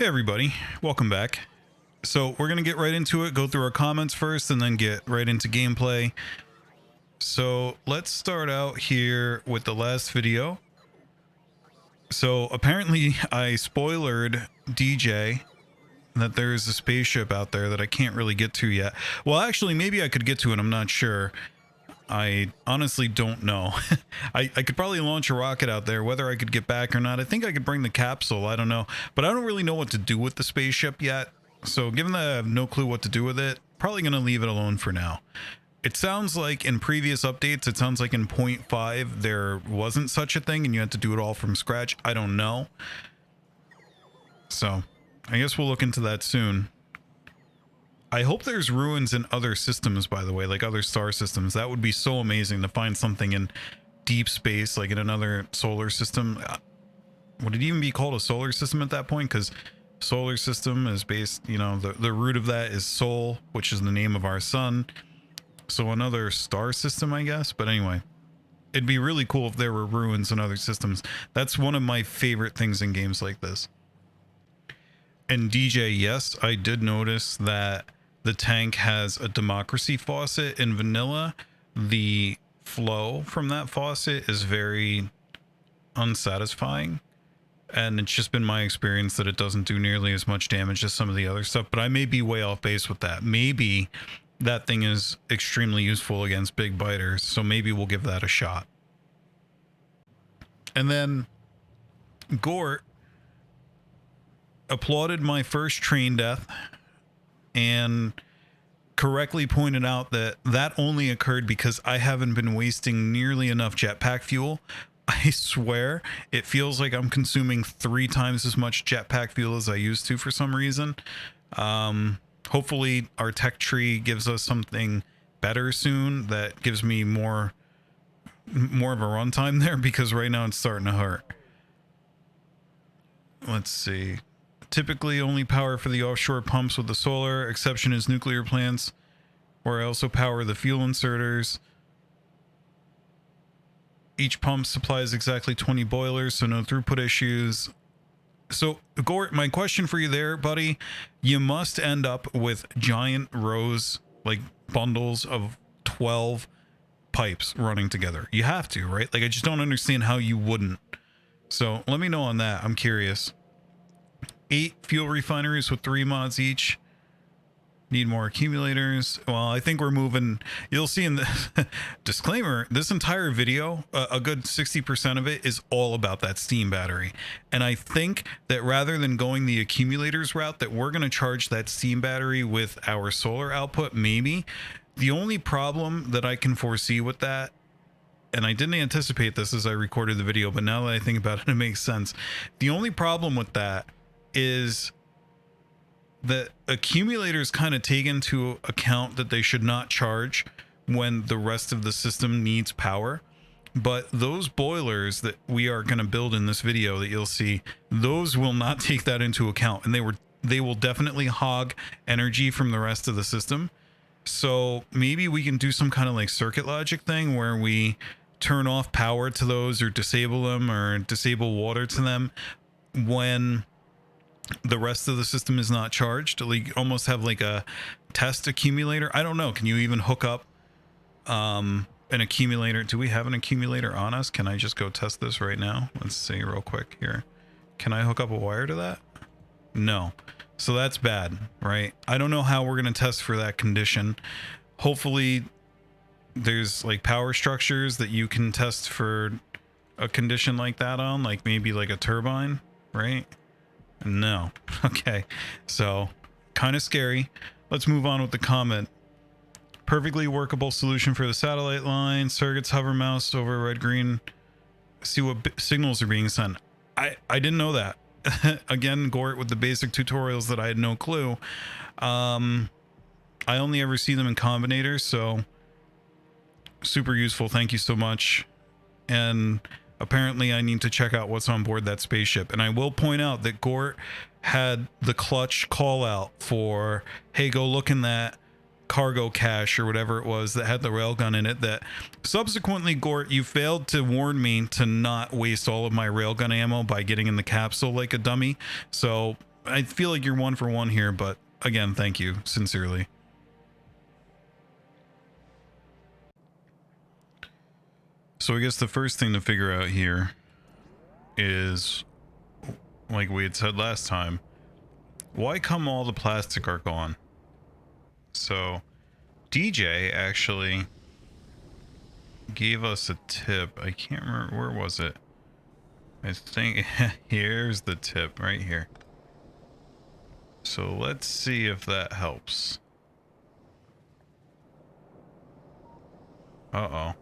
Hey everybody, welcome back. So we're gonna get right into it, go through our comments first, and then get right into gameplay. So let's start out here with the last video. So apparently I spoilered DJ that there's a spaceship out there that I can't really get to yet. Well, actually, maybe I could get to it, I'm not sure. I honestly don't know. I could probably launch a rocket out there, whether I could get back or not. I think I could bring the capsule, I don't know. But I don't really know what to do with the spaceship yet. So given that I have no clue what to do with it, probably going to leave it alone for now. It sounds like in previous updates, it sounds like in 0.5 there wasn't such a thing and you had to do it all from scratch. I don't know. So I guess we'll look into that soon. I hope there's ruins in other systems, by the way, like other star systems. That would be so amazing to find something in deep space, like in another solar system. Would it even be called a solar system at that point? Because solar system is based, you know, the root of that is Sol, which is the name of our sun. So another star system, I guess. But anyway, it'd be really cool if there were ruins in other systems. That's one of my favorite things in games like this. And DJ, yes, I did notice that the tank has a democracy faucet in vanilla. The flow from that faucet is very unsatisfying. And it's just been my experience that it doesn't do nearly as much damage as some of the other stuff. But I may be way off base with that. Maybe that thing is extremely useful against big biters. So maybe we'll give that a shot. And then Gort applauded my first train death and correctly pointed out that that only occurred because I haven't been wasting nearly enough jetpack fuel. I swear it feels like I'm consuming 3 times as much jetpack fuel as I used to for some reason. Hopefully our tech tree gives us something better soon that gives me more of a runtime there, because right now it's starting to hurt. Let's see. Typically only power for the offshore pumps with the solar. Exception is nuclear plants, where I also power the fuel inserters. Each pump supplies exactly 20 boilers, so no throughput issues. So, Gort, my question for you there, buddy, you must end up with giant rows, like bundles of 12 pipes running together. You have to, right? Like, I just don't understand how you wouldn't. So, let me know on that. I'm curious. 8 fuel refineries with 3 mods each. Need more accumulators. Well, I think we're moving. You'll see in the disclaimer, this entire video, a good 60% of it is all about that steam battery. And I think that rather than going the accumulators route, that we're going to charge that steam battery with our solar output, maybe. The only problem that I can foresee with that, and I didn't anticipate this as I recorded the video, but now that I think about it, it makes sense. The only problem with that is that accumulators kind of take into account that they should not charge when the rest of the system needs power. But those boilers that we are going to build in this video that you'll see, those will not take that into account, and they will definitely hog energy from the rest of the system. So maybe we can do some kind of like circuit logic thing where we turn off power to those, or disable them, or disable water to them when the rest of the system is not charged. Like almost have like a test accumulator. I don't know. Can you even hook up an accumulator? Do we have an accumulator on us? Can I just go test this right now? Let's see real quick here. Can I hook up a wire to that? No. So that's bad, right? I don't know how we're going to test for that condition. Hopefully there's like power structures that you can test for a condition like that on, like maybe like a turbine, right? No. Okay. So kind of scary. Let's move on with the comment. Perfectly workable solution for the satellite line. Surrogates hover mouse over red green. See what signals are being sent. I didn't know that. Again, Gort with the basic tutorials that I had no clue. I only ever see them in combinators, so super useful. Thank you so much. And apparently I need to check out what's on board that spaceship. And I will point out that Gort had the clutch call out for, hey, go look in that cargo cache or whatever it was that had the railgun in it, that subsequently, Gort, you failed to warn me to not waste all of my railgun ammo by getting in the capsule like a dummy. So I feel like you're 1 for 1 here, but again, thank you sincerely. So I guess the first thing to figure out here is, like we had said last time, why come all the plastic are gone? So DJ actually gave us a tip. I can't remember, where was it? I think here's the tip right here. So let's see if that helps. Uh-oh.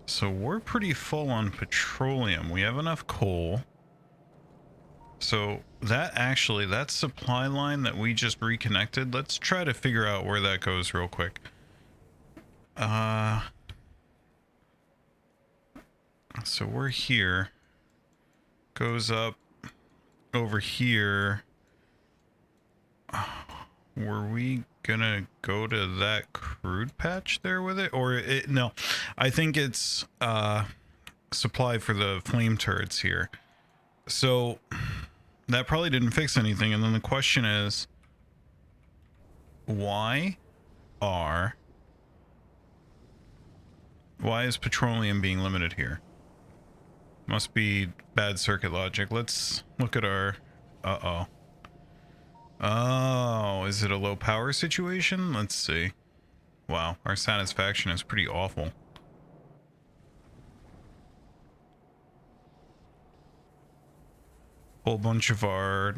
So we're pretty full on petroleum. We have enough coal. So that actually, that supply line that we just reconnected, let's try to figure out where that goes real quick. So we're here. Goes up over here. Were we gonna go to that crude patch there with it? Or it, no, I think it's supply for the flame turrets here. So that probably didn't fix anything. And then the question is, why is petroleum being limited here? Must be bad circuit logic. Let's look at our, oh, is it a low power situation? Let's see. Wow, our satisfaction is pretty awful. Whole bunch of our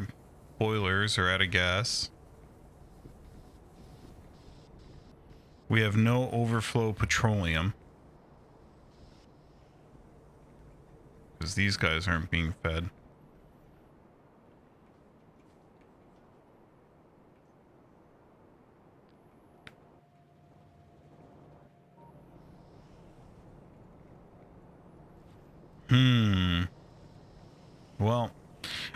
boilers are out of gas. We have no overflow petroleum, because these guys aren't being fed. Well,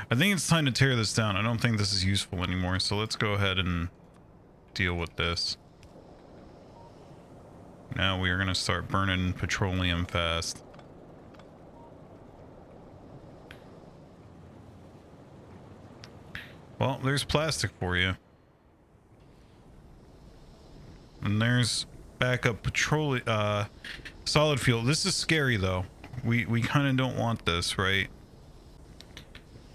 I think it's time to tear this down. I don't think this is useful anymore, so let's go ahead and deal with this. Now we are going to start burning petroleum fast. Well, there's plastic for you. And there's backup petroleum, solid fuel. This is scary though. We kind of don't want this, right?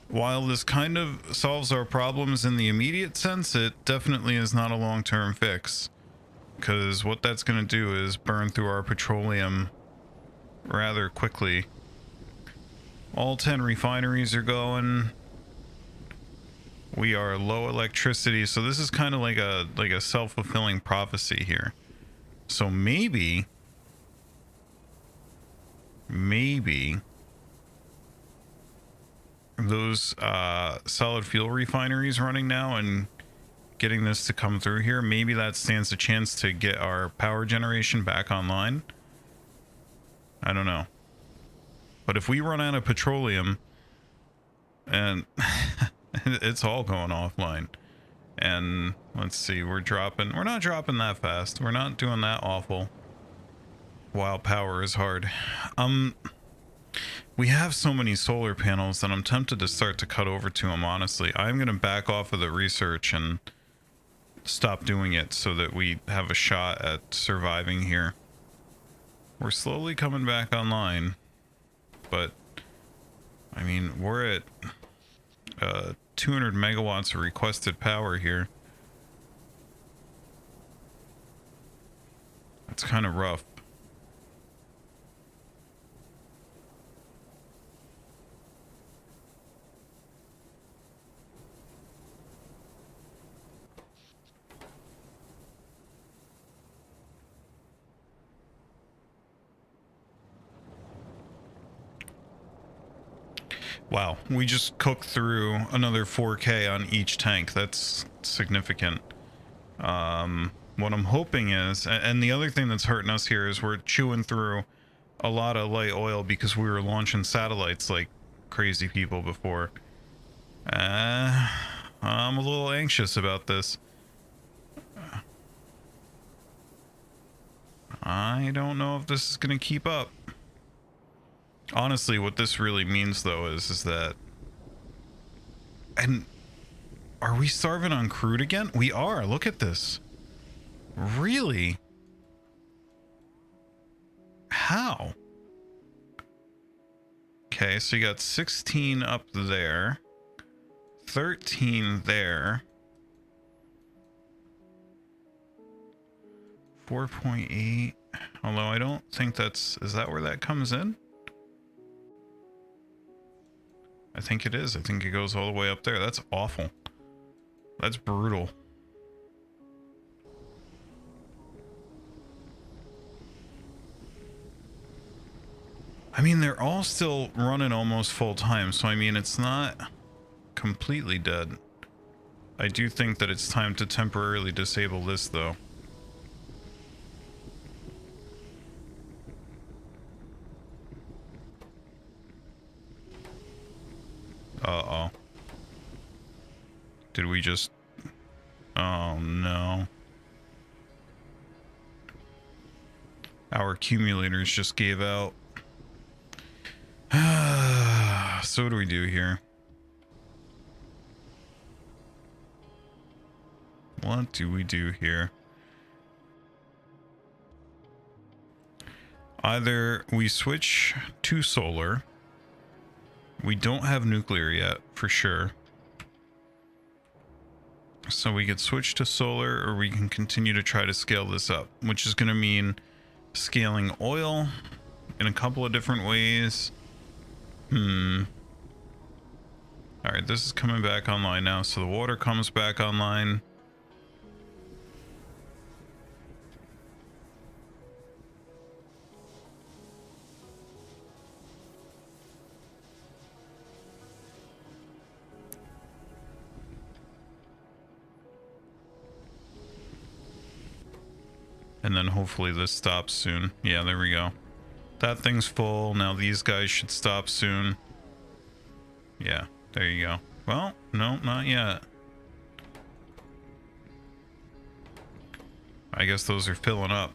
While this kind of solves our problems in the immediate sense, it definitely is not a long-term fix. Because what that's going to do is burn through our petroleum rather quickly. All 10 refineries are going. We are low electricity, so this is kind of like a self-fulfilling prophecy here. So maybe those solid fuel refineries running now and getting this to come through here, maybe that stands a chance to get our power generation back online. I don't know. But if we run out of petroleum, and it's all going offline. And let's see, we're not dropping that fast. We're not doing that awful. While power is hard. We have so many solar panels that I'm tempted to start to cut over to them, honestly. I'm going to back off of the research and stop doing it so that we have a shot at surviving here. We're slowly coming back online, but I mean, we're at 200 megawatts of requested power here. It's kind of rough. Wow, we just cooked through another 4K on each tank. That's significant. What I'm hoping is, and the other thing that's hurting us here is we're chewing through a lot of light oil because we were launching satellites like crazy people before. I'm a little anxious about this. I don't know if this is going to keep up. Honestly, what this really means, though, is that And are we starving on crude again? We are. Look at this. Really? How? Okay, so you got 16 up there. 13 there. 4.8. Although I don't think that's... Is that where that comes in? I think it is. I think it goes all the way up there. That's awful. That's brutal. I mean, they're all still running almost full time, so I mean, it's not completely dead. I do think that it's time to temporarily disable this, though. Uh-oh. Did we just... Oh, no. Our accumulators just gave out. So what do we do here? What do we do here? Either we switch to solar. We don't have nuclear yet, for sure. So we could switch to solar, or we can continue to try to scale this up, which is going to mean scaling oil in a couple of different ways. Alright, this is coming back online now, so the water comes back online. And then hopefully this stops soon. Yeah, there we go. That thing's full. Now these guys should stop soon. Yeah, there you go. Well, no, not yet. I guess those are filling up.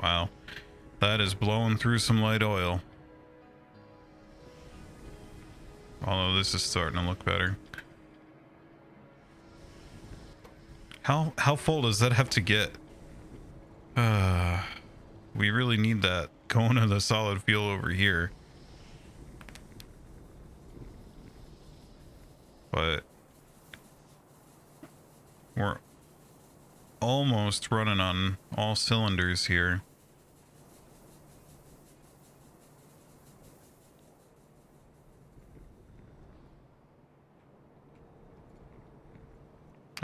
Wow. That is blowing through some light oil. Although this is starting to look better. How full does that have to get? We really need that going to the solid fuel over here. But we're almost running on all cylinders here.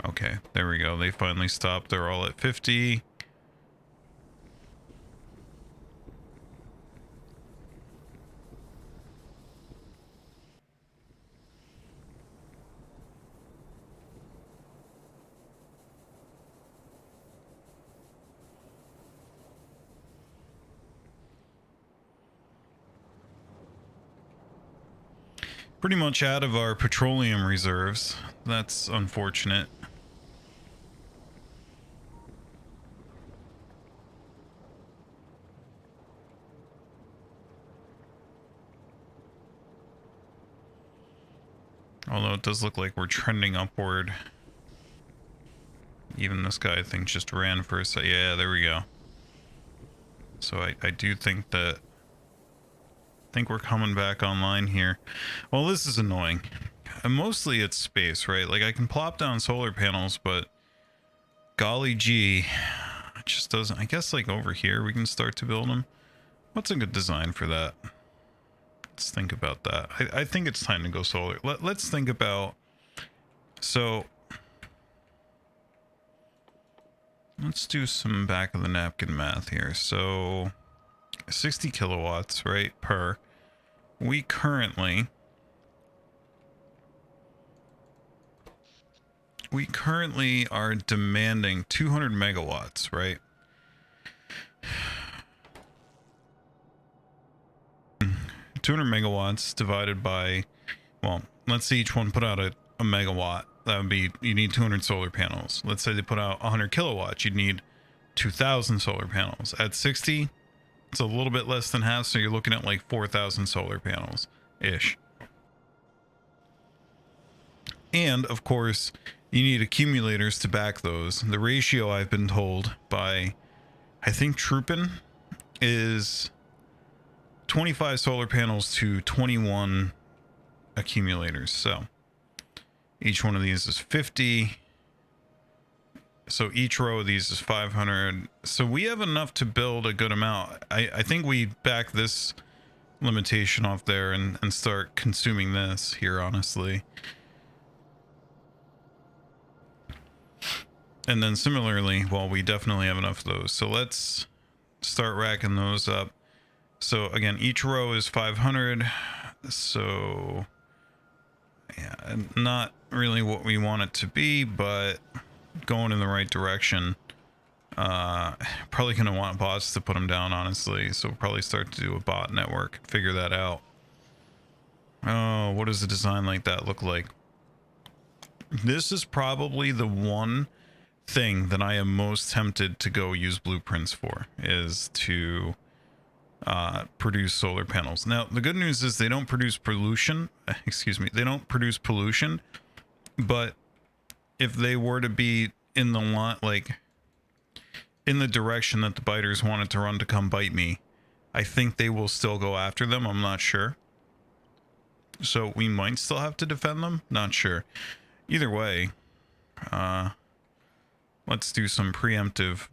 Okay, there we go. They finally stopped. They're all at 50. Pretty much out of our petroleum reserves. That's unfortunate. Although it does look like we're trending upward. Even this guy, I think, just ran for a sec. Yeah, there we go. So I do think that... I think we're coming back online here. Well, this is annoying. And mostly it's space, right? Like, I can plop down solar panels, but... Golly gee. It just doesn't... I guess, like, over here we can start to build them. What's a good design for that? Let's think about that. I think it's time to go solar. Let's think about... So... Let's do some back of the napkin math here. So... 60 kilowatts, right, per. We currently are demanding 200 megawatts, right? 200 megawatts divided by, well, let's say each one put out a megawatt. That would be, you need 200 solar panels. Let's say they put out 100 kilowatts. You'd need 2,000 solar panels. At 60, it's a little bit less than half, so you're looking at like 4,000 solar panels ish. And of course, you need accumulators to back those. The ratio I've been told by, I think, Troopin is 25 solar panels to 21 accumulators. So each one of these is 50. So each row of these is 500. So we have enough to build a good amount. I think we back this limitation off there and start consuming this here, honestly. And then similarly, well, we definitely have enough of those. So let's start racking those up. So again, each row is 500. So yeah, not really what we want it to be, but going in the right direction. Probably gonna want bots to put them down, honestly. So we'll probably start to do a bot network, figure that out. Oh, what does a design like that look like? This is probably the one thing that I am most tempted to go use blueprints for, is to produce solar panels. Now, the good news is they don't produce pollution. Excuse me, they don't produce pollution. But if they were to be in the lot, like in the direction that the biters wanted to run to come bite me, I think they will still go after them. I'm not sure. So we might still have to defend them. Not sure. Either way, let's do some preemptive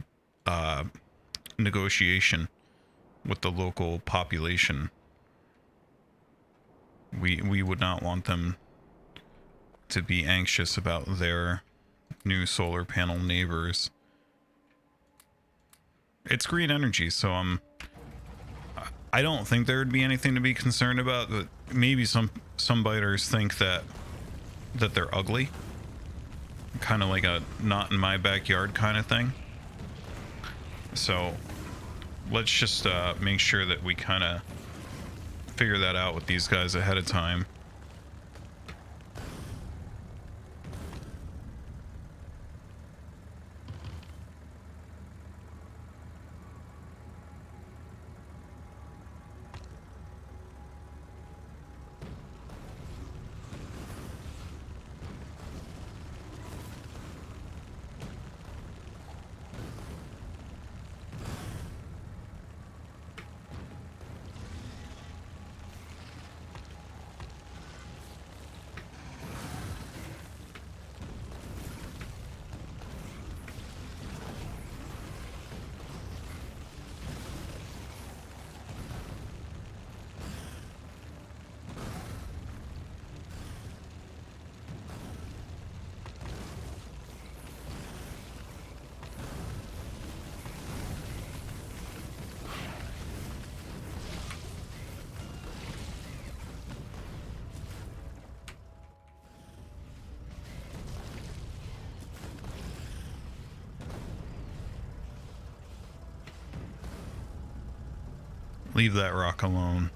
negotiation with the local population. We would not want them to be anxious about their new solar panel neighbors. It's green energy, so I don't think there would be anything to be concerned about. But maybe some biters think that they're ugly, kind of like a not in my backyard kind of thing. So let's just make sure that we kind of figure that out with these guys ahead of time. Leave that rock alone.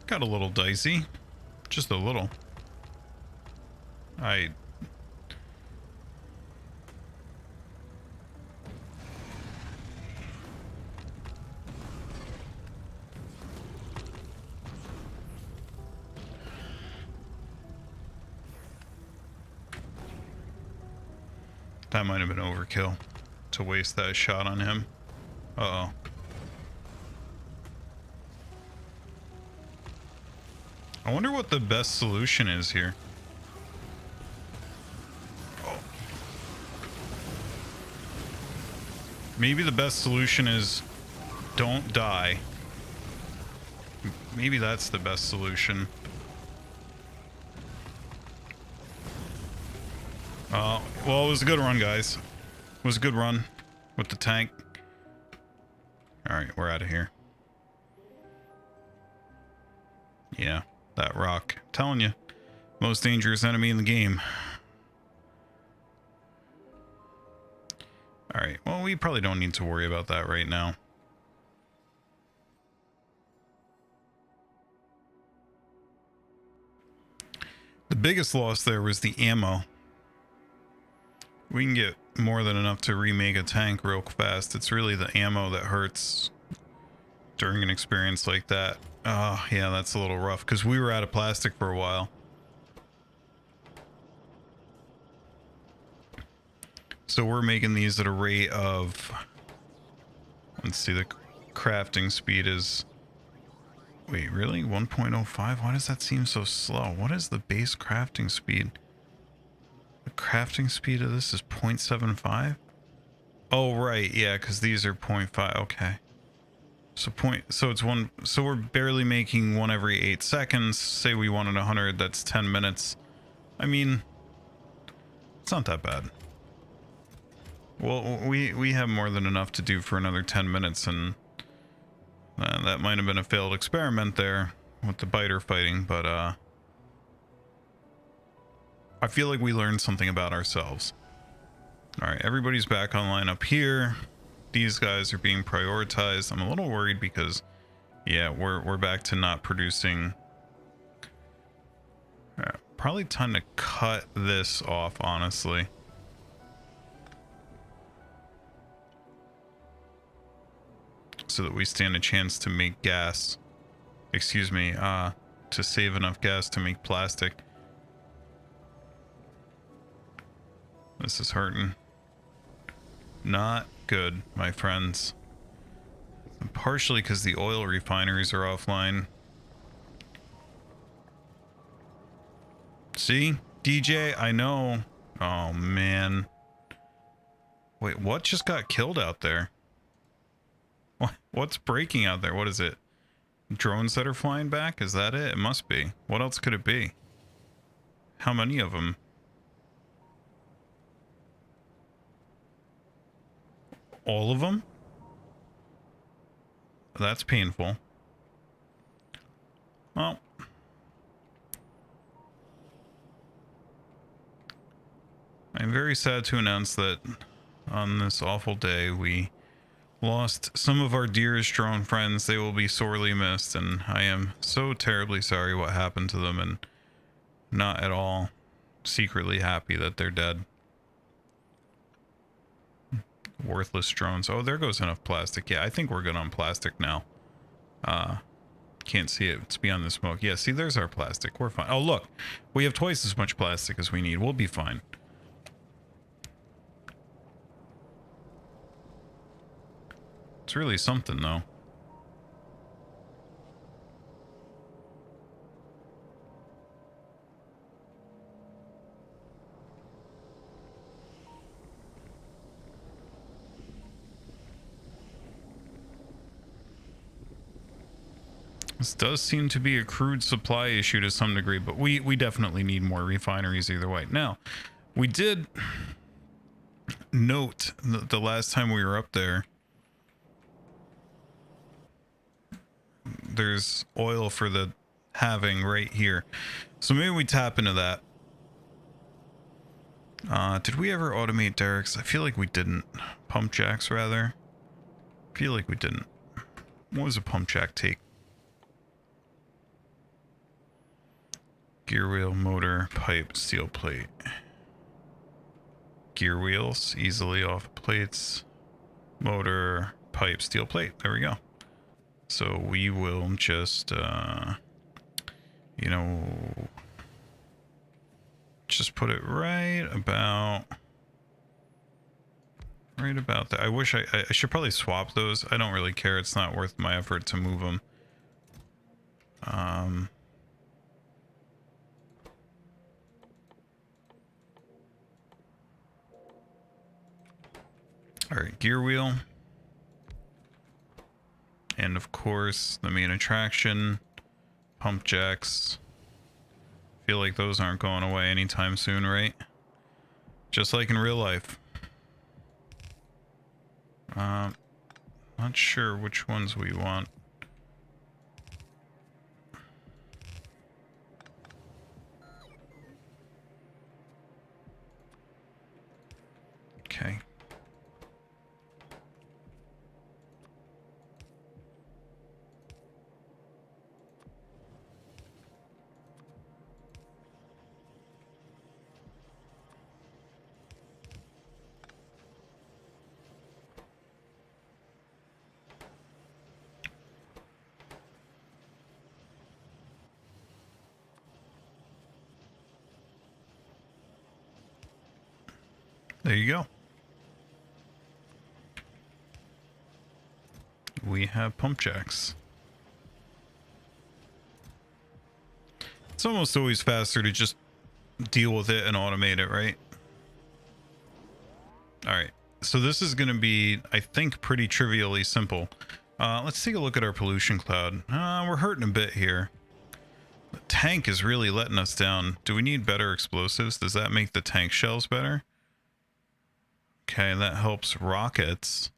Got a little dicey. Just a little. That might have been overkill to waste that shot on him. Uh-oh. I wonder what the best solution is here. Oh. Maybe the best solution is don't die. Maybe that's the best solution. Well, it was a good run, guys. It was a good run with the tank. Alright, we're out of here. Yeah, that rock. I'm telling you, most dangerous enemy in the game. Alright, well, we probably don't need to worry about that right now. The biggest loss there was the ammo. We can get more than enough to remake a tank real fast. It's really the ammo that hurts during an experience like that. Oh, yeah, that's a little rough because we were out of plastic for a while. So we're making these at a rate of... Let's see, the crafting speed is... Wait, really? 1.05? Why does that seem so slow? What is the base crafting speed? The crafting speed of this is 0.75? Oh, right. Yeah, because these are 0.5. Okay. So it's one. So we're barely making one every 8 seconds. Say we wanted 100, that's 10 minutes. I mean, it's not that bad. Well, we have more than enough to do for another 10 minutes, and that might have been a failed experiment there with the biter fighting, but I feel like we learned something about ourselves. All right, everybody's back online up here. These guys are being prioritized. I'm a little worried because, yeah, we're back to not producing. Probably time to cut this off, honestly. So that we stand a chance to make gas. Excuse me, to save enough gas to make plastic. This is hurting. Not good, my friends. And partially because the oil refineries are offline. See? DJ, I know. Oh, man. Wait, what just got killed out there? What's breaking out there? What is it? Drones that are flying back? Is that it? It must be. What else could it be? How many of them? All of them? That's painful. Well. I'm very sad to announce that on this awful day we lost some of our dearest drone friends. They will be sorely missed, and I am so terribly sorry what happened to them, and not at all secretly happy that they're dead. Worthless drones. Oh, there goes enough plastic. Yeah, I think we're good on plastic now. Can't see it. It's beyond the smoke. Yeah, see, there's our plastic. We're fine. Oh, look. We have twice as much plastic as we need. We'll be fine. It's really something, though. This does seem to be a crude supply issue to some degree, but we definitely need more refineries either way. Now, we did note the last time we were up there, there's oil for the halving right here. So maybe we tap into that. Did we ever automate derricks? I feel like we didn't. Pump jacks, rather. I feel like we didn't. What was a pump jack take? Gear wheel, motor, pipe, steel plate. Gear wheels, easily off plates. Motor, pipe, steel plate. There we go. So we will just, you know, just put it right about there. I wish I should probably swap those. I don't really care. It's not worth my effort to move them. All right, gear wheel. And of course, the main attraction, pump jacks. Feel like those aren't going away anytime soon, right? Just like in real life. Not sure which ones we want. Okay. There you go. We have pump jacks. It's almost always faster to just deal with it and automate it, right? All right. So this is going to be, I think, pretty trivially simple. Let's take a look at our pollution cloud. We're hurting a bit here. The tank is really letting us down. Do we need better explosives? Does that make the tank shells better? Okay, that helps rockets,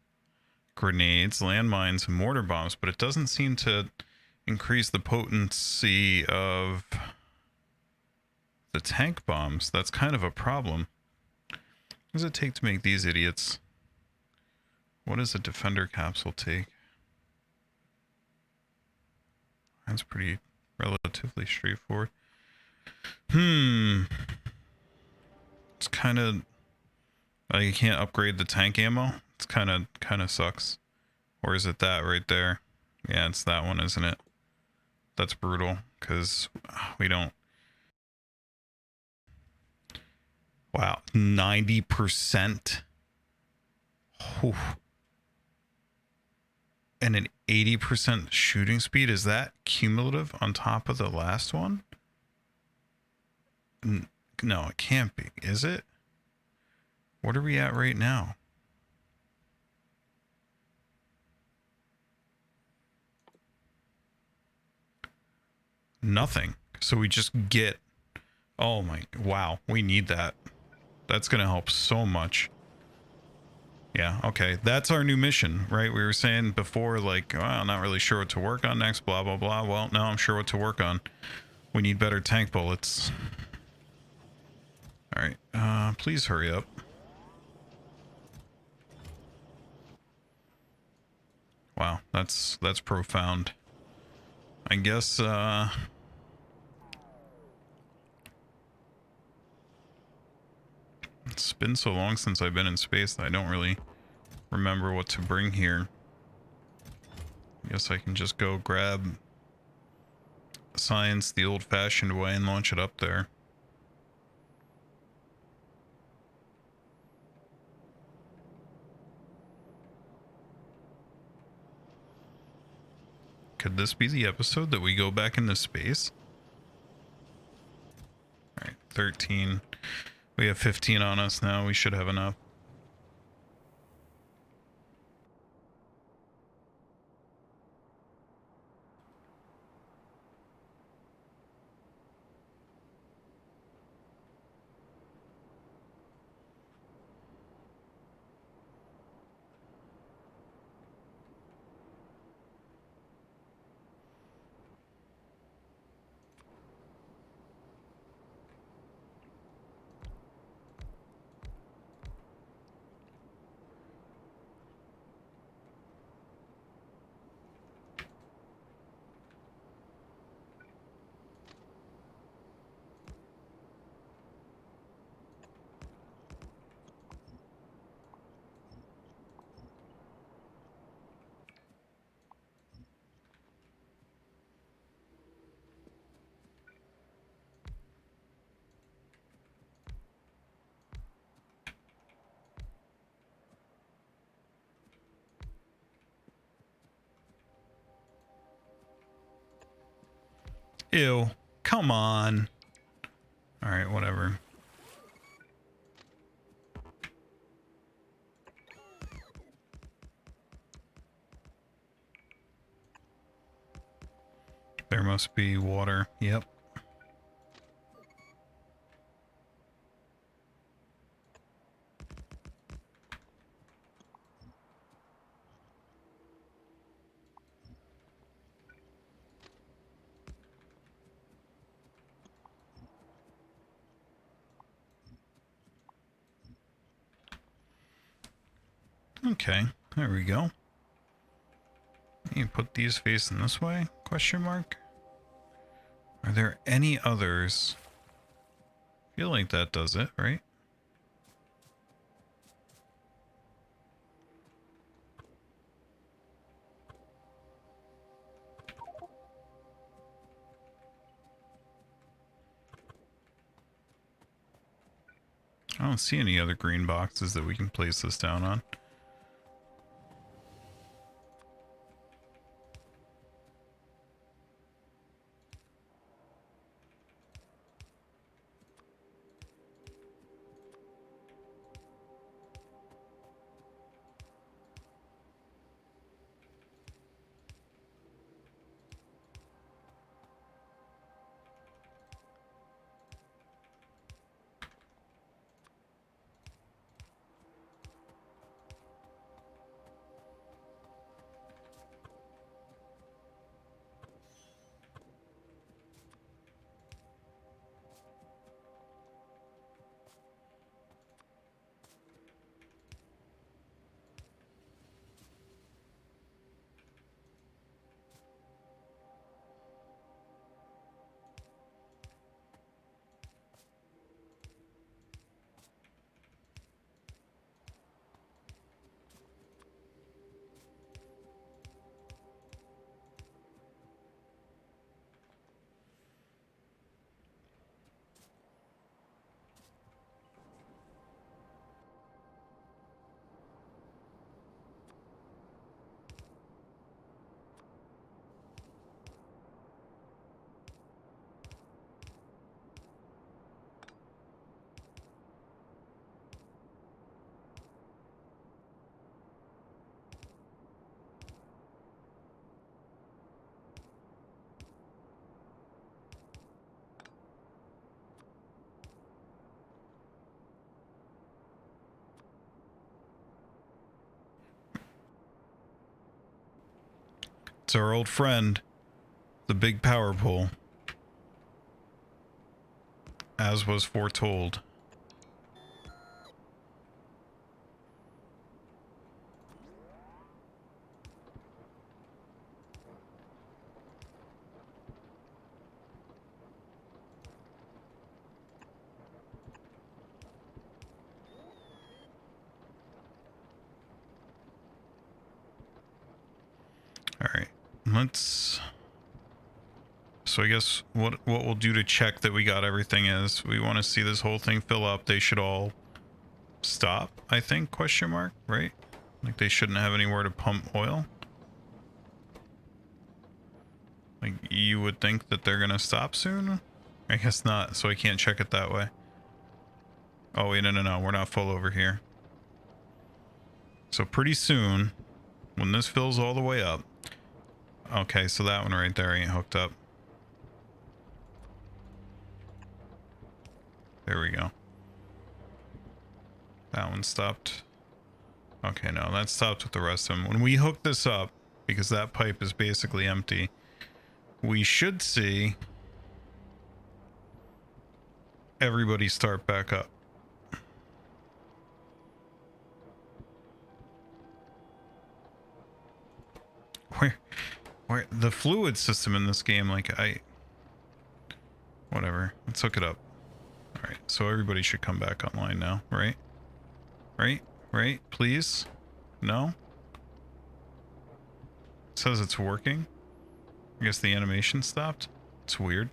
grenades, landmines, and mortar bombs, but it doesn't seem to increase the potency of the tank bombs. That's kind of a problem. What does it take to make these idiots? What does a defender capsule take? That's pretty relatively straightforward. It's kind of like you can't upgrade the tank ammo. It's kind of sucks. Or is it that right there? Yeah, it's that one, isn't it? That's brutal because we don't. Wow, 90%. And an 80% shooting speed. Is that cumulative on top of the last one? No, it can't be. Is it? What are we at right now? Nothing. So we just get. Oh my. Wow. We need that. That's going to help so much. Yeah, okay. That's our new mission, right? We were saying before, like, well, I'm not really sure what to work on next, blah, blah, blah. Well, now I'm sure what to work on. We need better tank bullets. All right. Please hurry up. Wow, that's profound. I guess, it's been so long since I've been in space that I don't really remember what to bring here. I guess I can just go grab science the old-fashioned way and launch it up there. Could this be the episode that we go back into space? All right, 13. We have 15 on us now. We should have enough. Ew. Come on. All right, whatever. There must be water. Yep. Okay, there we go. You put these facing this way? Question mark. Are there any others? I feel like that does it, right? I don't see any other green boxes that we can place this down on. It's our old friend, the big power pole, as was foretold. All right, let's. So I guess what we'll do to check that we got everything is we want to see this whole thing fill up. They should all stop, I think, question mark, right? Like they shouldn't have anywhere to pump oil. Like you would think that they're gonna stop soon. I guess not, so I can't check it that way. Oh wait, no, we're not full over here. So pretty soon, when this fills all the way up. Okay, so that one right there ain't hooked up. There we go. That one stopped. Okay, no, that stopped with the rest of them. When we hook this up, because that pipe is basically empty, we should see everybody start back up. Where the fluid system in this game, like whatever, let's hook it up. All right, so everybody should come back online now, right? Right, please. No, it says it's working. I guess the animation stopped. It's weird.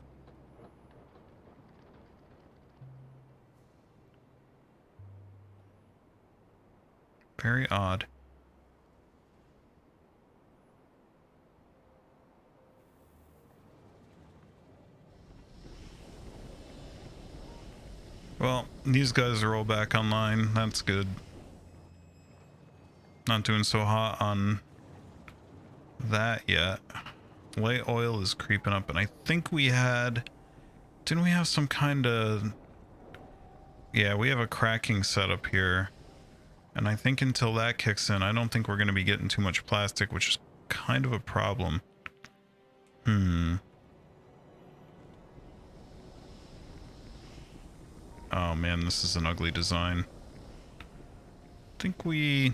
Very odd. Well, these guys are all back online. That's good. Not doing so hot on that yet. Light oil is creeping up, and I think we had... Didn't we have some kind of... Yeah, we have a cracking setup here. And I think until that kicks in, I don't think we're going to be getting too much plastic, which is kind of a problem. Oh man, this is an ugly design. I think we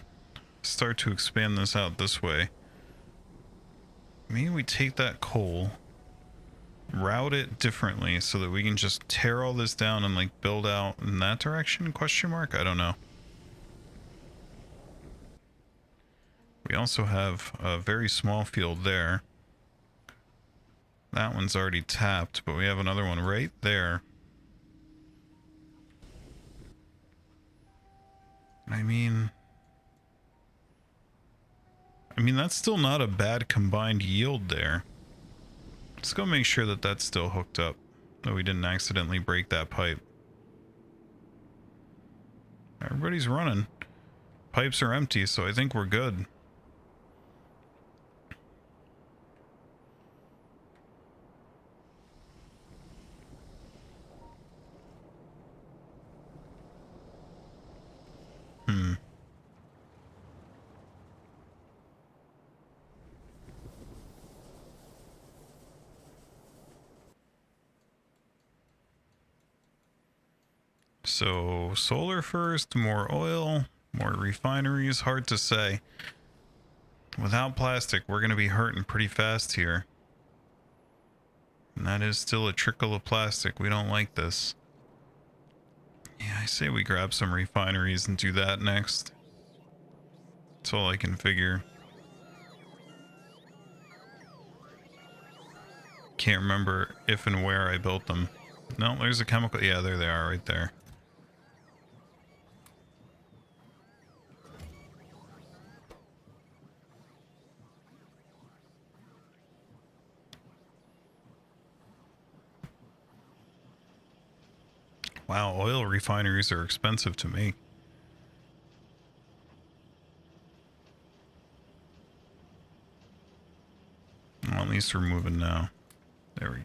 start to expand this out this way. Maybe we take that coal, route it differently so that we can just tear all this down and like build out in that direction, question mark? I don't know. We also have a very small field there. That one's already tapped, but we have another one right there. I mean, that's still not a bad combined yield there. Let's go make sure that that's still hooked up, that we didn't accidentally break that pipe. Everybody's running. Pipes are empty, so I think we're good. So solar first, more oil, more refineries. Hard to say. Without plastic, we're going to be hurting pretty fast here. And that is still a trickle of plastic. We don't like this. Yeah, I say we grab some refineries and do that next. That's all I can figure. Can't remember if and where I built them. No, there's a chemical. Yeah, there they are right there. Wow, oil refineries are expensive to make. Well, at least we're moving now. There we go.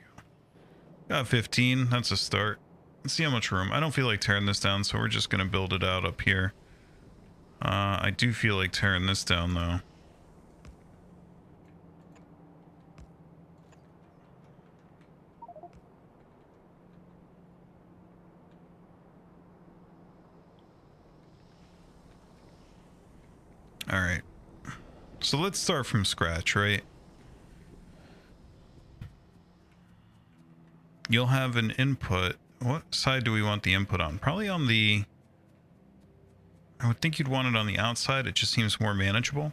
Got 15. That's a start. Let's see how much room. I don't feel like tearing this down, so we're just going to build it out up here. I do feel like tearing this down, though. All right. So let's start from scratch, right? You'll have an input. What side do we want the input on? Probably on the... I would think you'd want it on the outside. It just seems more manageable.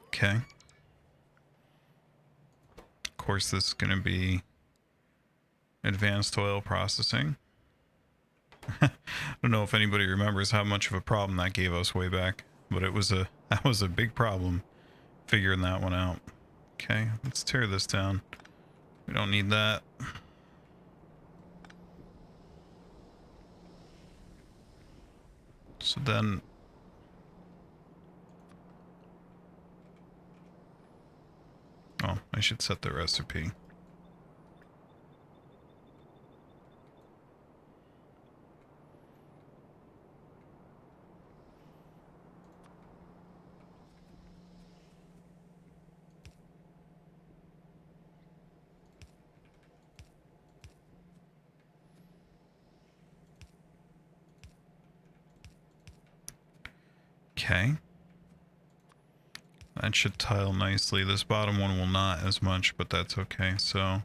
Okay. Of course, this is going to be advanced oil processing. I don't know if anybody remembers how much of a problem that gave us way back, but that was a big problem figuring that one out. Okay, let's tear this down. We don't need that. So then... Oh, I should set the recipe. Okay. That should tile nicely. This bottom one will not as much, but that's okay. So...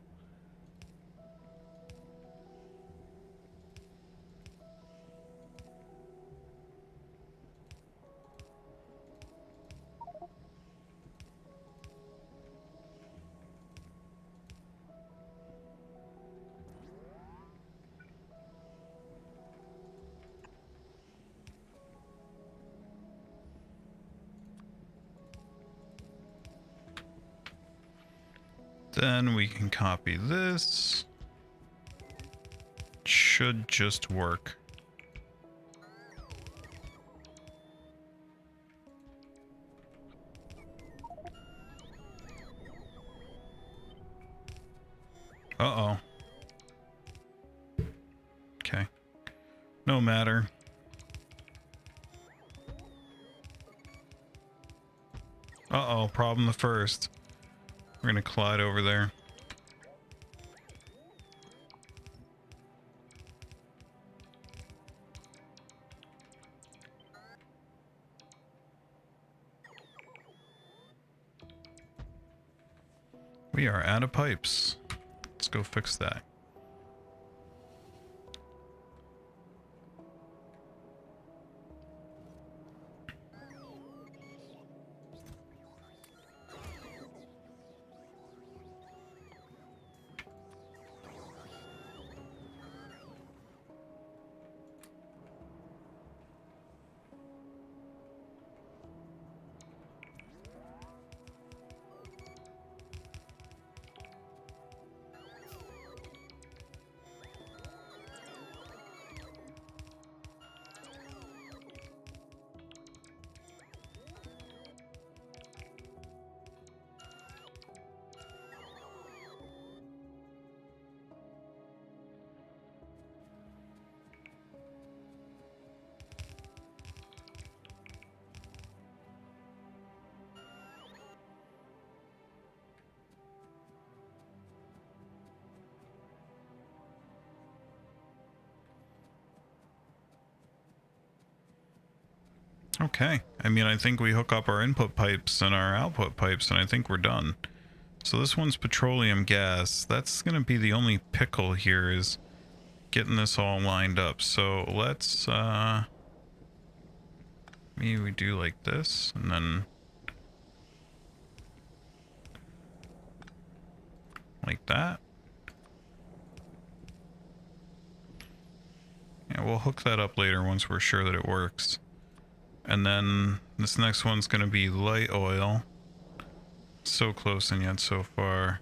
Then we can copy this. Should just work. Uh-oh. Okay. No matter. Uh-oh, problem the first. We're gonna collide over there. We are out of pipes. Let's go fix that. Okay. I mean, I think we hook up our input pipes and our output pipes, and I think we're done. So this one's petroleum gas. That's going to be the only pickle here, is getting this all lined up. So let's, maybe we do like this, and then like that. Yeah, we'll hook that up later once we're sure that it works. And then this next one's going to be light oil. So close and yet so far.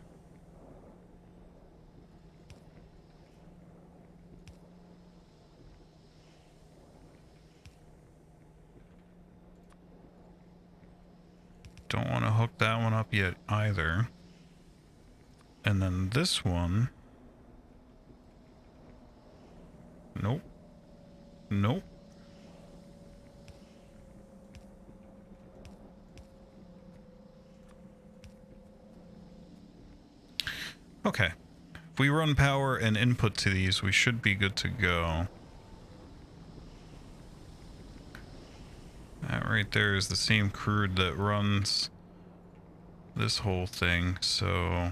Don't want to hook that one up yet either. And then this one. Nope. Nope. Okay. If we run power and input to these, we should be good to go. That right there is the same crude that runs this whole thing, so...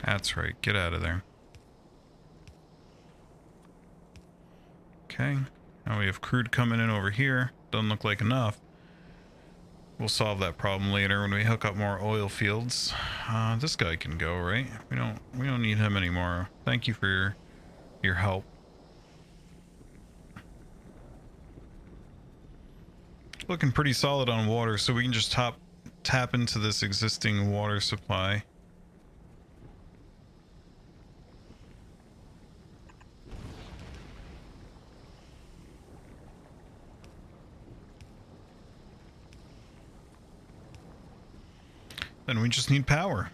That's right, get out of there. Okay, now we have crude coming in over here. Doesn't look like enough. We'll solve that problem later when we hook up more oil fields. This guy can go, right? We don't need him anymore. Thank you for your help. Looking pretty solid on water, so we can just tap into this existing water supply. Then we just need power.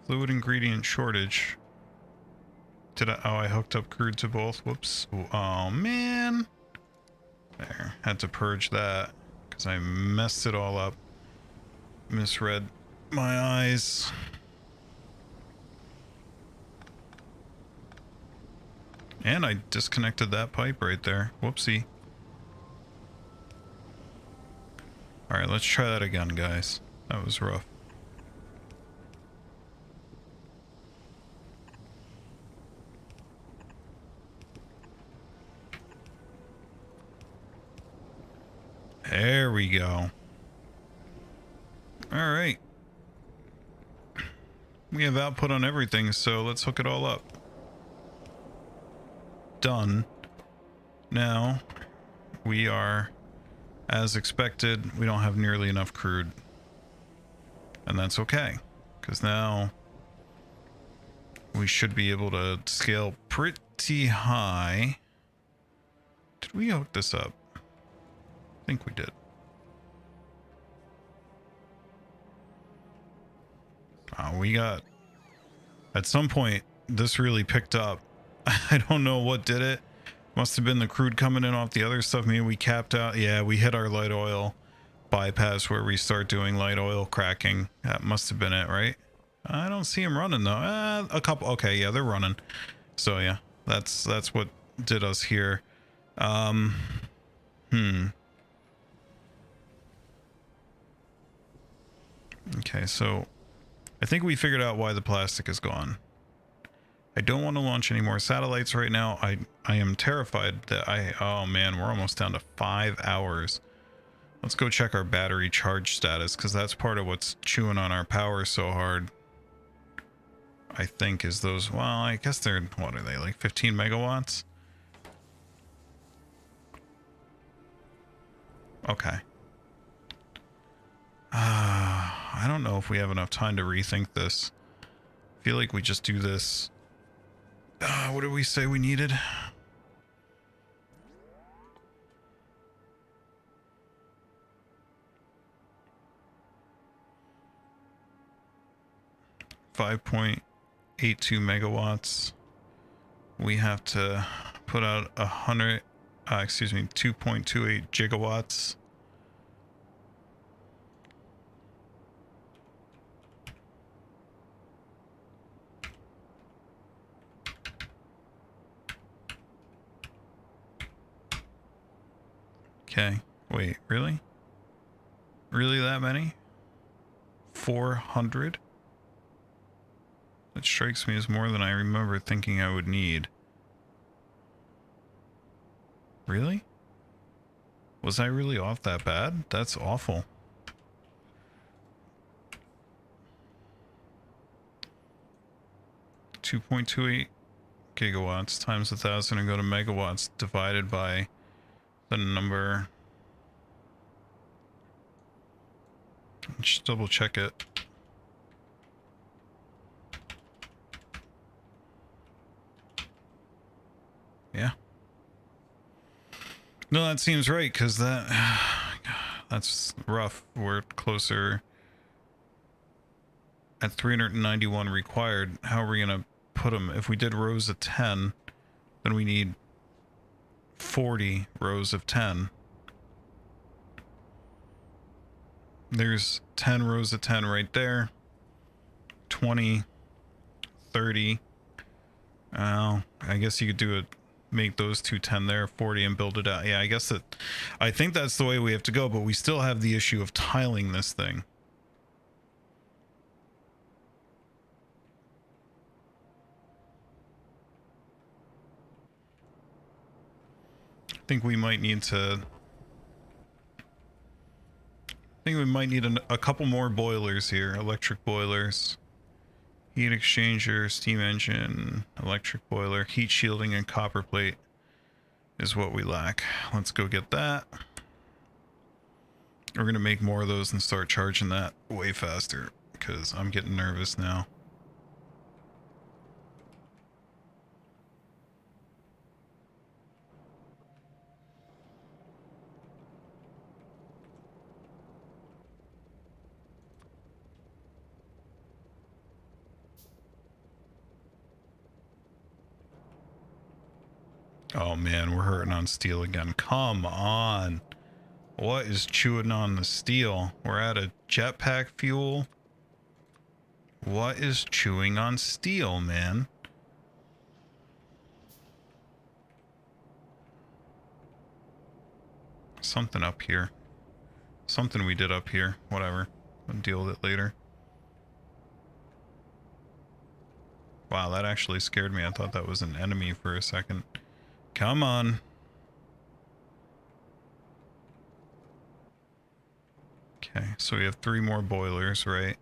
Fluid ingredient shortage. Did I? Oh, I hooked up crude to both. Whoops. Oh, man. There. Had to purge that because I messed it all up. Misread my eyes. And I disconnected that pipe right there. Whoopsie. Alright, let's try that again, guys. That was rough. There we go. Alright. We have output on everything, so let's hook it all up. Done. Now, we are, as expected, we don't have nearly enough crude. And that's okay, because now we should be able to scale pretty high. Did we hook this up? I think we did. We got... At some point, this really picked up. I don't know what did it. Must have been the crude coming in off the other stuff. Maybe we capped out. Yeah, we hit our light oil bypass where we start doing light oil cracking. That must have been it, right? I don't see them running though. A couple. Okay, yeah, they're running. So yeah, that's what did us here. Okay, so I think we figured out why the plastic is gone. I don't want to launch any more satellites right now. I am terrified that oh man, we're almost down to 5 hours. Let's go check our battery charge status, because that's part of what's chewing on our power so hard. I think is those, well, I guess they're, what are they, like 15 megawatts? Okay. I don't know if we have enough time to rethink this. I feel like we just do this. What did we say we needed? 5.82 megawatts. We have to put out 2.28 gigawatts. Okay, wait, really? Really that many? 400? That strikes me as more than I remember thinking I would need. Really? Was I really off that bad? That's awful. .28 gigawatts times 1,000 and go to megawatts divided by the number. Just double check it. Yeah. No, that seems right, because that's rough. We're closer at 391 required. How are we going to put them? If we did rows of 10, then we need 40 rows of 10. There's 10 rows of 10 right there. 20, 30. I guess you could do it. Make those two 10 there, 40, and build it out. Yeah, I think that's the way we have to go, but we still have the issue of tiling this thing. I think we might need a couple more boilers here, electric boilers. Heat exchanger, steam engine, electric boiler, heat shielding, and copper plate is what we lack. Let's go get that. We're going to make more of those and start charging that way faster because I'm getting nervous now. Oh man, we're hurting on steel again. Come on. What is chewing on the steel? We're out of jetpack fuel. What is chewing on steel, man? Something up here. Something we did up here. Whatever. We'll deal with it later. Wow, that actually scared me. I thought that was an enemy for a second. Come on. Okay, so we have 3 more boilers, right?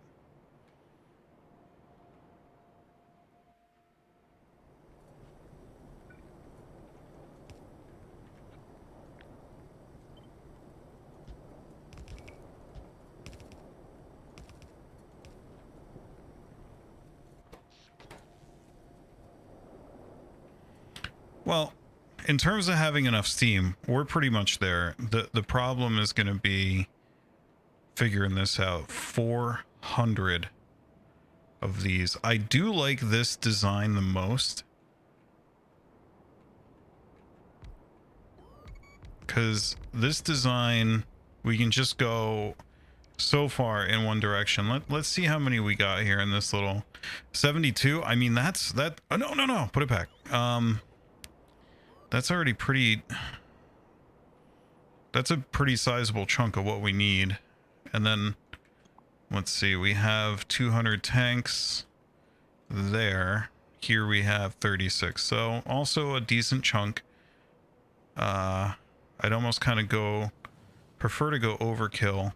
Well, in terms of having enough steam, we're pretty much there. The problem is going to be figuring this out. 400 of these. I do like this design the most, because this design, we can just go so far in one direction. Let's see how many we got here in this little 72. I mean, that. Oh, no, put it back. That's already pretty. That's a pretty sizable chunk of what we need. And then let's see, we have 200 tanks there. Here we have 36. So also a decent chunk. I'd almost kind of prefer to go overkill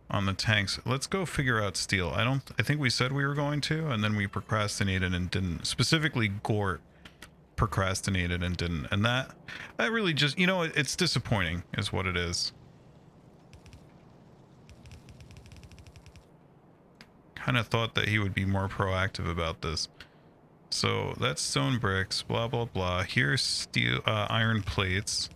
on the tanks. Let's go figure out steel. I think we said we were going to, and then we procrastinated and didn't. Specifically, Gort procrastinated and didn't. And that really just, it's disappointing is what it is. Kind of thought that he would be more proactive about this. So that's stone bricks, blah, blah, blah. Here's steel, iron plates.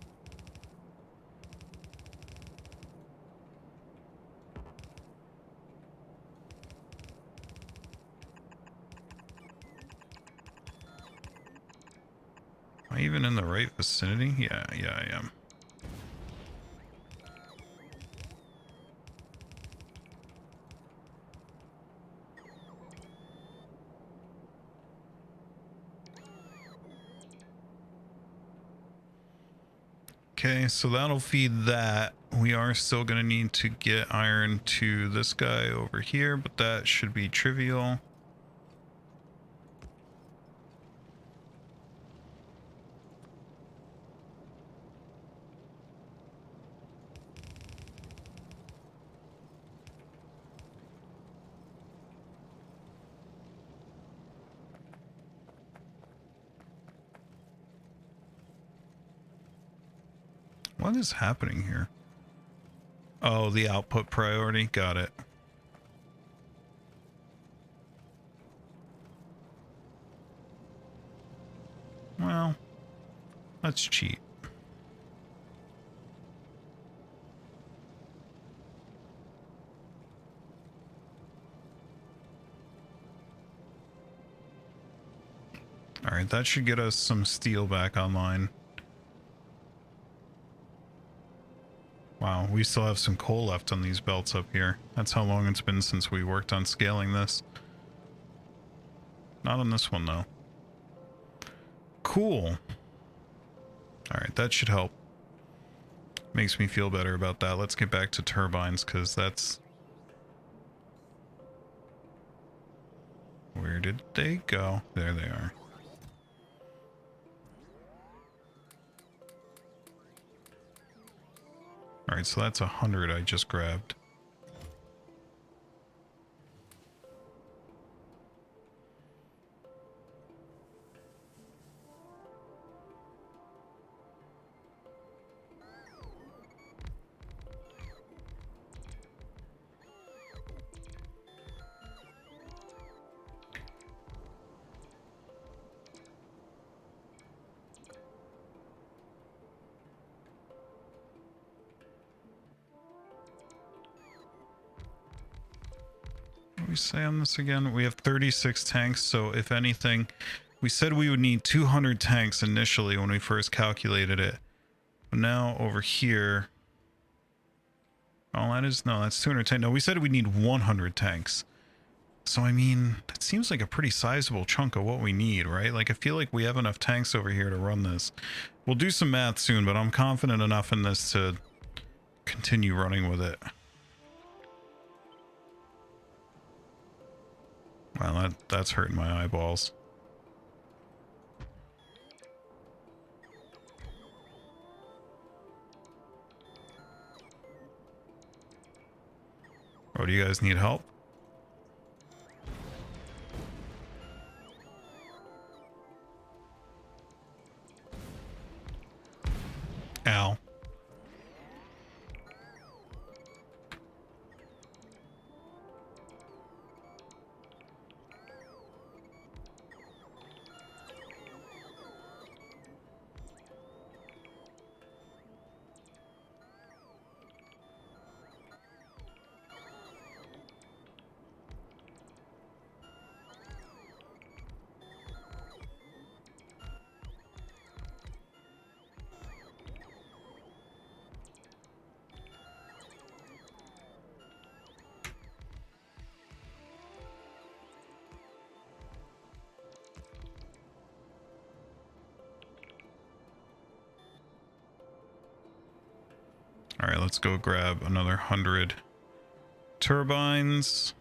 I even in the right vicinity? Yeah, I am. Okay, so that'll feed that. We are still going to need to get iron to this guy over here, but that should be trivial. What is happening here? Oh, the output priority. Got it. Well, let's cheat. All right, that should get us some steel back online. Wow, we still have some coal left on these belts up here. That's how long it's been since we worked on scaling this. Not on this one, though. Cool. All right, that should help. Makes me feel better about that. Let's get back to turbines, because that's... Where did they go? There they are. All right, so that's 100 I just grabbed. What do we say on this again? We have 36 tanks, so if anything, we said we would need 200 tanks initially when we first calculated it. But now over here... Oh, that is... No, that's 210. No, we said we need 100 tanks. So, I mean, that seems like a pretty sizable chunk of what we need, right? Like, I feel like we have enough tanks over here to run this. We'll do some math soon, but I'm confident enough in this to continue running with it. Wow, that's hurting my eyeballs. Oh, do you guys need help? Ow. All right, let's go grab another 100 turbines.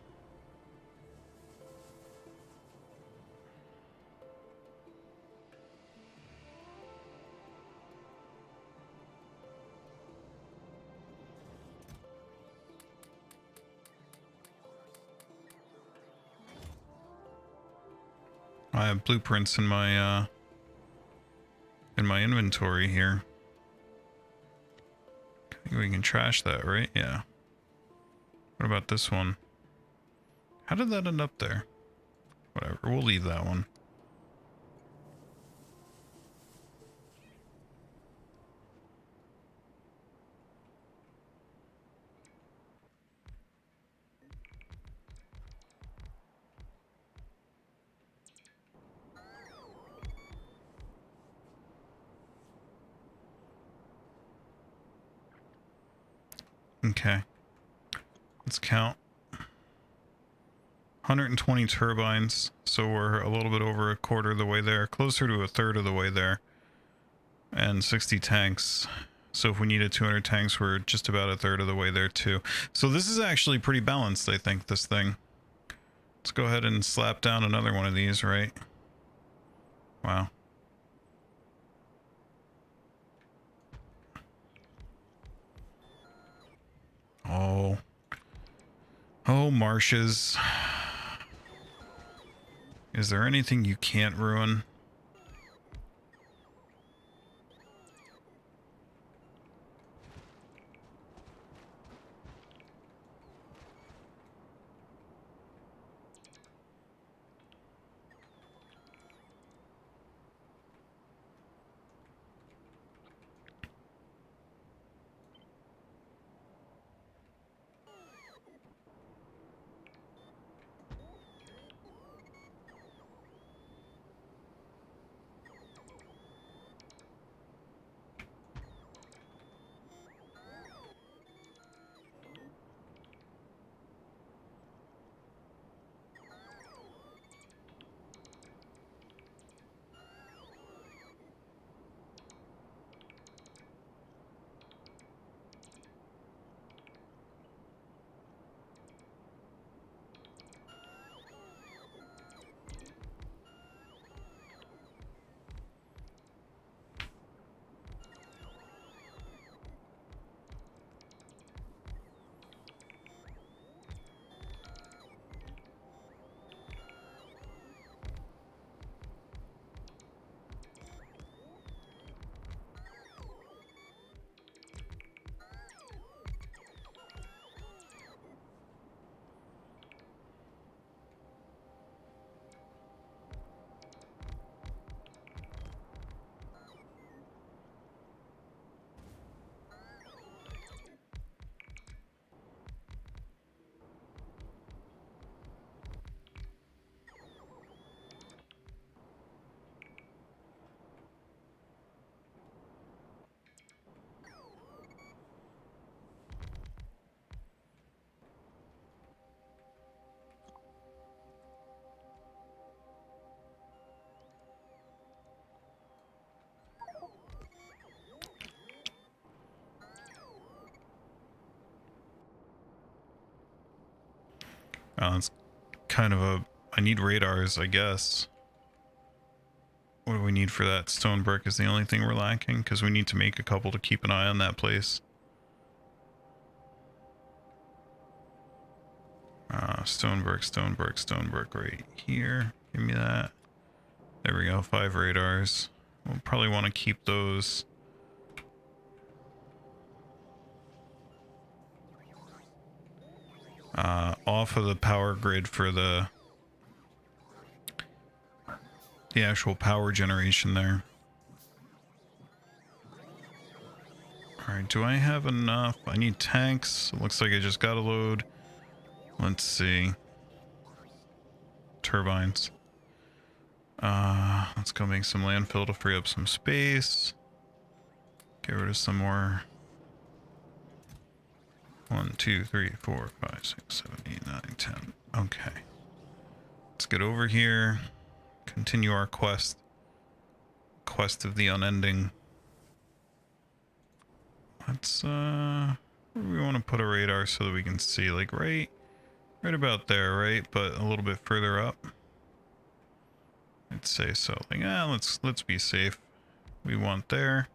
I have blueprints in my inventory here. I think we can trash that, right? Yeah. What about this one? How did that end up there? Whatever, we'll leave that one. Okay. Let's count. 120 turbines, so we're a little bit over a quarter of the way there, closer to a third of the way there. And 60 tanks. So if we needed 200 tanks, we're just about a third of the way there too. So this is actually pretty balanced, I think, this thing. Let's go ahead and slap down another one of these, right? Wow. Oh. Oh, marshes. Is there anything you can't ruin? It's kind of a... I need radars, I guess. What do we need for that? Stone brick is the only thing we're lacking, because we need to make a couple to keep an eye on that place. Stone brick right here. Give me that. There we go, 5 radars. We'll probably want to keep those. Off of the power grid for the actual power generation there. Alright, do I have enough? I need tanks. It looks like I just got a load. Let's see. Turbines. Let's go make some landfill to free up some space. Get rid of some more. 1, 2, 3, 4, 5, 6, 7, 8, 9, 10. Okay. Let's get over here. Continue our quest. Quest of the unending. Let's, where do we want to put a radar so that we can see? Like right about there, right? But a little bit further up. I'd say so. Like, let's be safe. We want there.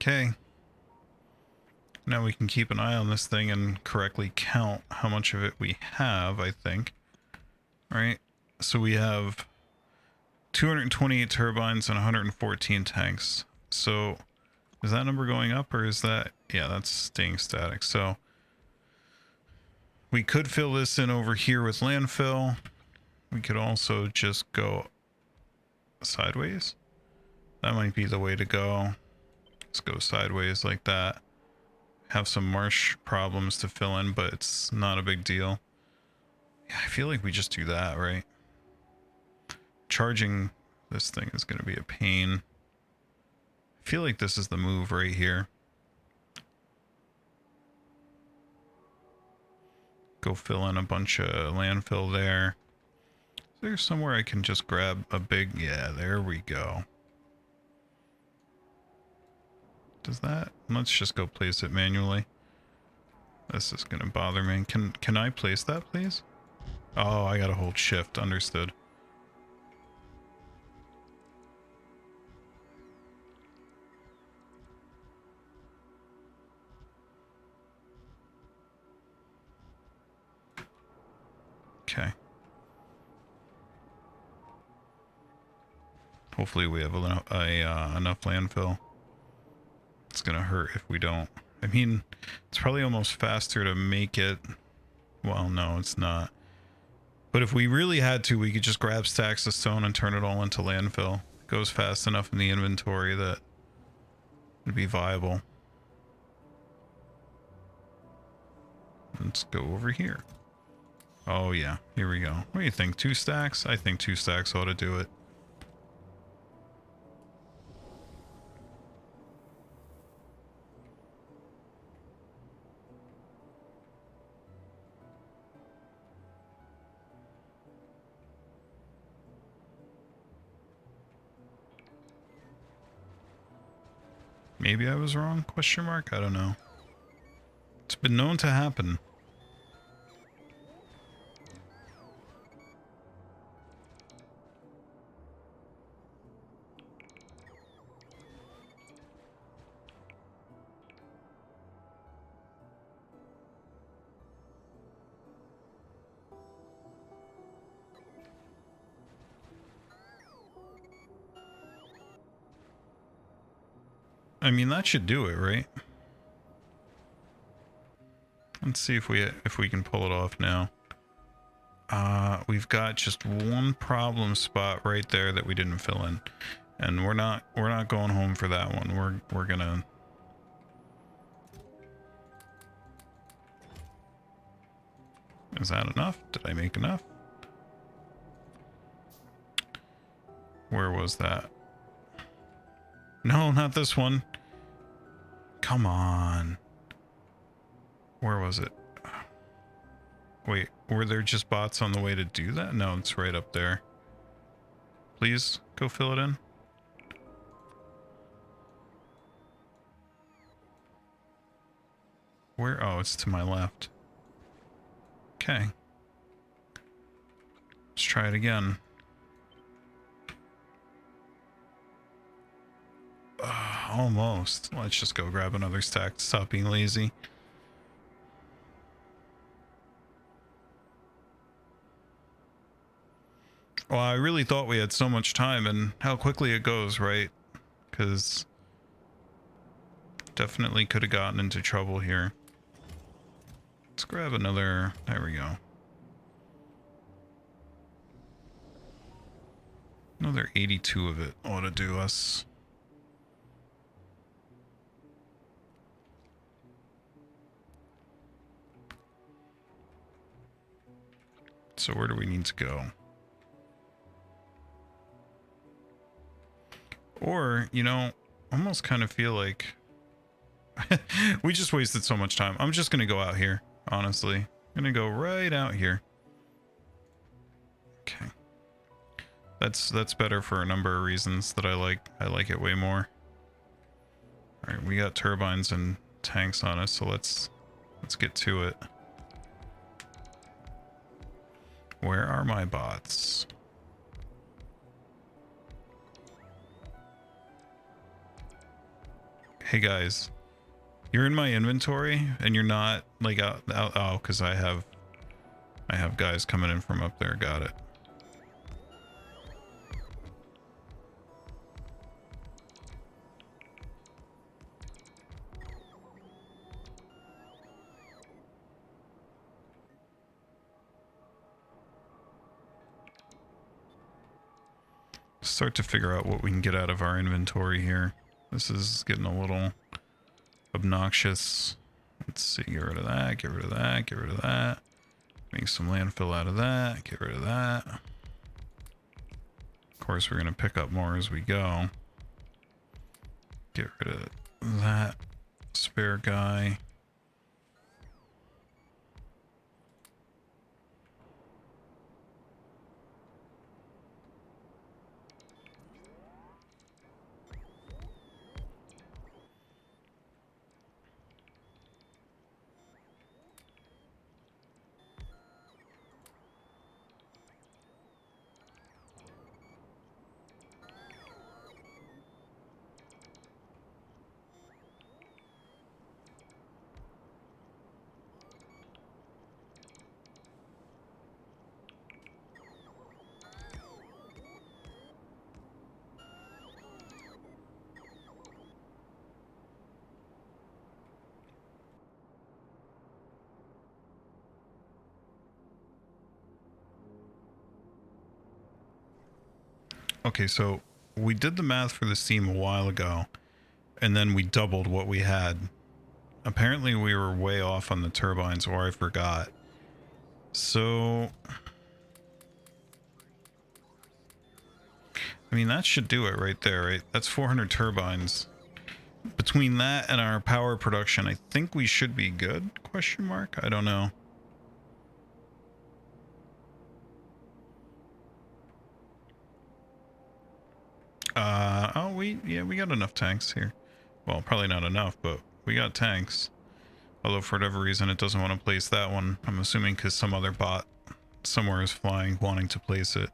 Okay. Now we can keep an eye on this thing and correctly count how much of it we have, I think. Right? So we have 228 turbines and 114 tanks. So is that number going up or is that... Yeah, that's staying static. So We could fill this in over here with landfill. We could also just go sideways. That might be the way to go. Let's go sideways like that. Have some marsh problems to fill in, but it's not a big deal. Yeah, I feel like we just do that, right? Charging this thing is going to be a pain. I feel like this is the move right here. Go fill in a bunch of landfill there. Is there somewhere I can just grab a big... Yeah, there we go. Does that... Let's just go place it manually. This is going to bother me. Can I place that, please? Oh, I gotta hold shift. Understood. Okay. Hopefully we have enough landfill. It's gonna hurt if we don't. I mean, it's probably almost faster to make it... Well, no, it's not. But if we really had to, we could just grab stacks of stone and turn it all into landfill. It goes fast enough in the inventory that it'd be viable. Let's go over here. Oh yeah, here we go. What do you think? 2 stacks? I think 2 stacks ought to do it. Maybe I was wrong? Question mark? I don't know. It's been known to happen. I mean, that should do it, right? Let's see if we can pull it off now. We've got just one problem spot right there that we didn't fill in, and we're not going home for that one. We're gonna... Is that enough? Did I make enough? Where was that? No, not this one. Come on. Where was it? Wait, were there just bots on the way to do that? No, it's right up there. Please go fill it in. Where? Oh, it's to my left. Okay. Let's try it again. Almost. Let's just go grab another stack to stop being lazy. Well, I really thought we had so much time, and how quickly it goes, right? Because definitely could have gotten into trouble here. Let's grab another... There we go. Another 82 of it ought to do us. So where do we need to go? Or, you know, almost kind of feel like we just wasted so much time. I'm just going to go out here, honestly. I'm going to go right out here. Okay. That's better for a number of reasons that I like it way more. All right, we got turbines and tanks on us, so let's get to it. Where are my bots? Hey guys, you're in my inventory and you're not like out oh, because I have guys coming in from up there. Got it. start to figure out what we can get out of our inventory here. This is getting a little obnoxious. Let's see, get rid of that, get rid of that, get rid of that. Make some landfill out of that, get rid of that. Of course, we're going to pick up more as we go. Get rid of that spare guy. Okay, so we did the math for the steam a while ago, and then we doubled what we had. Apparently we were way off on the turbines, or I forgot. So, I mean, that should do it right there, right? That's 400 turbines. Between that and our power production, I think we should be good? Question mark? I don't know. We got enough tanks here. Well, probably not enough, but we got tanks. Although for whatever reason it doesn't want to place that one. I'm assuming because some other bot somewhere is flying, wanting to place it.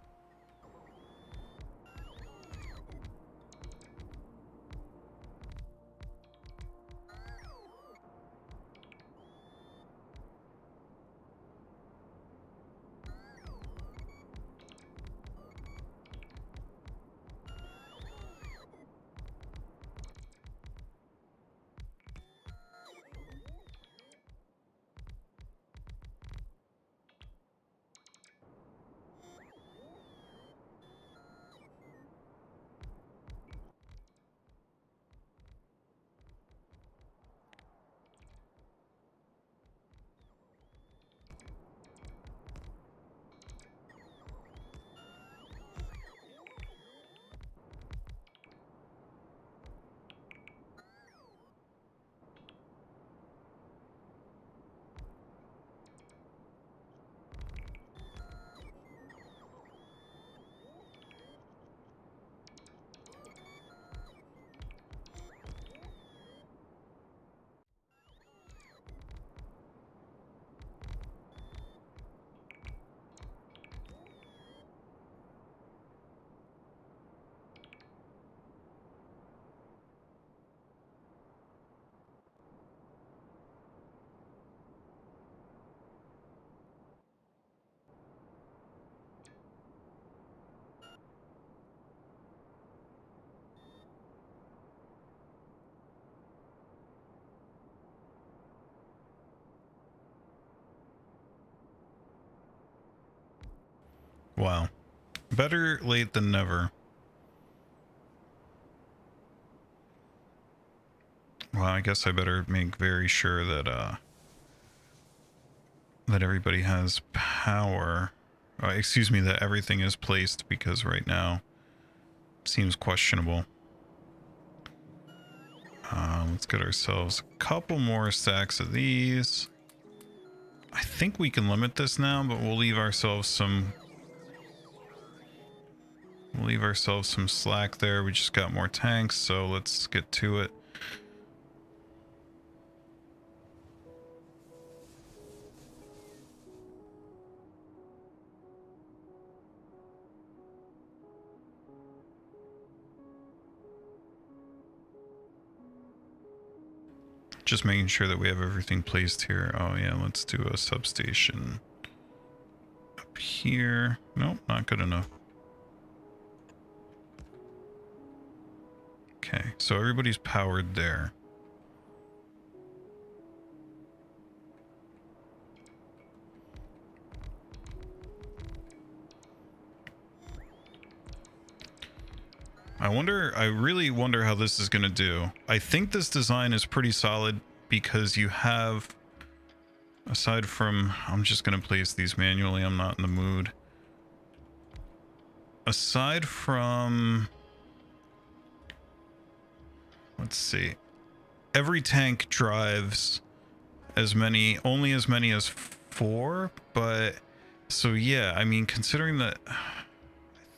Wow. Better late than never. Well, I guess I better make very sure that that everybody has power. Excuse me, that everything is placed, because right now it seems questionable. Let's get ourselves a couple more stacks of these. I think we can limit this now, but we'll leave ourselves some slack there. We just got more tanks, so let's get to it. Just making sure that we have everything placed here. Oh yeah, let's do a substation up here. Nope, not good enough. Okay, so everybody's powered there. I really wonder how this is going to do. I think this design is pretty solid because you have, aside from, I'm just going to place these manually. I'm not in the mood. Aside from, let's see, every tank drives only as many as 4, but so yeah, I mean, considering that, I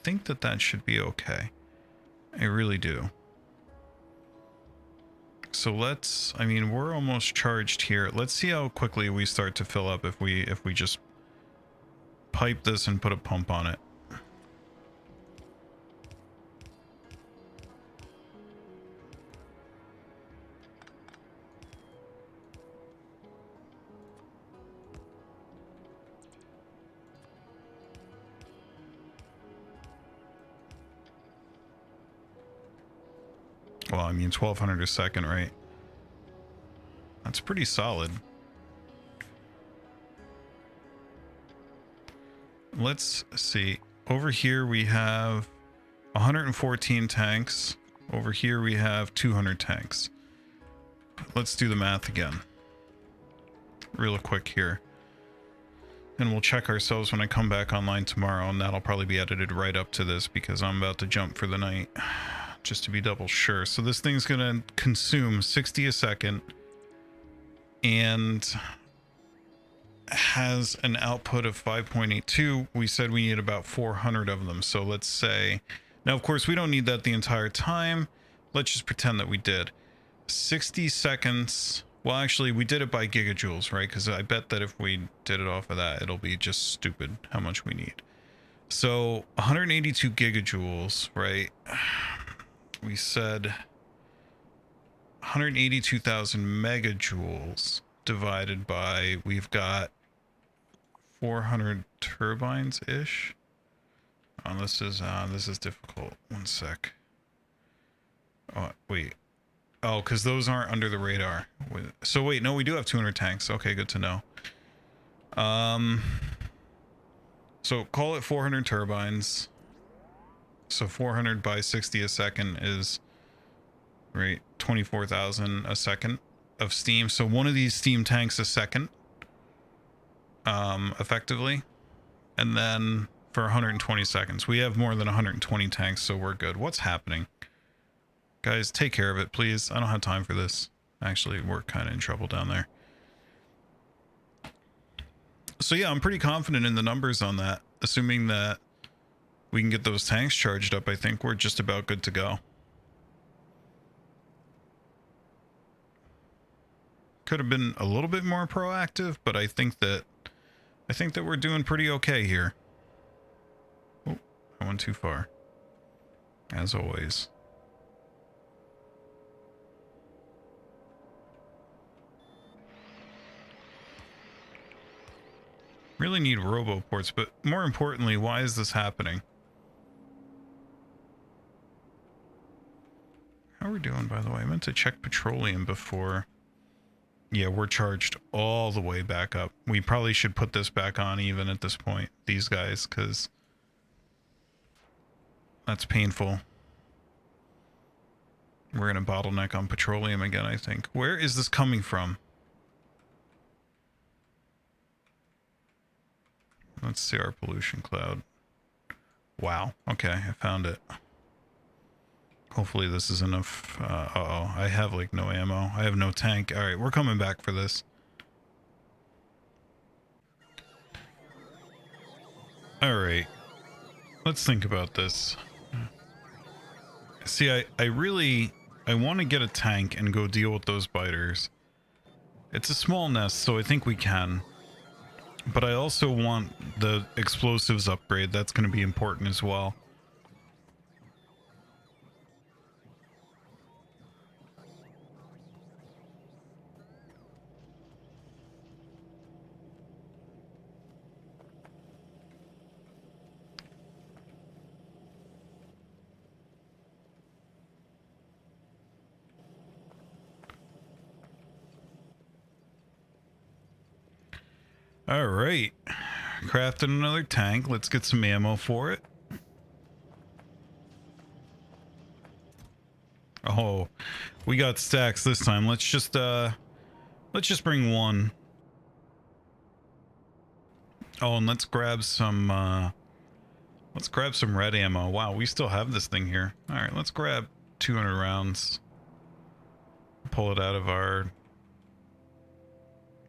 think that should be okay. I really do. So let's, I mean, we're almost charged here. Let's see how quickly we start to fill up if we just pipe this and put a pump on it. Well, I mean, 1200 a second, right? That's pretty solid. Let's see. Over here we have 114 tanks. Over here we have 200 tanks. Let's do the math again. Real quick here. And we'll check ourselves when I come back online tomorrow, and that'll probably be edited right up to this because I'm about to jump for the night. Just to be double sure. So this thing's gonna consume 60 a second and has an output of 5.82. We said we need about 400 of them. So let's say, now of course we don't need that the entire time. Let's just pretend that we did 60 seconds. Well, actually we did it by gigajoules, right? Because I bet that if we did it off of that, it'll be just stupid how much we need. So 182 gigajoules, right? We said 182,000 megajoules divided by, we've got 400 turbines ish. Oh, this is difficult. One sec. Oh, wait. Oh, because those aren't under the radar. So wait, no, we do have 200 tanks. Okay, good to know. So call it 400 turbines. So 400 by 60 a second is, right, 24,000 a second of steam. So one of these steam tanks a second, effectively. And then for 120 seconds, we have more than 120 tanks, so we're good. What's happening? Guys, take care of it, please. I don't have time for this. Actually, we're kind of in trouble down there. So yeah, I'm pretty confident in the numbers on that. Assuming that we can get those tanks charged up, I think we're just about good to go. Could have been a little bit more proactive, but I think that we're doing pretty okay here. Oh, I went too far. As always. Really need roboports, but more importantly, why is this happening? How are we doing, by the way? I meant to check petroleum before. Yeah, we're charged all the way back up. We probably should put this back on even at this point, these guys, because that's painful. We're in a bottleneck on petroleum again, I think. Where is this coming from? Let's see our pollution cloud. Wow. Okay, I found it. Hopefully this is enough. Uh-oh, I have like no ammo. I have no tank. All right, we're coming back for this. All right, let's think about this. See, I want to get a tank and go deal with those biters. It's a small nest, so I think we can. But I also want the explosives upgrade. That's going to be important as well. All right, crafting another tank. Let's get some ammo for it. We got stacks this time. Let's just bring one. Oh, and let's grab some red ammo. Wow, we still have this thing here. All right, let's grab 200 rounds. Pull it out of our...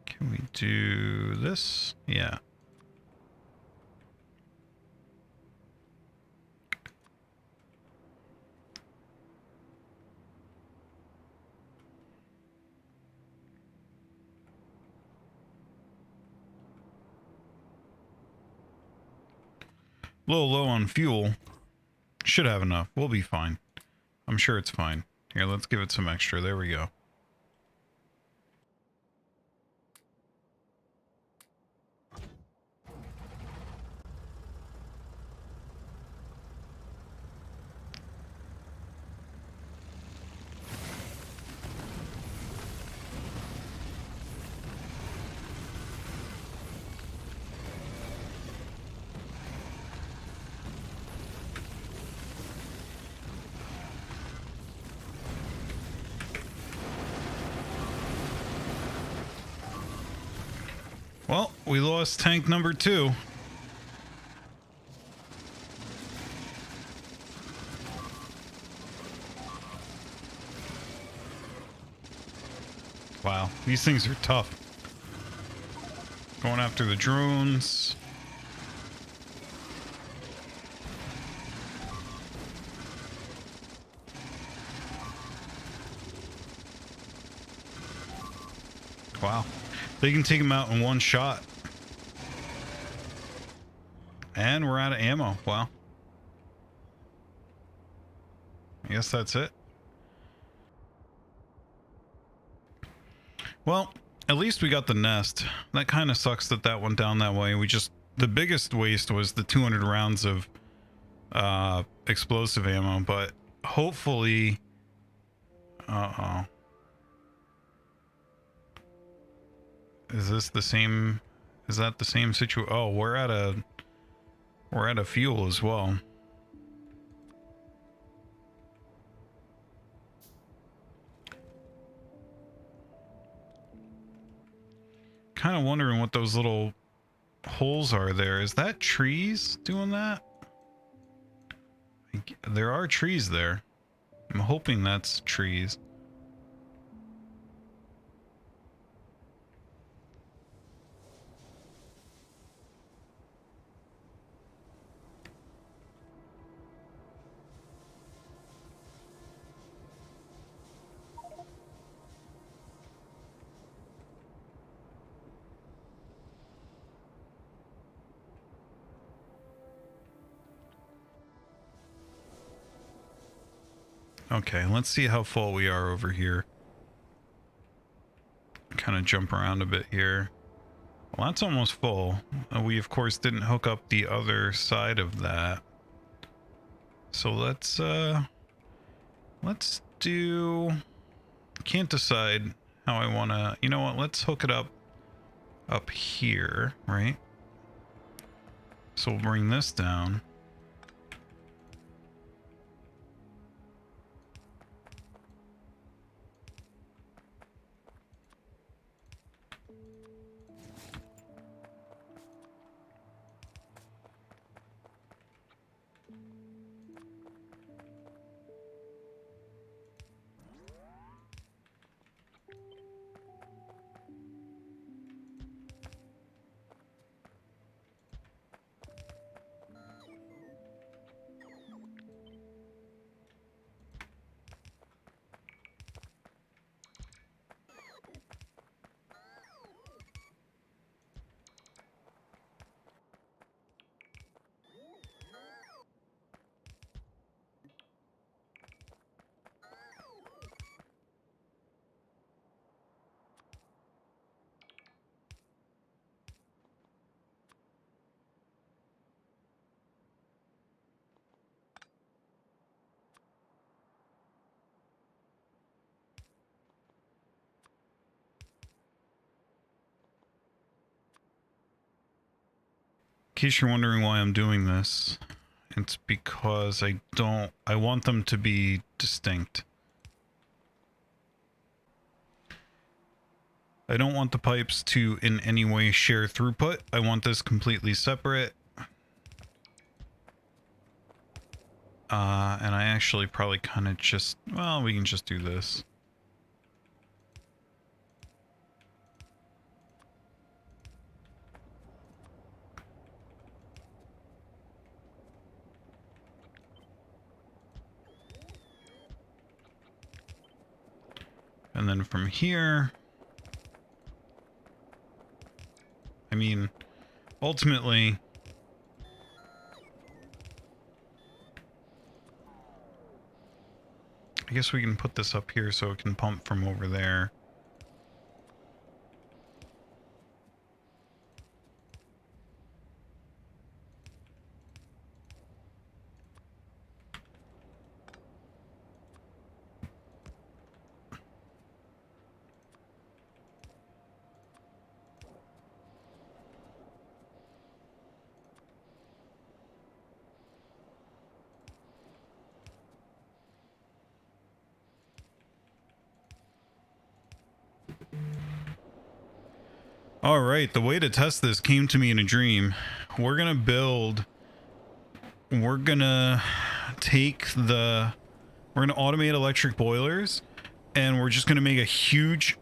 Can we do this? Yeah. A little low on fuel. Should have enough. We'll be fine. I'm sure it's fine. Here, let's give it some extra. There we go. Well, we lost tank number 2. Wow, these things are tough. Going after the drones. Wow. They can take him out in one shot. And we're out of ammo. Wow. I guess that's it. Well, at least we got the nest. That kind of sucks that that went down that way. The biggest waste was the 200 rounds of explosive ammo, but hopefully... Uh-oh. Is this the same? Is that the same situation? Oh, we're out of fuel as well. Kind of wondering what those little holes are there. Is that trees doing that? There are trees there. I'm hoping that's trees. Okay, let's see how full we are over here. Kind of jump around a bit here. Well, that's almost full. We, of course, didn't hook up the other side of that. So let's do... Can't decide how I want to... You know what? Let's hook it up here, right? So we'll bring this down. In case you're wondering why I'm doing this, it's because I want them to be distinct. I don't want the pipes to in any way share throughput. I want this completely separate. And I actually probably kind of just, well, we can just do this. And then from here, I mean, ultimately, I guess we can put this up here so it can pump from over there. All right, the way to test this came to me in a dream. We're gonna automate electric boilers, and we're just gonna make a huge,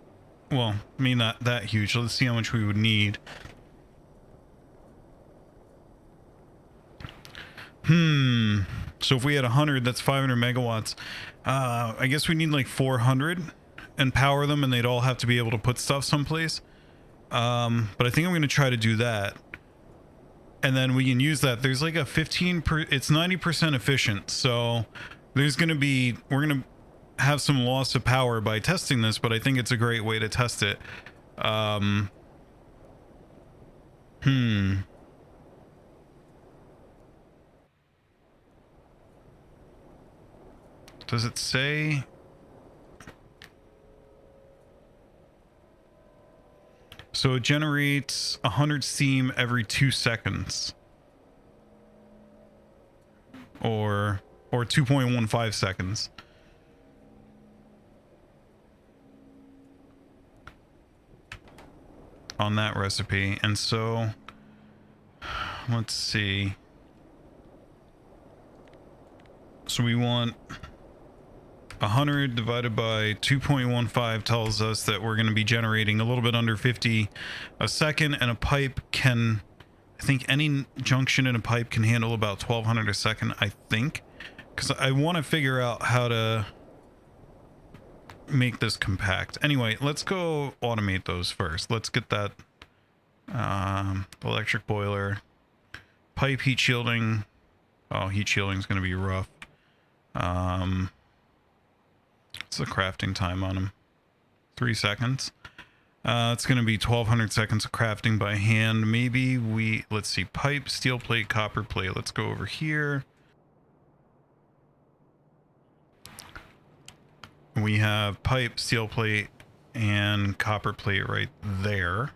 well, I mean not that huge. Let's see how much we would need. So if we had 100, that's 500 megawatts. I guess we need like 400 and power them, and they'd all have to be able to put stuff someplace. But I think I'm going to try to do that. And then we can use that. There's like a it's 90% efficient. So we're going to have some loss of power by testing this, but I think it's a great way to test it. Does it say? So it generates 100 steam every 2 seconds. Or 2.15 seconds. On that recipe. And so let's see. So we want 100 divided by 2.15 tells us that we're going to be generating a little bit under 50 a second, and a pipe can, I think any junction in a pipe can handle about 1200 a second, I think, because I want to figure out how to make this compact. Anyway, let's go automate those first. Let's get that electric boiler, pipe heat shielding. Oh, heat shielding is going to be rough. What's the crafting time on them? 3 seconds. It's going to be 1200 seconds of crafting by hand. Maybe let's see, pipe, steel plate, copper plate. Let's go over here. We have pipe, steel plate, and copper plate right there.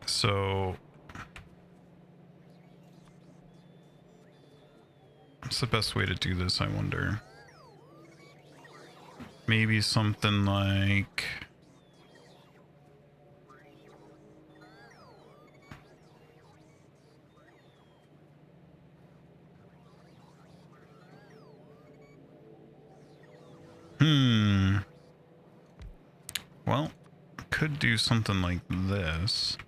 So what's the best way to do this, I wonder? Maybe something like... Well, could do something like this.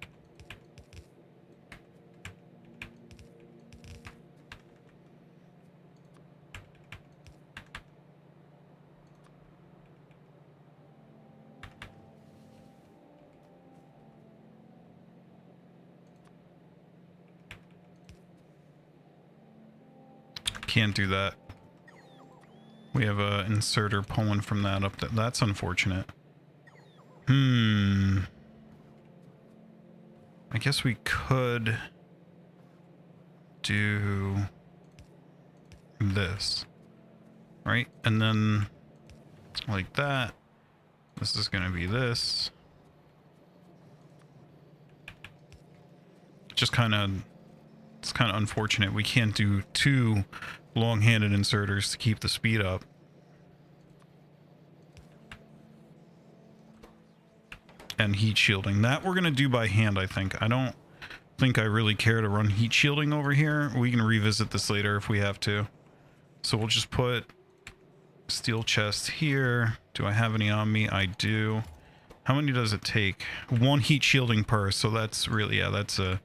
Can't do that. We have a inserter pulling from that up. That's unfortunate. I guess we could do this, right? And then like that. This is going to be this. Just kind of, it's kind of unfortunate. We can't do 2 long-handed inserters to keep the speed up. and heat shielding. That we're going to do by hand, I think. I don't think I really care to run heat shielding over here. We can revisit this later if we have to. So we'll just put steel chest here. Do I have any on me? I do. How many does it take? 1 heat shielding per, so that's really, yeah, that's a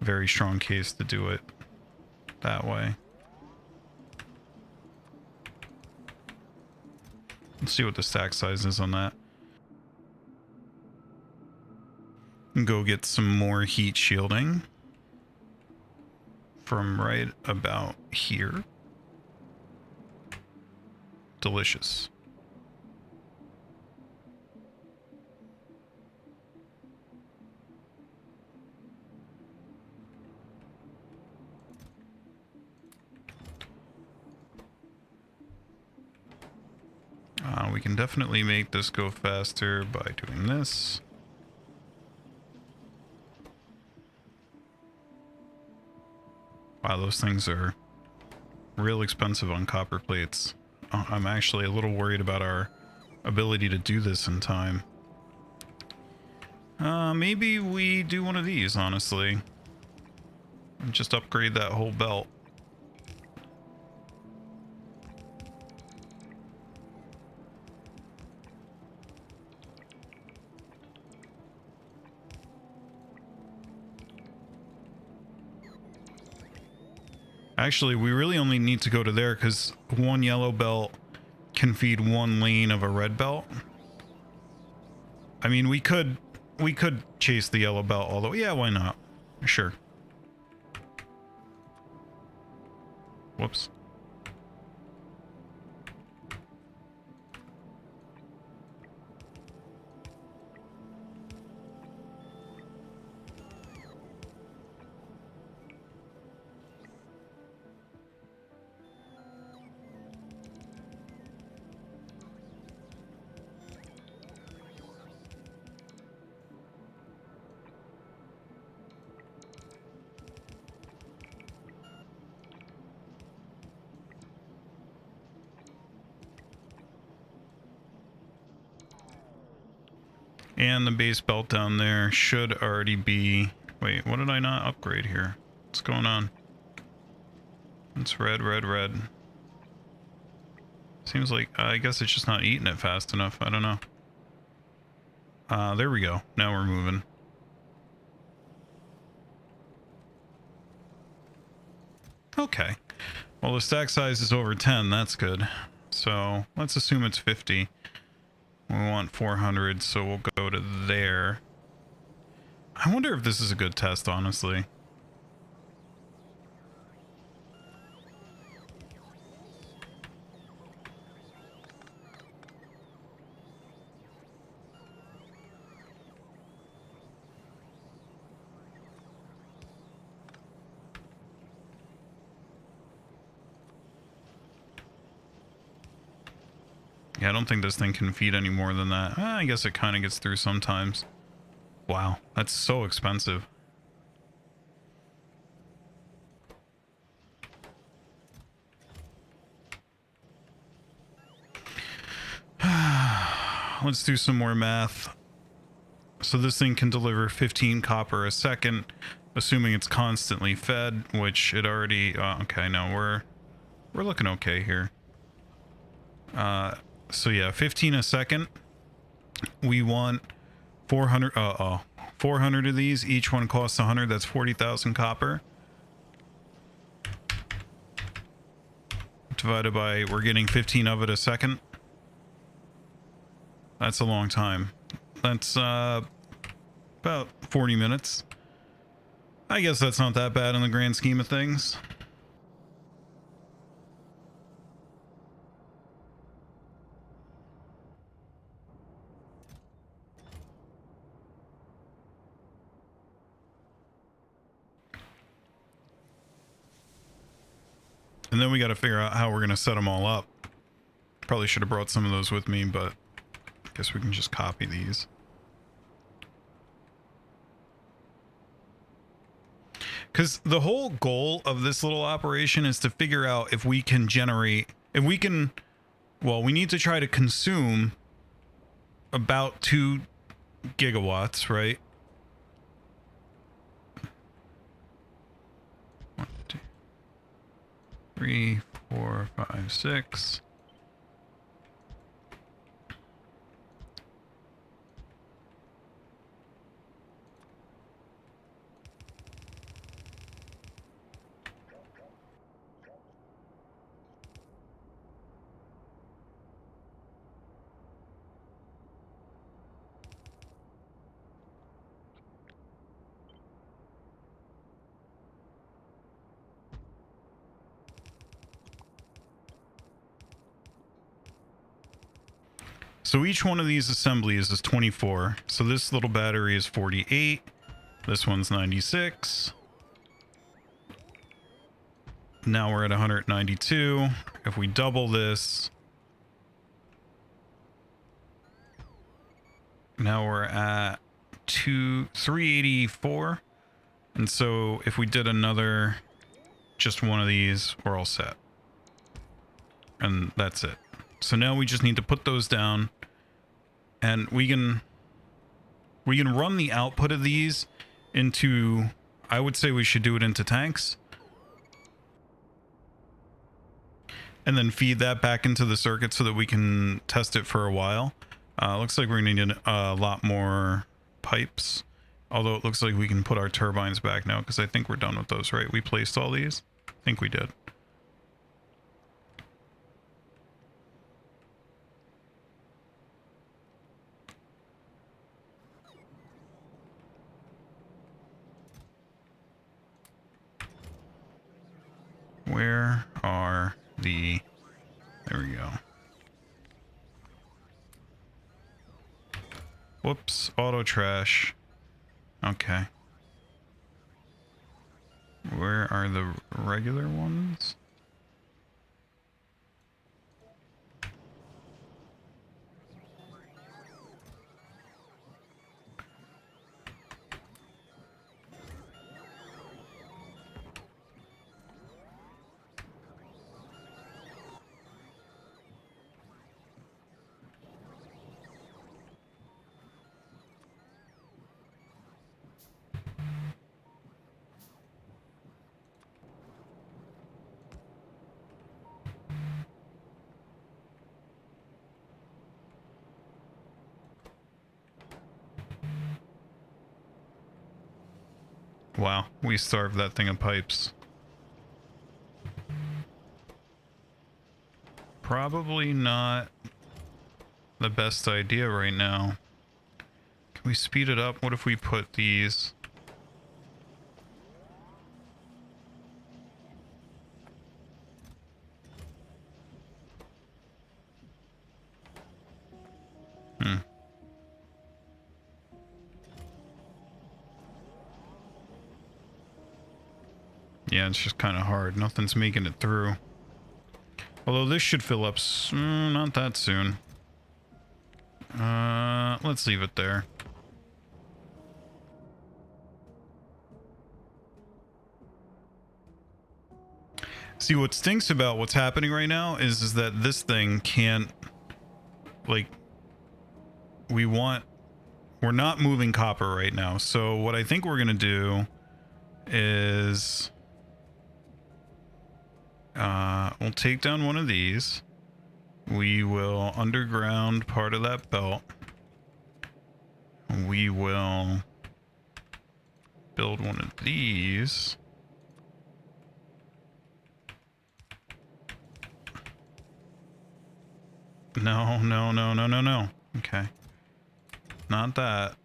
very strong case to do it that way. Let's see what the stack size is on that. Go get some more heat shielding from right about here. Delicious. We can definitely make this go faster by doing this. Wow, those things are real expensive on copper plates. I'm actually a little worried about our ability to do this in time. Maybe we do one of these, honestly. And just upgrade that whole belt. Actually, we really only need to go to there because 1 yellow belt can feed 1 lane of a red belt. I mean, we could chase the yellow belt all the way. Yeah, why not? Sure. Whoops. And the base belt down there should already be... Wait, what did I not upgrade here? What's going on? It's red, red, red. Seems like... I guess it's just not eating it fast enough. I don't know. There we go. Now we're moving. Okay. Well, the stack size is over 10. That's good. So let's assume it's 50. We want 400, so we'll go to there. I wonder if this is a good test, honestly. Yeah, I don't think this thing can feed any more than that. I guess it kind of gets through sometimes. Wow, that's so expensive. Let's do some more math. So this thing can deliver 15 copper a second, assuming it's constantly fed, which it already... okay, no, we're looking okay here. So yeah, 15 a second. We want 400. 400 of these. Each one costs 100. That's 40,000 copper. Divided by, we're getting 15 of it a second. That's a long time. That's about 40 minutes. I guess that's not that bad in the grand scheme of things. And then we got to figure out how we're going to set them all up. Probably should have brought some of those with me, but I guess we can just copy these. Because the whole goal of this little operation is to figure out if we can generate, if we can, well, we need to try to consume about 2 gigawatts, right? 1, 2, 3, 4, 5, 6. So each one of these assemblies is 24. So this little battery is 48. This one's 96. Now we're at 192. If we double this, now we're at 384. And so if we did another, just one of these, we're all set. And that's it. So now we just need to put those down, and we can run the output of these into, I would say we should do it into tanks, and then feed that back into the circuit so that we can test it for a while. Looks like we're gonna need a lot more pipes, although it looks like we can put our turbines back now, because I think we're done with those, right? We placed all these? I think we did. Where are the... There we go. Whoops, auto trash. Okay. Where are the regular ones? Wow, we starved that thing of pipes. Probably not the best idea right now. Can we speed it up? What if we put these... Yeah, it's just kind of hard. Nothing's making it through. Although this should fill up not that soon. Let's leave it there. See, what stinks about what's happening right now is that this thing can't, like, we're not moving copper right now. So what I think we're gonna do is we'll take down one of these. We will underground part of that belt. We will build one of these. No, no, no, no, no, no. Okay. Not that.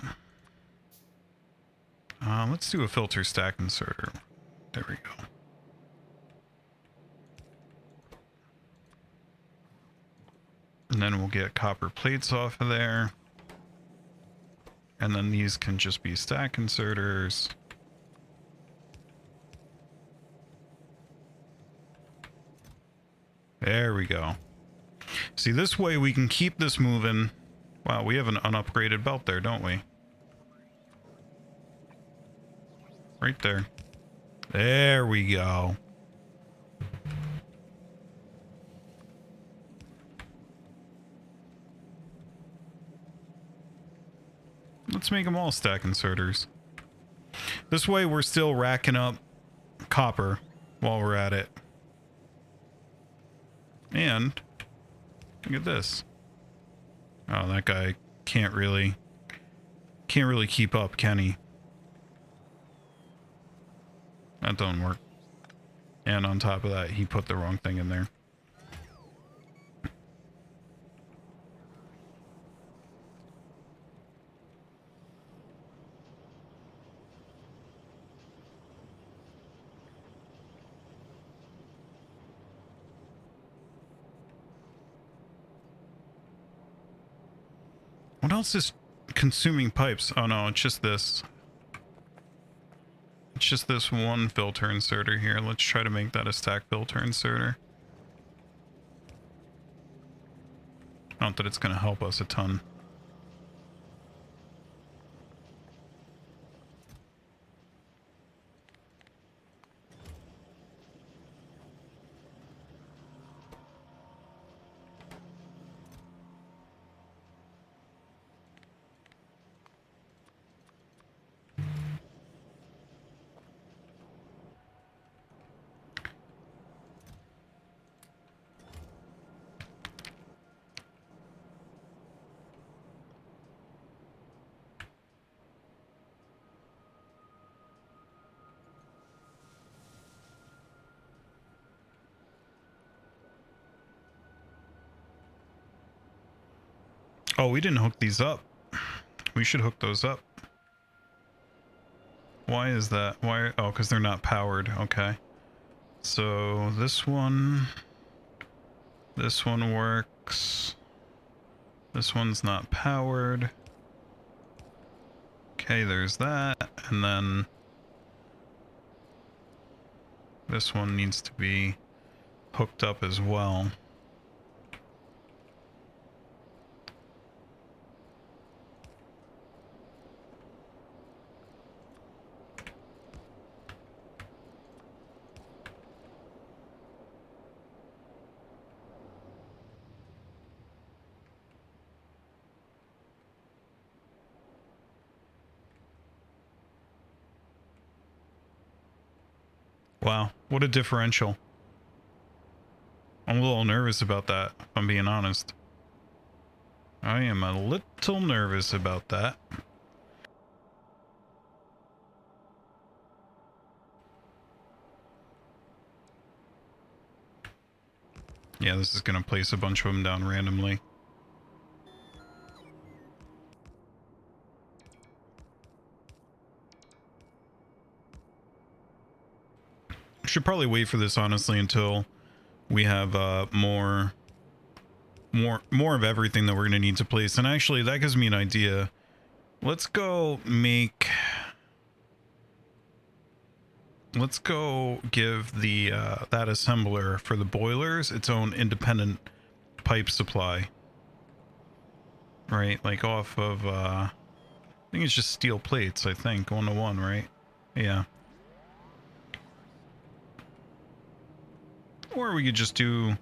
Let's do a filter stack inserter. There we go. And then we'll get copper plates off of there. And then these can just be stack inserters. There we go. See, this way we can keep this moving. Wow, we have an unupgraded belt there, don't we? Right there. There we go. let's make them all stack inserters. This way we're still racking up copper while we're at it. And look at this. Oh, that guy can't really keep up, can he? That don't work. And on top of that, he put the wrong thing in there. What else is consuming pipes? Oh no, it's just this. It's just this one filter inserter here. Let's try to make that a stack filter inserter. Not that it's going to help us a ton. Oh, we didn't hook these up. We should hook those up. Why is that? Why? Oh, because they're not powered. Okay. So this one works. This one's not powered. Okay, there's that. And then this one needs to be hooked up as well. Wow, what a differential. I'm a little nervous about that, if I'm being honest. I am a little nervous about that. Yeah, this is going to place a bunch of them down randomly. Should probably wait for this, honestly, until we have more of everything that we're going to need to place. And actually, that gives me an idea. Let's go make... Let's go give the that assembler for the boilers its own independent pipe supply. Right, like off of, I think it's just steel plates, I think, 1-to-1, right? Yeah. Or we could just do...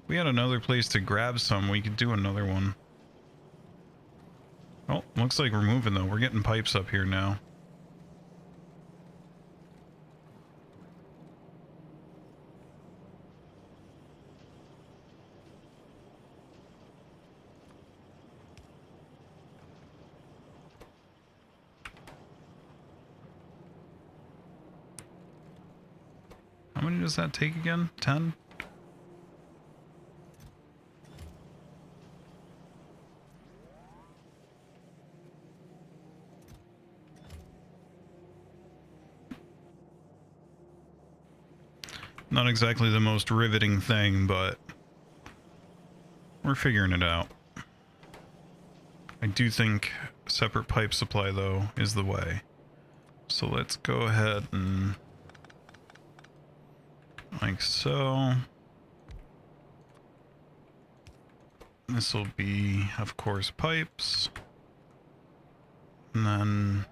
We had another place to grab some, we could do another one. Oh, looks like we're moving though. We're getting pipes up here now. How many does that take again? 10? Not exactly the most riveting thing, but we're figuring it out. I do think separate pipe supply, though, is the way. So let's go ahead and... like so. This will be, of course, pipes. And then...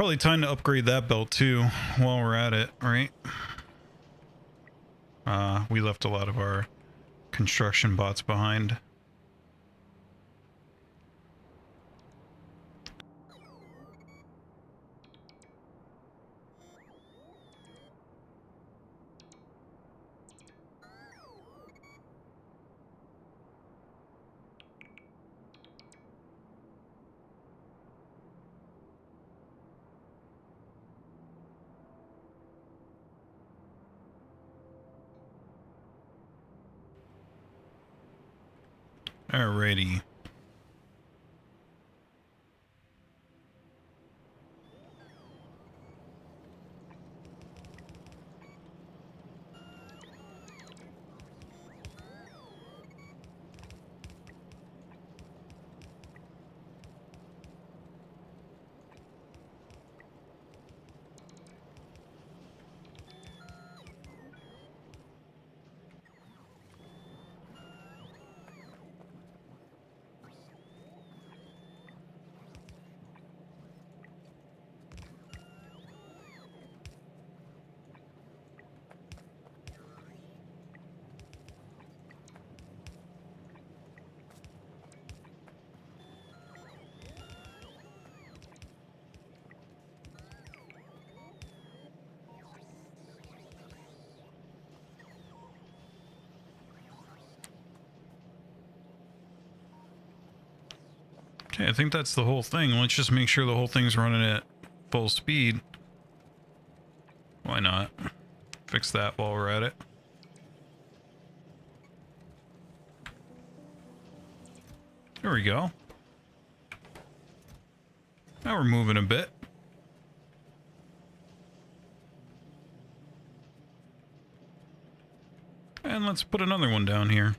Probably time to upgrade that belt too while we're at it, right? We left a lot of our construction bots behind. Alrighty. Okay, I think that's the whole thing. Let's just make sure the whole thing's running at full speed. Why not? Fix that while we're at it. There we go. Now we're moving a bit. And let's put another one down here.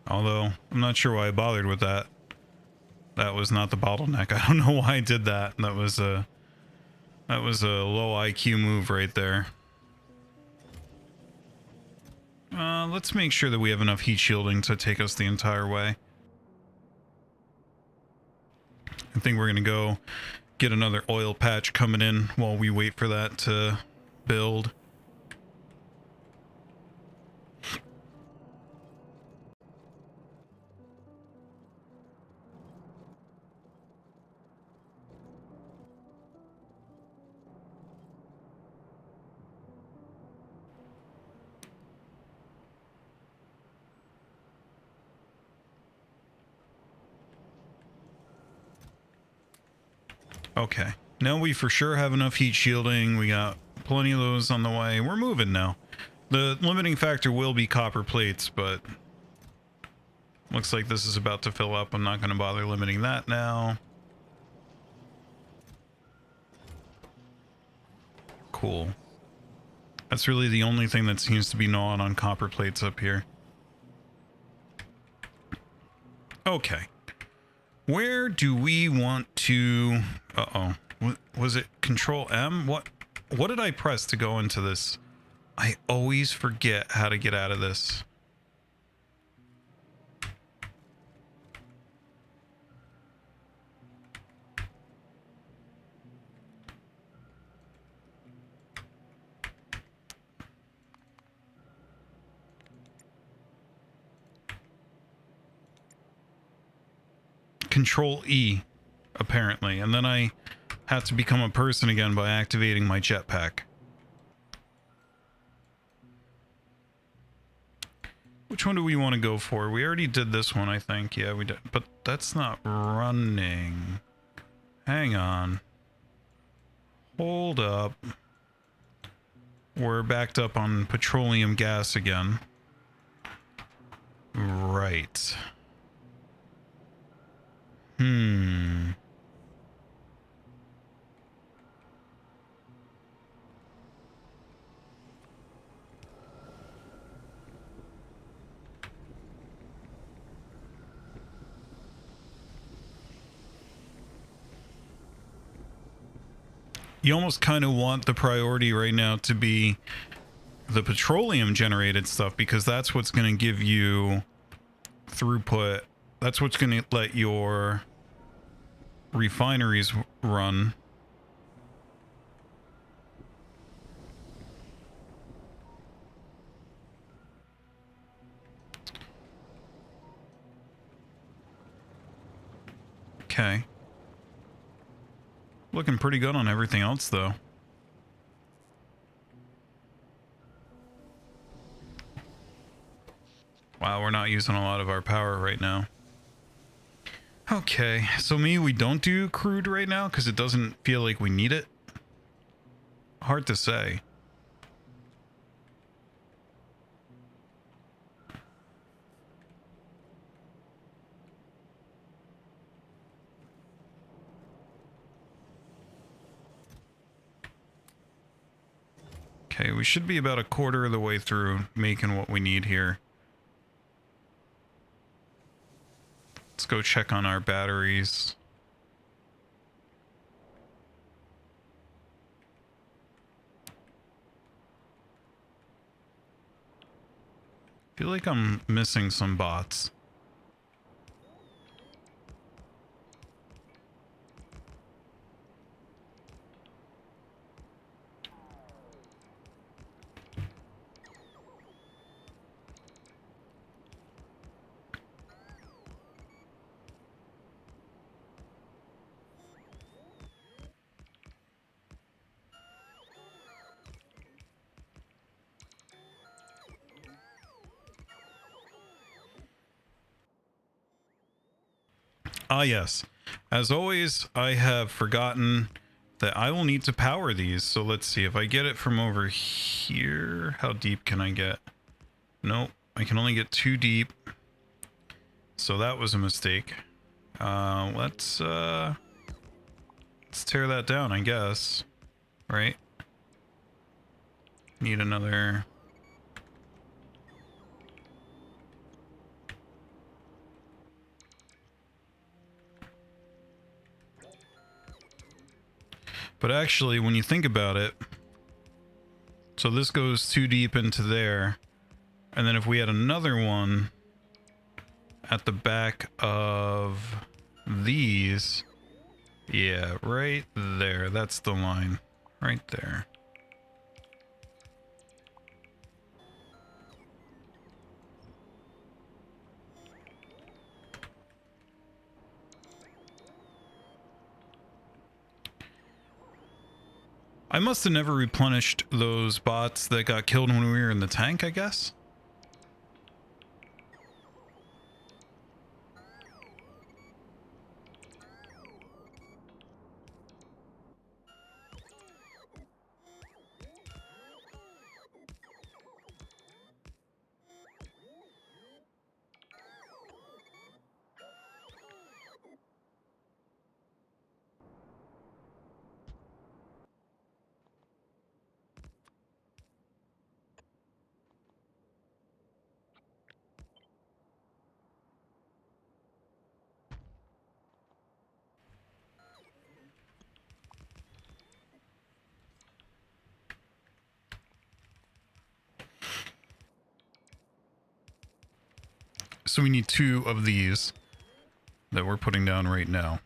Although, I'm not sure why I bothered with that. That was not the bottleneck. I don't know why I did that. That was a low IQ move right there. Let's make sure that we have enough heat shielding to take us the entire way. I think we're gonna go get another oil patch coming in while we wait for that to build. Okay, now we for sure have enough heat shielding. We got plenty of those on the way. We're moving now. The limiting factor will be copper plates, but looks like this is about to fill up. I'm not going to bother limiting that now. Cool. That's really the only thing that seems to be gnawing on copper plates up here. Okay. Where do we want to... Uh-oh. Was it Control M? What did I press to go into this? I always forget how to get out of this. Control E, apparently, and then I have to become a person again by activating my jetpack. Which one do we want to go for? We already did this one, I think. Yeah, we did. But that's not running. Hang on. Hold up. We're backed up on petroleum gas again. right. Hmm. You almost kind of want the priority right now to be the petroleum generated stuff, because that's what's going to give you throughput. That's what's going to let your refineries run. Okay. Looking pretty good on everything else, though. Wow, we're not using a lot of our power right now. Okay, so maybe we don't do crude right now because it doesn't feel like we need it. Hard to say. Okay, we should be about a quarter of the way through making what we need here. Let's go check on our batteries. I feel like I'm missing some bots. Ah, yes. As always, I have forgotten that I will need to power these. So let's see. If I get it from over here, how deep can I get? Nope. I can only get 2 deep. So that was a mistake. Let's tear that down, I guess. Right? Need another... But actually, when you think about it, so this goes 2 deep into there, and then if we had another one at the back of these, yeah, right there, that's the line, right there. I must have never replenished those bots that got killed when we were in the tank, I guess. So we need 2 of these that we're putting down right now.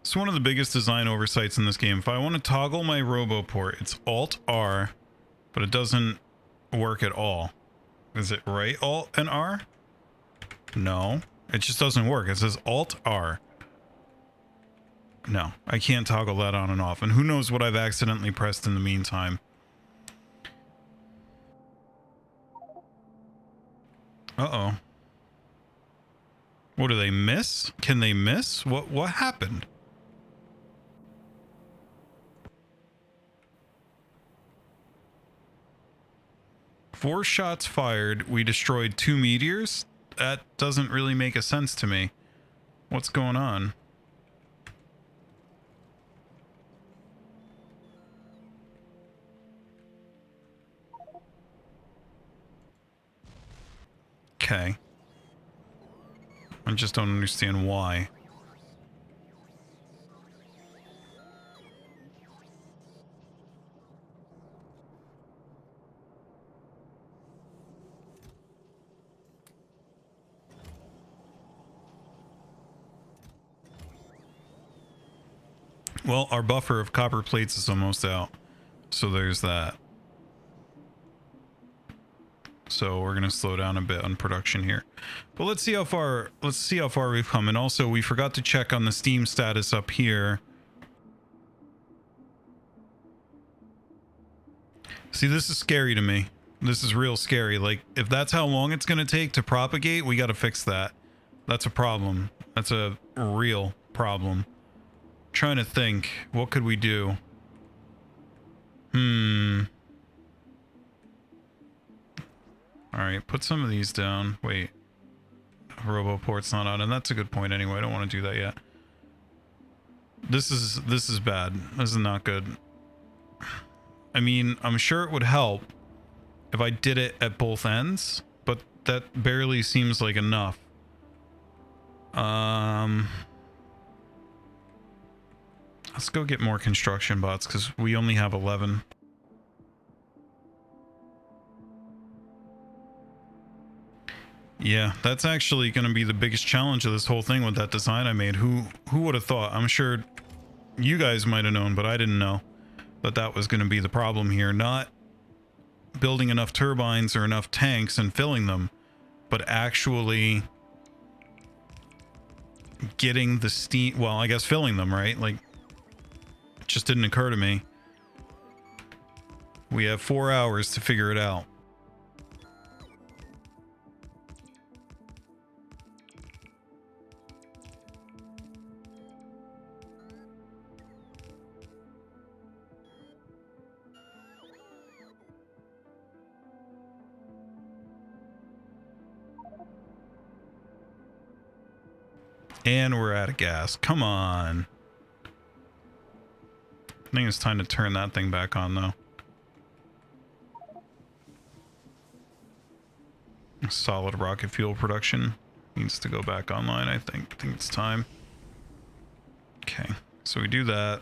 It's one of the biggest design oversights in this game. If I want to toggle my RoboPort, it's Alt-R, but it doesn't work at all. Is it right? Alt and R? No, it just doesn't work. It says Alt R. No, I can't toggle that on and off. And who knows what I've accidentally pressed in the meantime. Uh-oh. What do they miss? Can they miss? What happened? Four shots fired. We destroyed 2 meteors? That doesn't really make a sense to me. What's going on? Okay. I just don't understand why. Well, our buffer of copper plates is almost out. So there's that. So we're going to slow down a bit on production here. But let's see how far we've come. And also we forgot to check on the Steam status up here. See, this is scary to me. This is real scary. Like, if that's how long it's going to take to propagate, we got to fix that. That's a problem. That's a real problem. Trying to think, what could we do? All right, put some of these down. Wait, RoboPort's not on, and that's a good point anyway. I don't want to do that yet. This is bad. This is not good. I mean, I'm sure it would help if I did it at both ends, but that barely seems like enough. Let's go get more construction bots because we only have 11. Yeah, that's actually going to be the biggest challenge of this whole thing with that design I made. Who would have thought? I'm sure you guys might have known, but I didn't know that that was going to be the problem here. Not building enough turbines or enough tanks and filling them, but actually getting the steam. Well, I guess filling them, right? Like, it just didn't occur to me. We have 4 hours to figure it out. And we're out of gas. Come on. I think it's time to turn that thing back on, though. Solid rocket fuel production needs to go back online, I think. I think it's time. Okay, so we do that.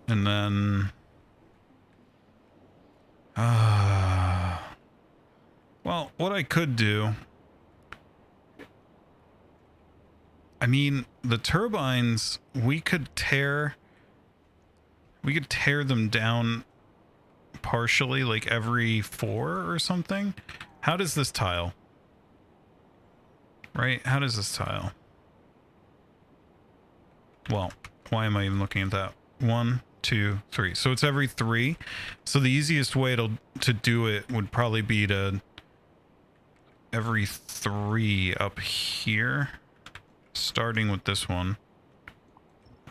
And then... well, what I could do... I mean, the turbines, we could tear them down partially, like every 4 or something. How does this tile? Right? How does this tile? Well, why am I even looking at that? 1, 2, 3. So it's every 3. So the easiest way to do it would probably be to every 3 up here, starting with this one.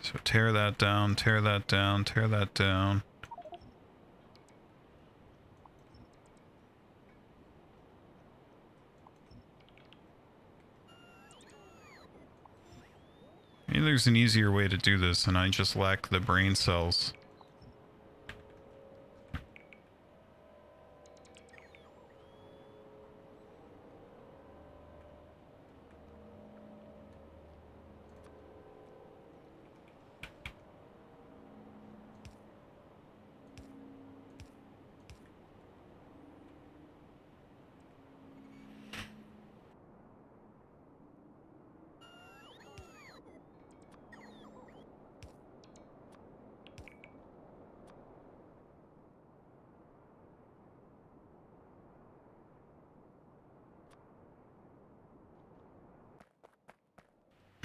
So tear that down, tear that down, tear that down. Maybe there's an easier way to do this and I just lack the brain cells.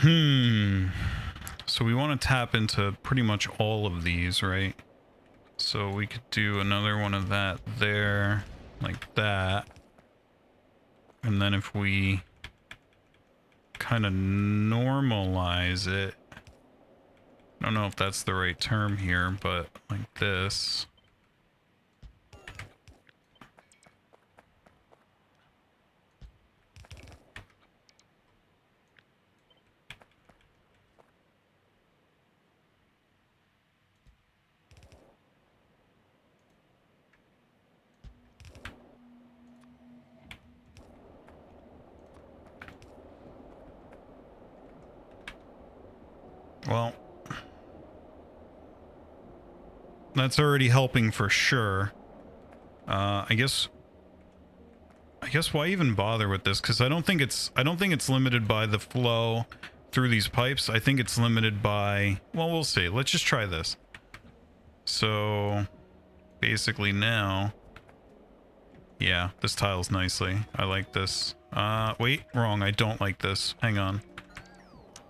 So we want to tap into pretty much all of these, right? So we could do another one of that there, like that. And then if we kind of normalize it, I don't know if that's the right term here, but like this. Well, that's already helping for sure. I guess why even bother with this? Because I don't think it's limited by the flow through these pipes. I think it's limited by, well, we'll see. Let's just try this. So basically now, yeah, this tiles nicely. I like this. Wait, wrong. I don't like this. Hang on.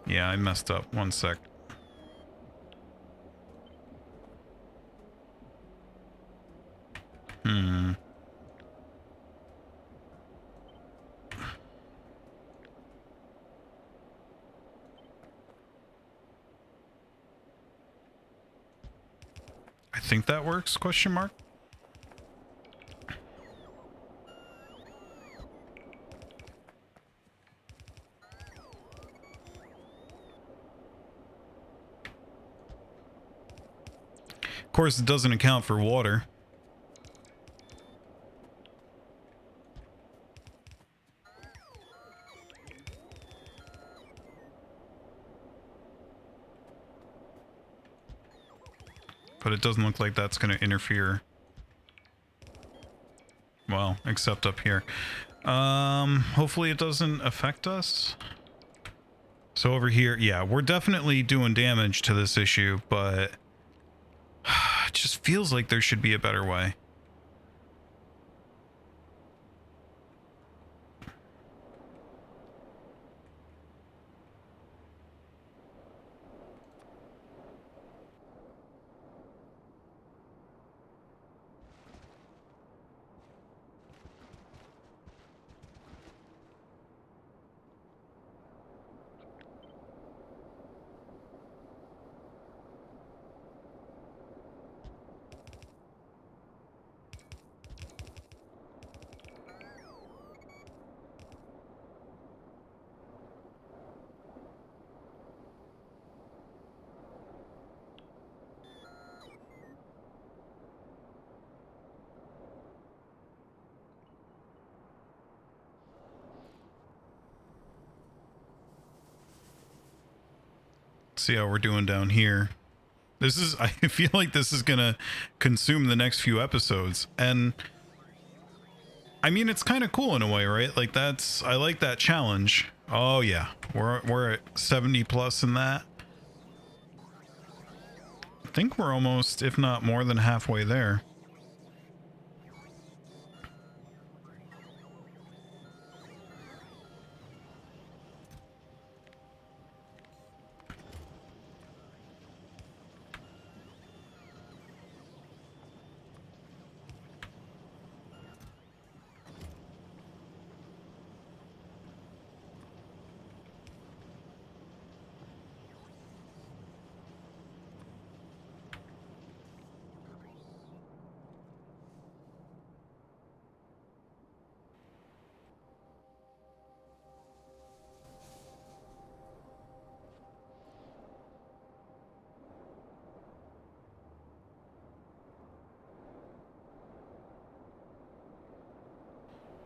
Yeah, I messed up. One sec. I think that works, question mark. Of course, it doesn't account for water. But it doesn't look like that's going to interfere. Well, except up here. Hopefully it doesn't affect us. So over here, yeah, we're definitely doing damage to this issue, but it just feels like there should be a better way. See how we're doing down here. This is, I feel like this is gonna consume the next few episodes, and I mean, it's kind of cool in a way, right? Like I like that challenge. Oh yeah, we're at 70 plus in that. I think we're almost, if not more than halfway there.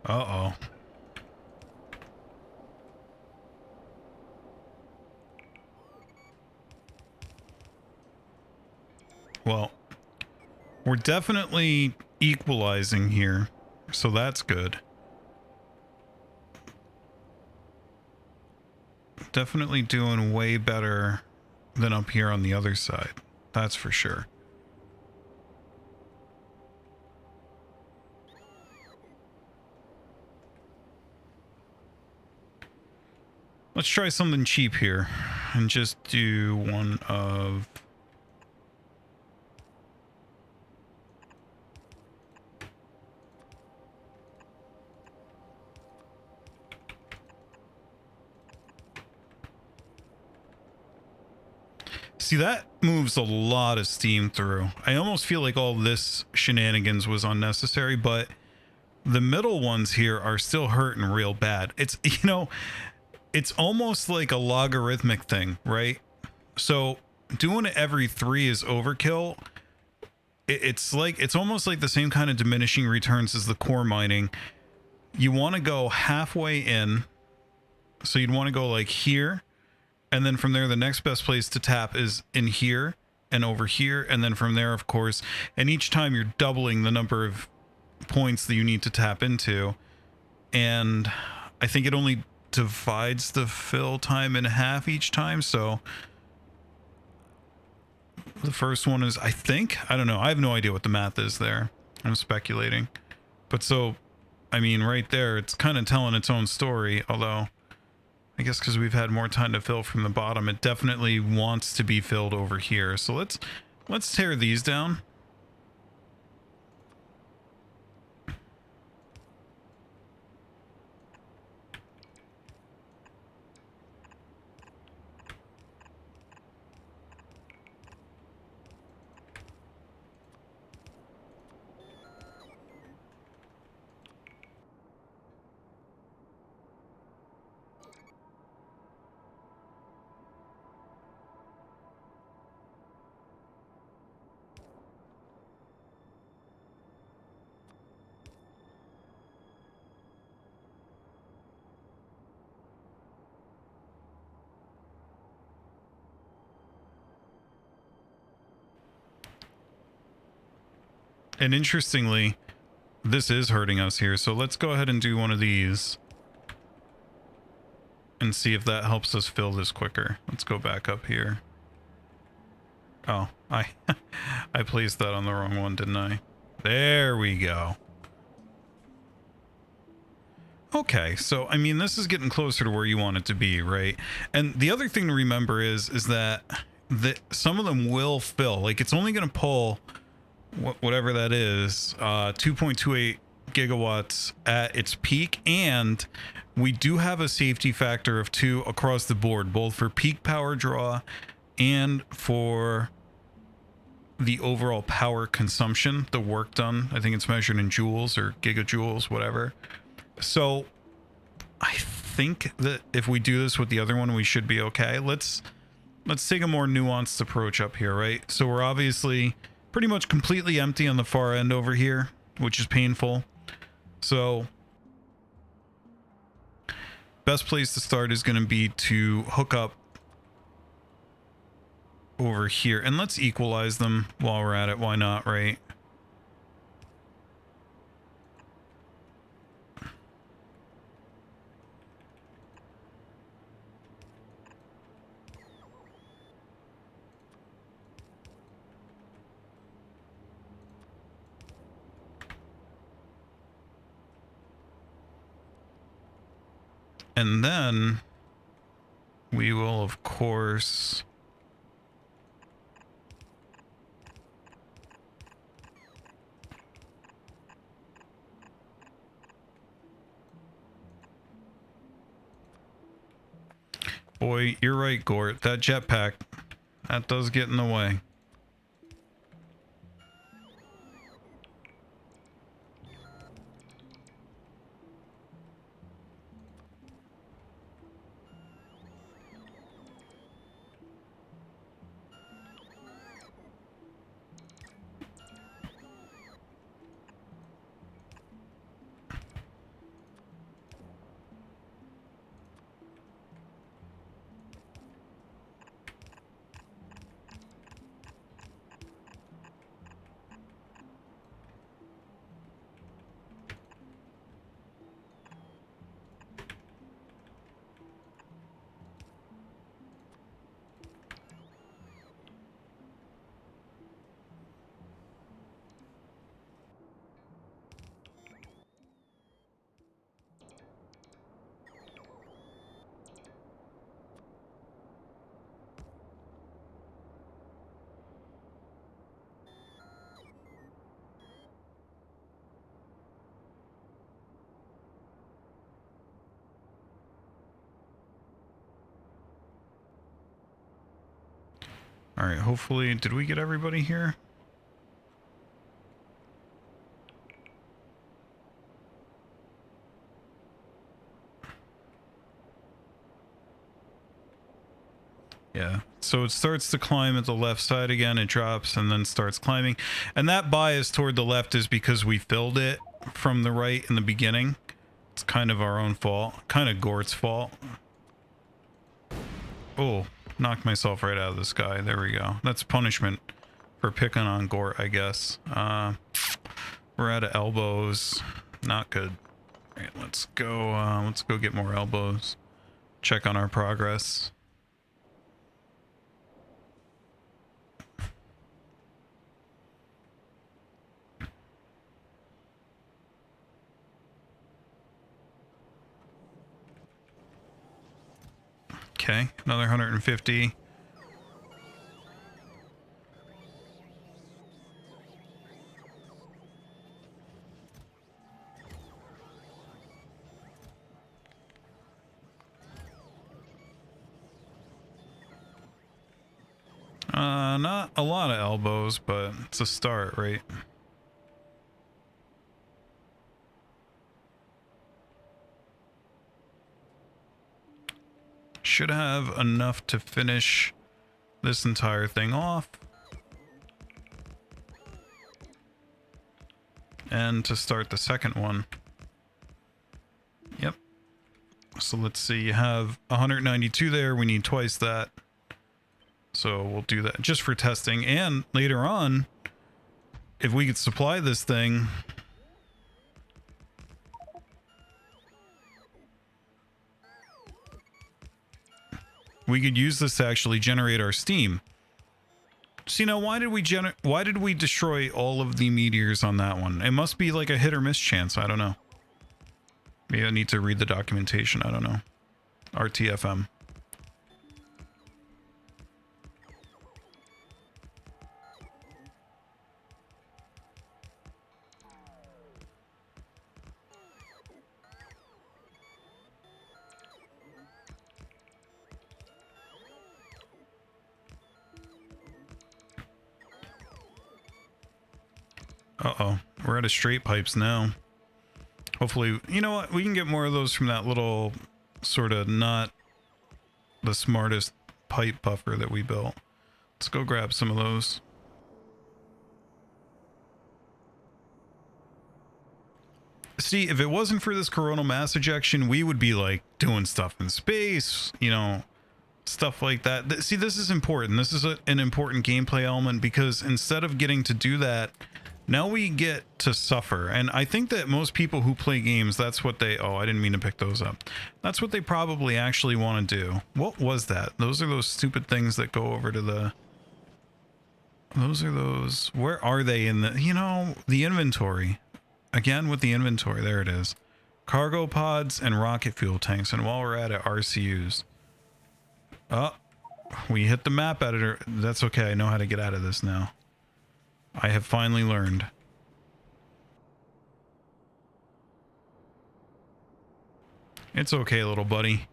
Uh-oh. Well, we're definitely equalizing here, so that's good. Definitely doing way better than up here on the other side. That's for sure. Let's try something cheap here and just do one of... See, that moves a lot of steam through. I almost feel like all this shenanigans was unnecessary, but the middle ones here are still hurting real bad. It's, you know, it's almost like a logarithmic thing, right? So doing it every 3 is overkill. It's almost like the same kind of diminishing returns as the core mining. You want to go halfway in. So you'd want to go like here. And then from there, the next best place to tap is in here and over here. And then from there, of course, and each time you're doubling the number of points that you need to tap into. And I think it only divides the fill time in half each time. So the first one is, I think, I don't know. I have no idea what the math is there. I'm speculating. But so, I mean, right there, it's kind of telling its own story, although... I guess because we've had more time to fill from the bottom, it definitely wants to be filled over here. So let's tear these down. And interestingly, this is hurting us here. So let's go ahead and do one of these and see if that helps us fill this quicker. Let's go back up here. Oh, I placed that on the wrong one, didn't I? There we go. Okay, so I mean, this is getting closer to where you want it to be, right? And the other thing to remember is that some of them will fill. Like, it's only going to pull whatever that is, 2.28 gigawatts at its peak, and we do have a safety factor of 2 across the board, both for peak power draw and for the overall power consumption, the work done. I think it's measured in joules or gigajoules, whatever. So I think that if we do this with the other one, we should be okay. Let's take a more nuanced approach up here, right? So we're obviously pretty much completely empty on the far end over here, which is painful. So best place to start is going to be to hook up over here, and let's equalize them while we're at it. Why not, right? And then we will, of course, boy, you're right, Gort. That jetpack, that does get in the way. All right, hopefully, did we get everybody here? Yeah, so it starts to climb at the left side again, it drops and then starts climbing. And that bias toward the left is because we filled it from the right in the beginning. It's kind of our own fault, kind of Gort's fault. Oh, knocked myself right out of the sky. There we go. That's punishment for picking on Gort, I guess. We're out of elbows. Not good. All right, let's go get more elbows. Check on our progress. Okay, another 150. Not a lot of elbows, but it's a start, right? Should have enough to finish this entire thing off. And to start the second one. Yep. So let's see, you have 192 there, we need twice that. So we'll do that just for testing, and later on, if we could supply this thing, we could use this to actually generate our steam. So, you know, why did we destroy all of the meteors on that one? It must be like a hit or miss chance, I don't know. Maybe I need to read the documentation, I don't know. RTFM. Uh-oh, we're out of straight pipes now. Hopefully, you know what, we can get more of those from that little sort of not the smartest pipe buffer that we built. Let's go grab some of those. See, if it wasn't for this coronal mass ejection, we would be like doing stuff in space, you know, stuff like that. See, this is important. This is an important gameplay element, because instead of getting to do that, now we get to suffer. And I think that most people who play games, that's what they... Oh, I didn't mean to pick those up. That's what they probably actually want to do. What was that? Those are those stupid things that go over to the... Those are those... Where are they in the... You know, the inventory. Again with the inventory. There it is. Cargo pods and rocket fuel tanks. And while we're at it, RCUs. Oh, we hit the map editor. That's okay. I know how to get out of this now. I have finally learned. It's okay, little buddy.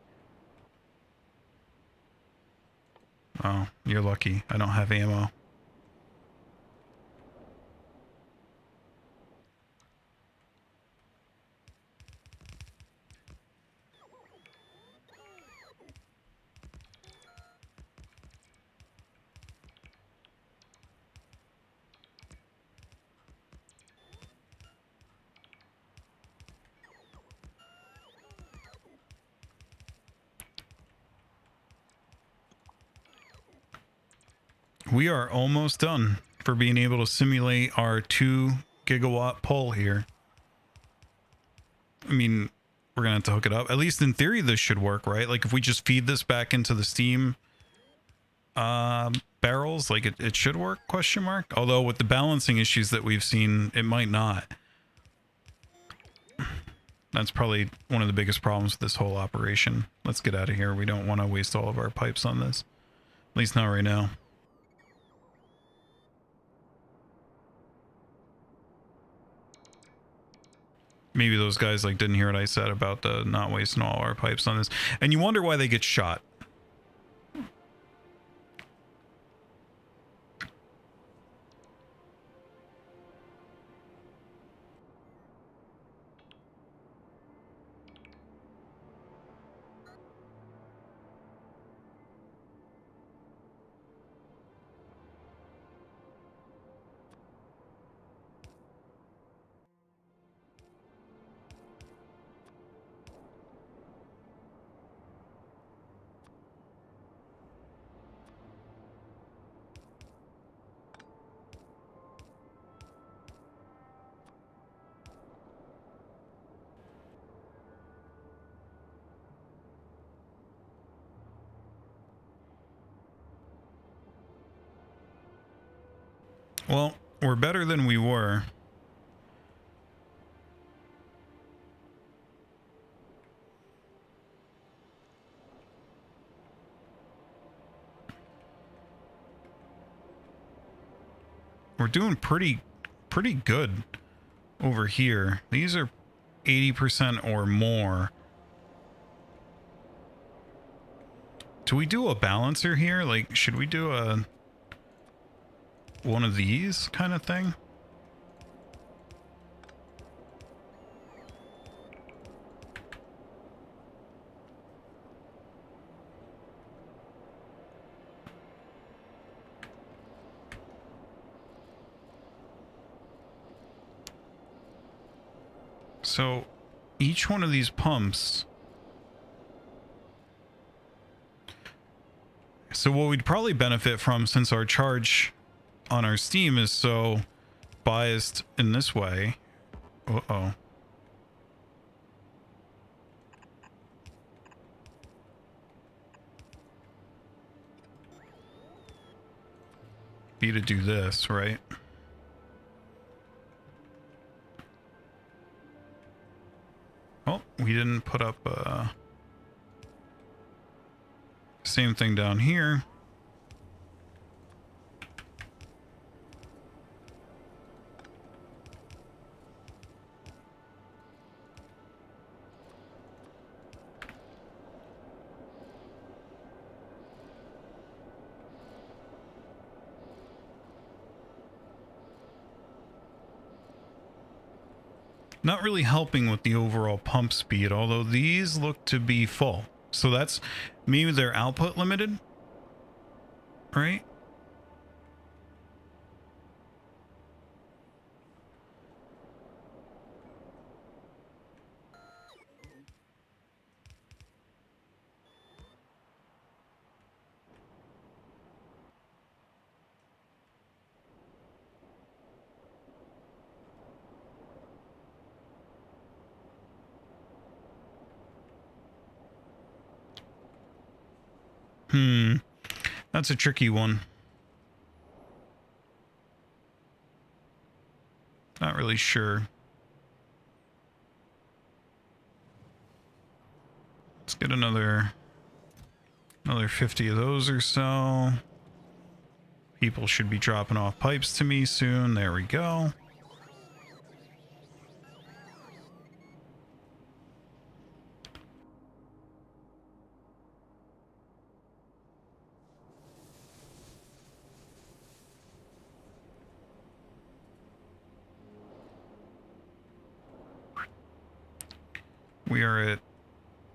Oh, you're lucky. I don't have ammo. We are almost done for being able to simulate our 2 gigawatt pole here. I mean, we're gonna have to hook it up. At least in theory, this should work, right? Like if we just feed this back into the steam barrels, like it should work, question mark. Although with the balancing issues that we've seen, it might not. That's probably one of the biggest problems with this whole operation. Let's get out of here. We don't want to waste all of our pipes on this. At least not right now. Maybe those guys like didn't hear what I said about the not wasting all our pipes on this. And you wonder why they get shot. Well, we're better than we were. We're doing pretty good over here. These are 80% or more. Do we do a balancer here? Like, should we do one of these kind of thing? So each one of these pumps. So what we'd probably benefit from, since our charge on our Steam is so biased in this way. Uh-oh. Be to do this, right? Oh, we didn't put up same thing down here. Not really helping with the overall pump speed, although these look to be full. So that's maybe they're output limited, right? That's a tricky one. Not really sure. Let's get another 50 of those or so. People should be dropping off pipes to me soon. There we go. We are at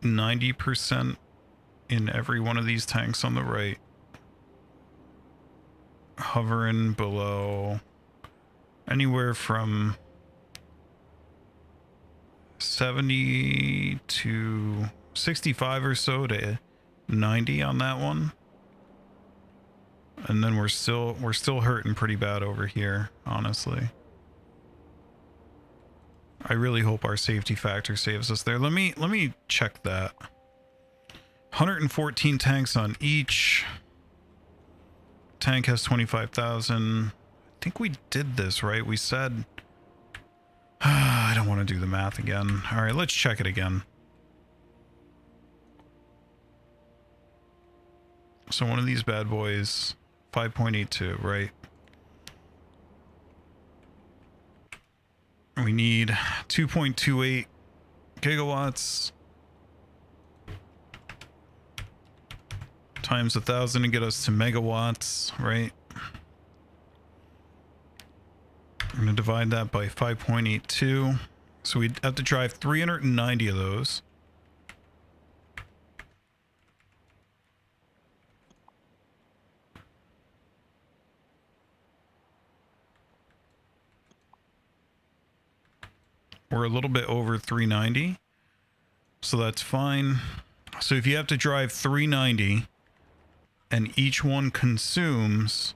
90% in every one of these tanks on the right. Hovering below anywhere from 70 to 65 or so to 90 on that one. And then we're still hurting pretty bad over here, honestly. I really hope our safety factor saves us there. Let me check that. 114 tanks on each. Tank has 25,000. I think we did this, right? We said... I don't want to do the math again. All right, let's check it again. So one of these bad boys, 5.82, right? We need 2.28 gigawatts times 1,000 to get us to megawatts, right? I'm going to divide that by 5.82. So we'd have to drive 390 of those. We're a little bit over 390. So that's fine. So if you have to drive 390 and each one consumes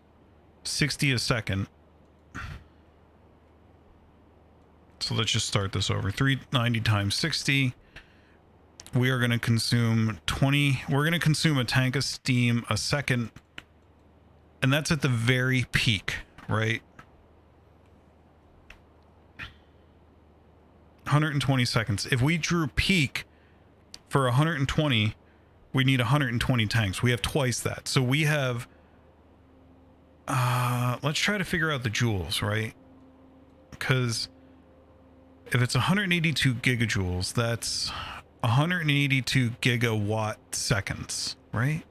60 a second. So let's just start this over. 390 times 60. We are going to consume 20. We're going to consume a tank of steam a second. And that's at the very peak, right? 120 seconds. If we drew peak for 120, we need 120 tanks. We have twice that. So we have, let's try to figure out the joules, right? Because if it's 182 gigajoules, that's 182 gigawatt seconds, right?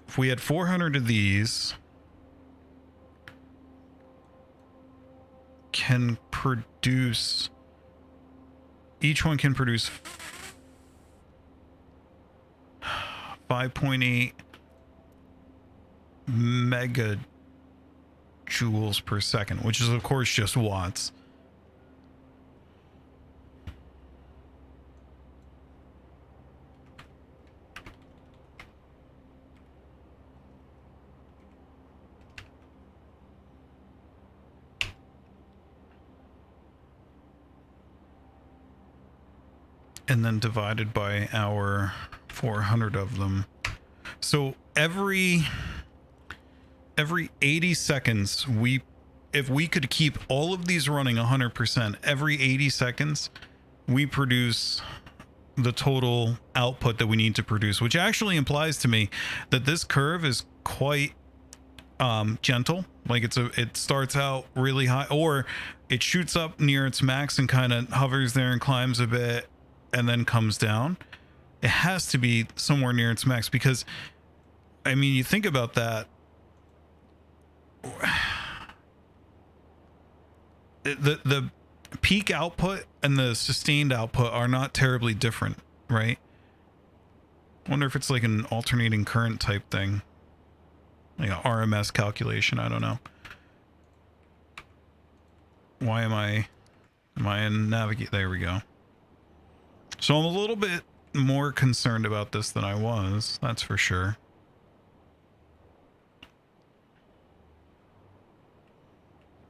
If we had 400 of these, can produce, each one can produce 5.8 megajoules per second, which is of course just watts. And then divided by our 400 of them. So every 80 seconds, if we could keep all of these running 100%, every 80 seconds, we produce the total output that we need to produce, which actually implies to me that this curve is quite gentle. Like it starts out really high, or it shoots up near its max and kind of hovers there and climbs a bit and then comes down. It has to be somewhere near its max, because I mean, you think about that, the peak output and the sustained output are not terribly different, right? I wonder if it's like an alternating current type thing, like an RMS calculation. I don't know. Why am I in navigate? There we go. So I'm a little bit more concerned about this than I was, that's for sure.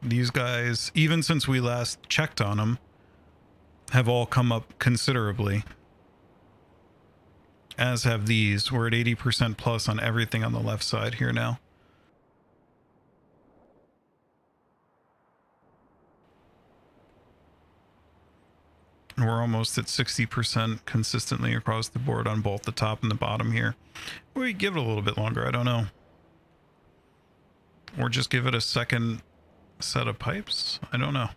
These guys, even since we last checked on them, have all come up considerably. As have these. We're at 80% plus on everything on the left side here now. We're almost at 60% consistently across the board on both the top and the bottom here. We give it a little bit longer, I don't know. Or just give it a second set of pipes? I don't know.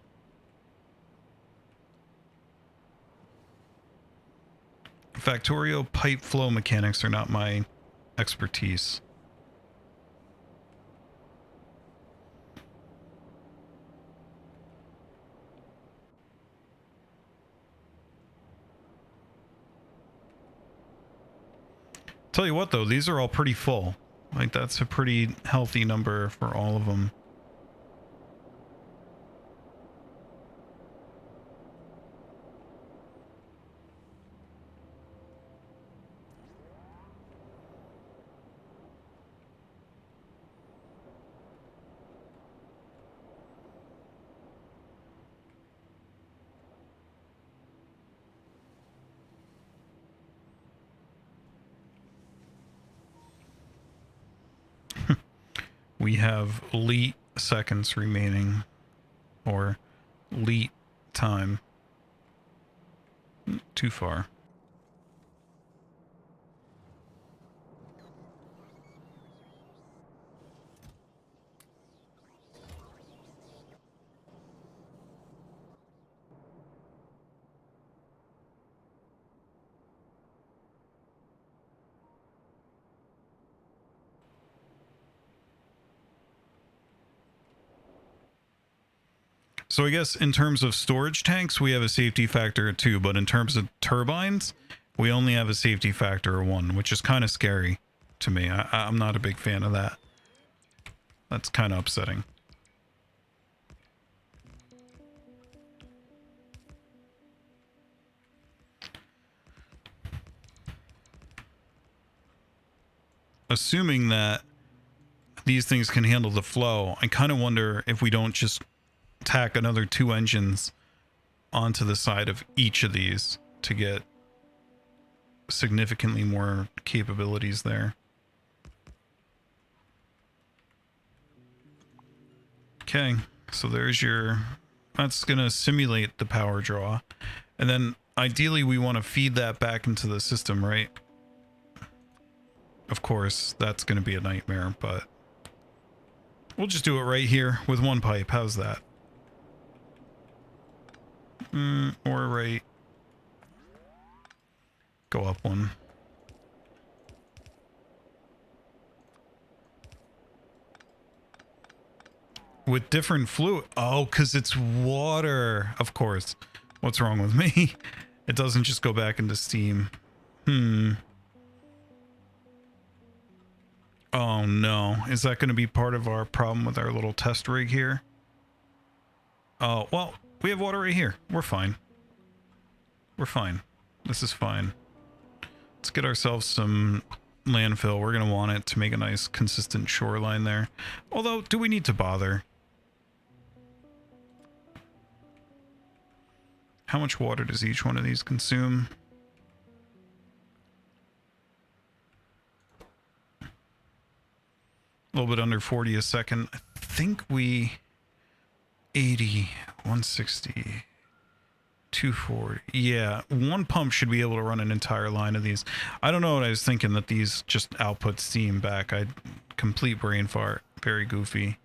Factorio pipe flow mechanics are not my expertise. Tell you what though, these are all pretty full. Like that's a pretty healthy number for all of them. We have leet seconds remaining, or leet time. Too far. So I guess in terms of storage tanks, we have a safety factor of 2, but in terms of turbines, we only have a safety factor of 1, which is kind of scary to me. I'm not a big fan of that. That's kind of upsetting. Assuming that these things can handle the flow, I kind of wonder if we don't just tack another 2 engines onto the side of each of these to get significantly more capabilities there. Okay, so there's your That's going to simulate the power draw. And then ideally we want to feed that back into the system, right? Of course, that's going to be a nightmare, but we'll just do it right here with one pipe. How's that? Or right. Go up one. With different fluid. Oh, because it's water. Of course. What's wrong with me? It doesn't just go back into steam. Oh no. Is that going to be part of our problem with our little test rig here? Oh, well, we have water right here. We're fine. We're fine. This is fine. Let's get ourselves some landfill. We're going to want it to make a nice consistent shoreline there. Although, do we need to bother? How much water does each one of these consume? A little bit under 40 a second. I think we... 80, 160, 240. Yeah, one pump should be able to run an entire line of these. I don't know what I was thinking, that these just output steam back. I complete brain fart. Very goofy.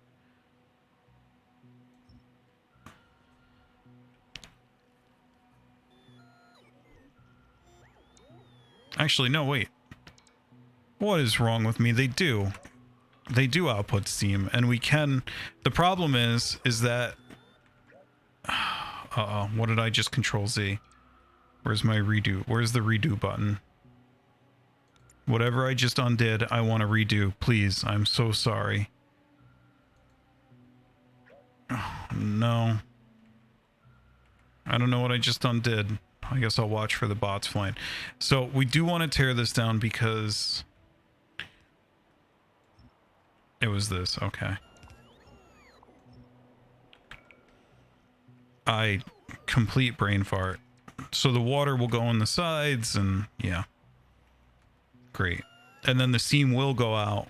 Actually, no, wait. What is wrong with me? They do. They do output steam, and we can... The problem is that... Uh-oh, what did I just Control Z? Where's my redo? Where's the redo button? Whatever I just undid, I want to redo. Please, I'm so sorry. Oh, no. I don't know what I just undid. I guess I'll watch for the bots flying. So we do want to tear this down because... It was this, okay. I complete brain fart. So the water will go on the sides and yeah. Great. And then the steam will go out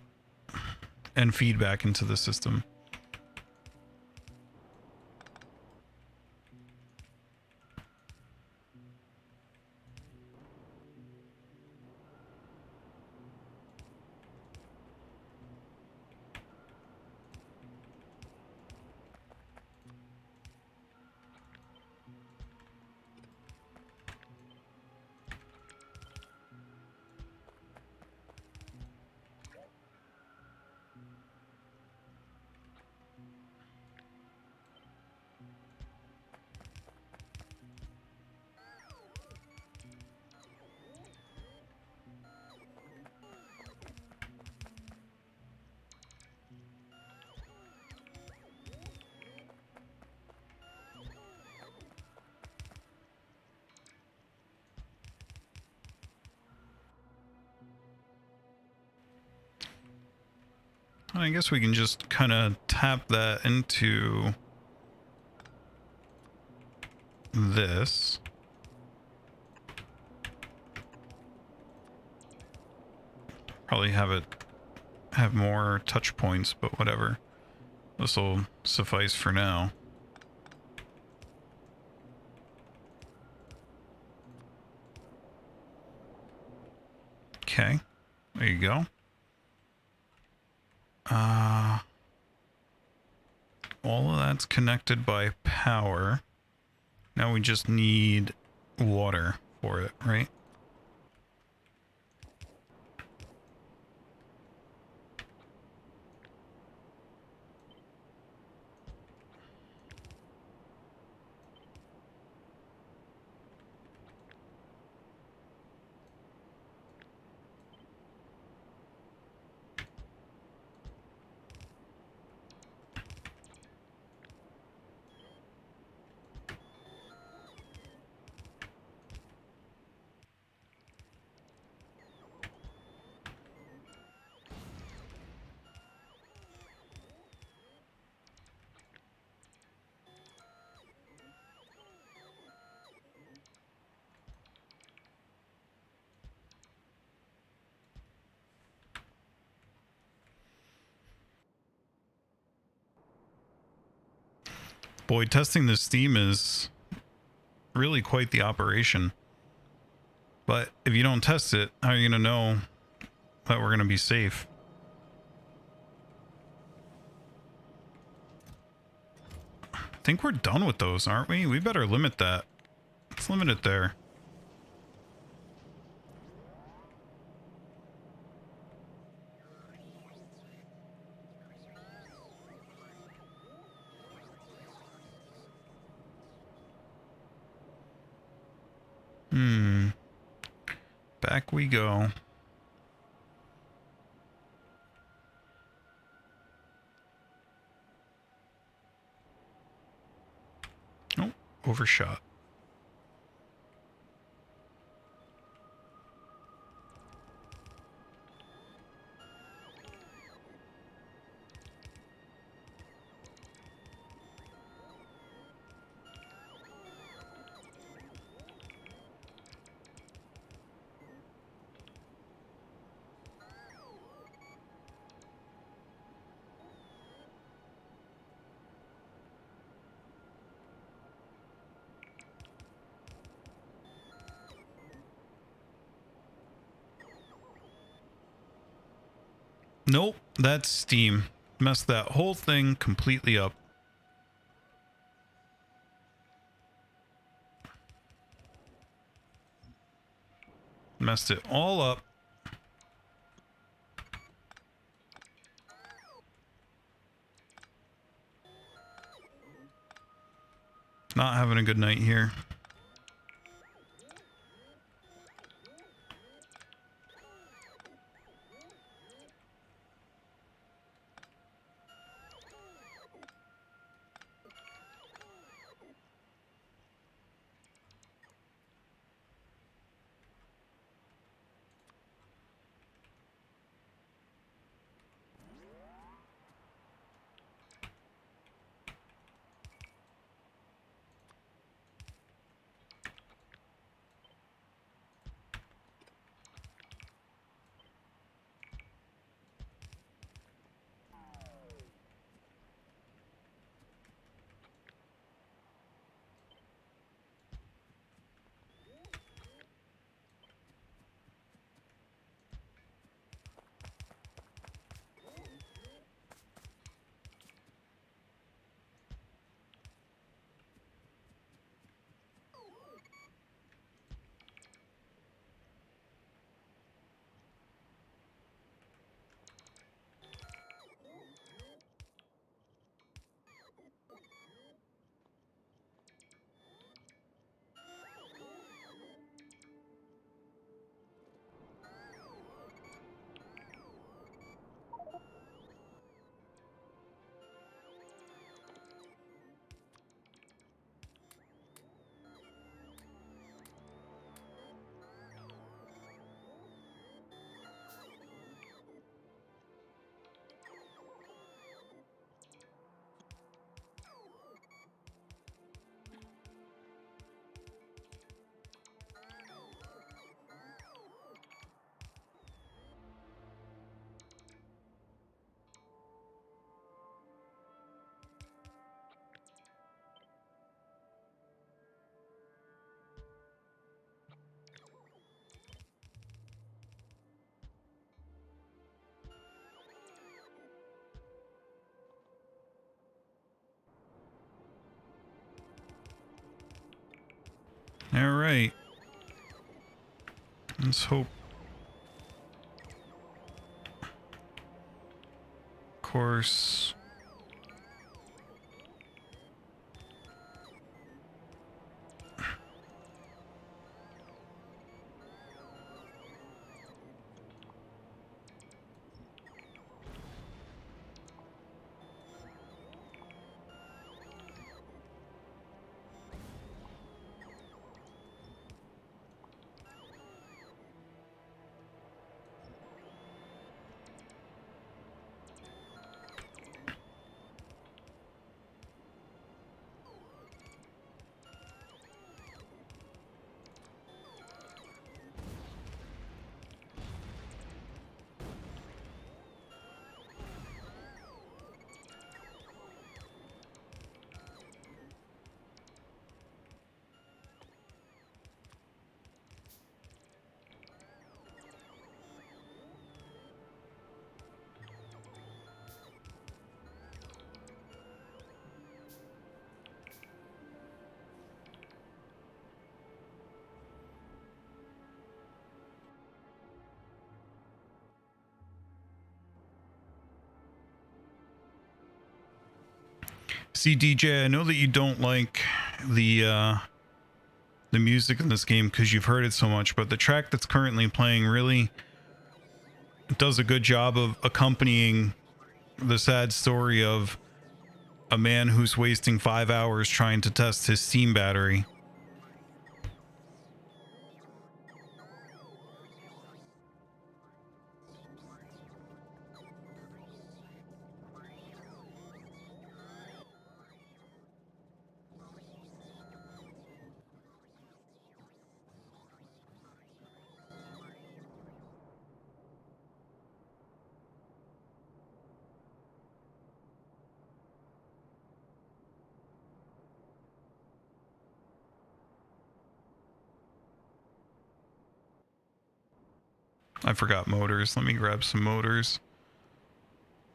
and feed back into the system. I guess we can just kind of tap that into this. Probably have more touch points, but whatever. This will suffice for now. Okay, there you go. All of that's connected by power. Now we just need water for it, right? Boy, testing the steam is really quite the operation. But if you don't test it, how are you going to know that we're going to be safe? I think we're done with those, aren't we? We better limit that. Let's limit it there. Back we go. Oh, overshot. Nope, that's steam. Messed that whole thing completely up. Messed it all up. Not having a good night here. All right. Let's hope. Of course. See, DJ, I know that you don't like the music in this game because you've heard it so much, but the track that's currently playing really does a good job of accompanying the sad story of a man who's wasting 5 hours trying to test his Steam battery. I forgot motors. Let me grab some motors.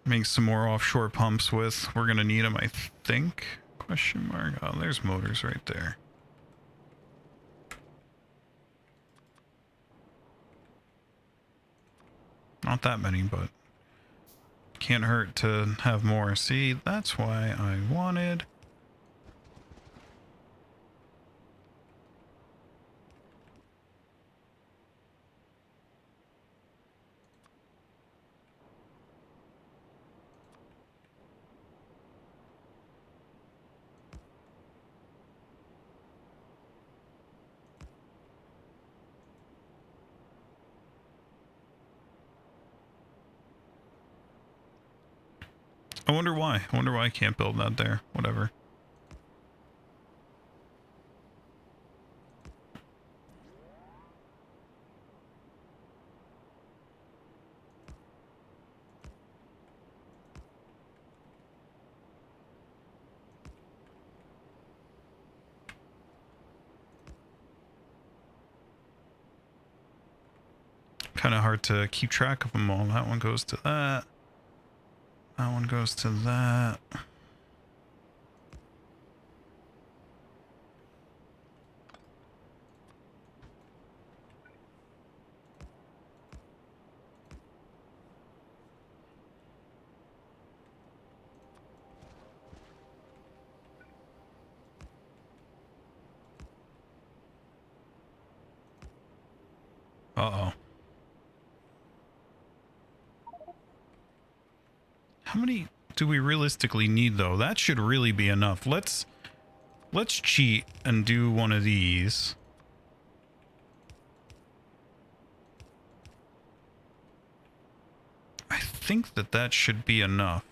Make some more offshore pumps with. We're gonna need them, I think. Question mark. Oh, there's motors right there. Not that many, but can't hurt to have more. See, that's why I wanted. I wonder why. I wonder why I can't build that there. Whatever. Kind of hard to keep track of them all. That one goes to that. That one goes to that. Uh-oh. How many do we realistically need, though? That should really be enough. Let's cheat and do one of these. I think that should be enough.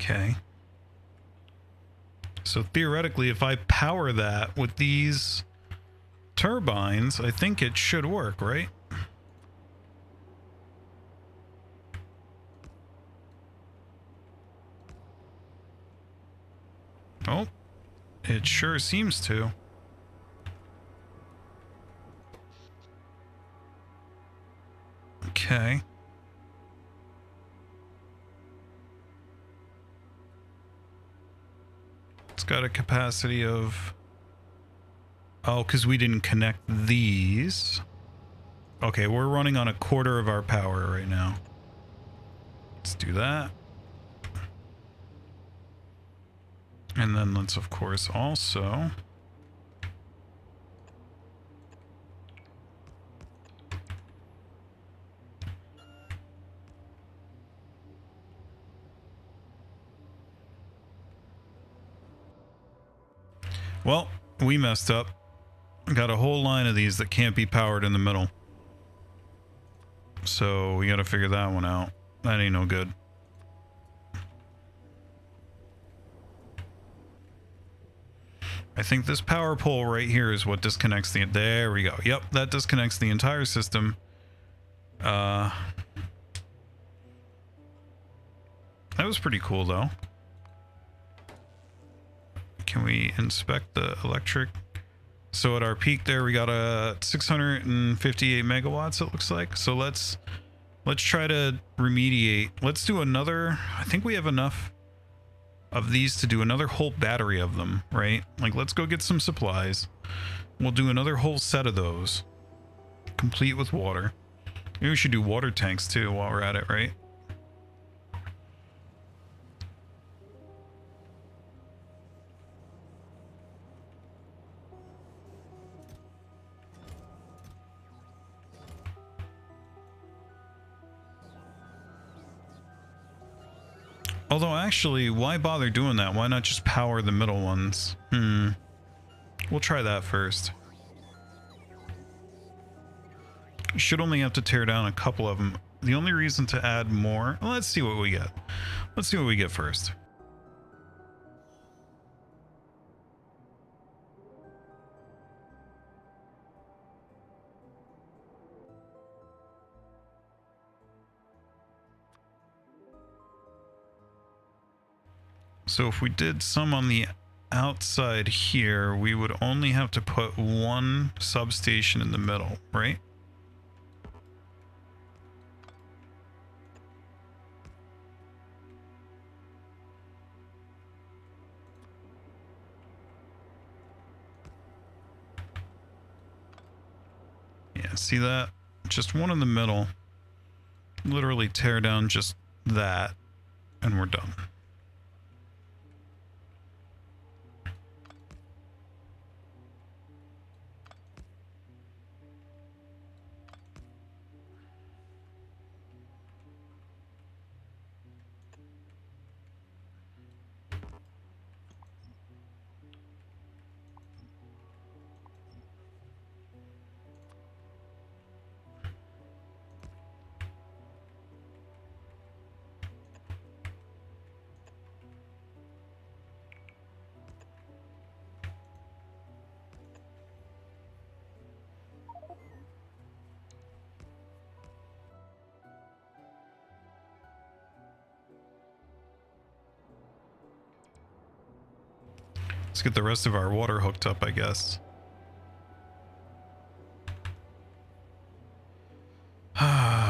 Okay. So theoretically, if I power that with these turbines, I think it should work, right? Oh, it sure seems to. Okay. It's got a capacity of... Oh, because we didn't connect these. Okay, we're running on a quarter of our power right now. Let's do that. And then let's, of course, also... Well, we messed up. Got a whole line of these that can't be powered in the middle. So we gotta figure that one out. That ain't no good. I think this power pole right here is what disconnects the... There we go. Yep, that disconnects the entire system. That was pretty cool, though. Can we inspect the electric? So at our peak there, we got a 658 megawatts, it looks like. So let's try to remediate. Let's do another... I think we have enough of these to do another whole battery of them, right? Like, let's go get some supplies. We'll do another whole set of those, complete with water. Maybe we should do water tanks too while we're at it, right? Although, actually, why bother doing that? Why not just power the middle ones? We'll try that first. You should only have to tear down a couple of them. The only reason to add more... Well, let's see what we get. Let's see what we get first. So if we did some on the outside here, we would only have to put one substation in the middle, right? Yeah, see that? Just one in the middle. Literally tear down just that, and we're done. Let's get the rest of our water hooked up, I guess.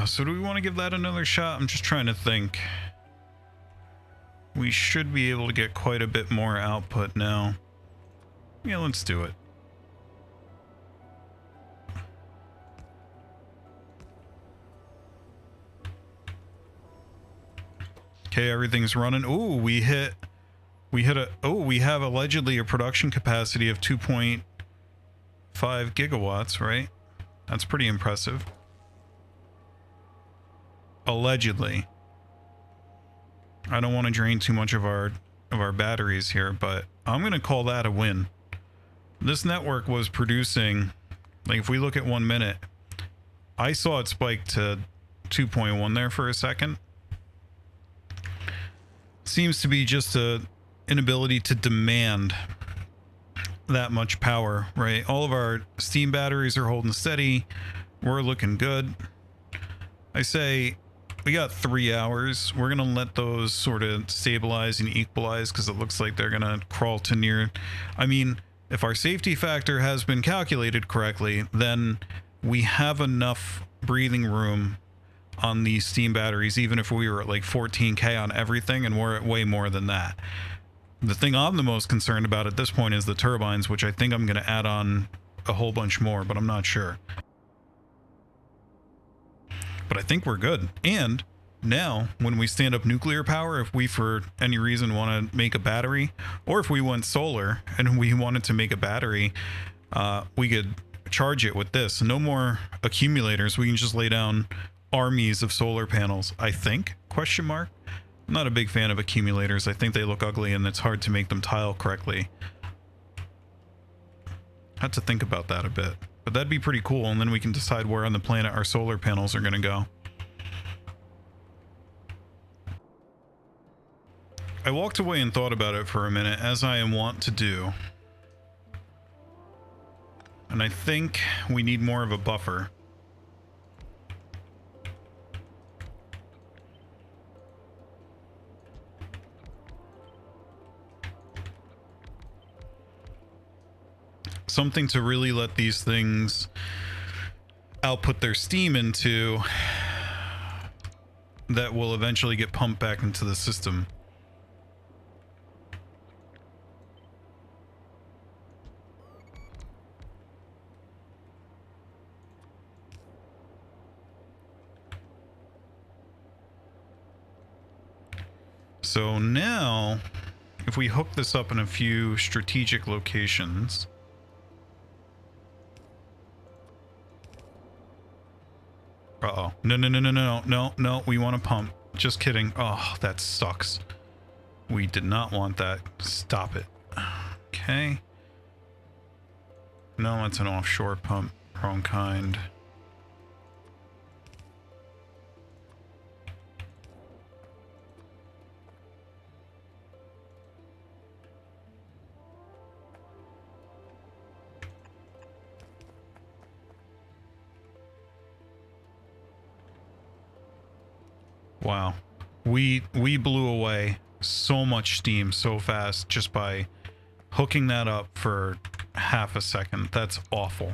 So do we want to give that another shot? I'm just trying to think. We should be able to get quite a bit more output now. Yeah, let's do it. Okay, everything's running. Ooh, we have allegedly a production capacity of 2.5 gigawatts, right? That's pretty impressive. Allegedly. I don't want to drain too much of our batteries here, but I'm going to call that a win. This network was producing, like, if we look at 1 minute, I saw it spike to 2.1 there for a second. seems to be just a inability to demand that much power, right? All of our steam batteries are holding steady. We're looking good. I say we got 3 hours. We're gonna let those sort of stabilize and equalize because it looks like they're gonna crawl to near. I mean, if our safety factor has been calculated correctly, then we have enough breathing room on these steam batteries, even if we were at like 14K on everything, and we're at way more than that. The thing I'm the most concerned about at this point is the turbines, which I think I'm going to add on a whole bunch more, but I'm not sure. But I think we're good. And now, when we stand up nuclear power, if we for any reason want to make a battery, or if we went solar and we wanted to make a battery, we could charge it with this. No more accumulators. We can just lay down armies of solar panels, I think, question mark. I'm not a big fan of accumulators. I think they look ugly and it's hard to make them tile correctly. Had to think about that a bit, but that'd be pretty cool, and then we can decide where on the planet our solar panels are going to go. I walked away and thought about it for a minute, as I am wont to do, and I think we need more of a buffer. Something to really let these things output their steam into that will eventually get pumped back into the system. So now, if we hook this up in a few strategic locations, uh-oh. No, we want to pump. Just kidding. Oh, that sucks. We did not want that. Stop it. Okay. No, it's an offshore pump. Wrong kind. Wow, we blew away so much steam so fast just by hooking that up for half a second. That's awful.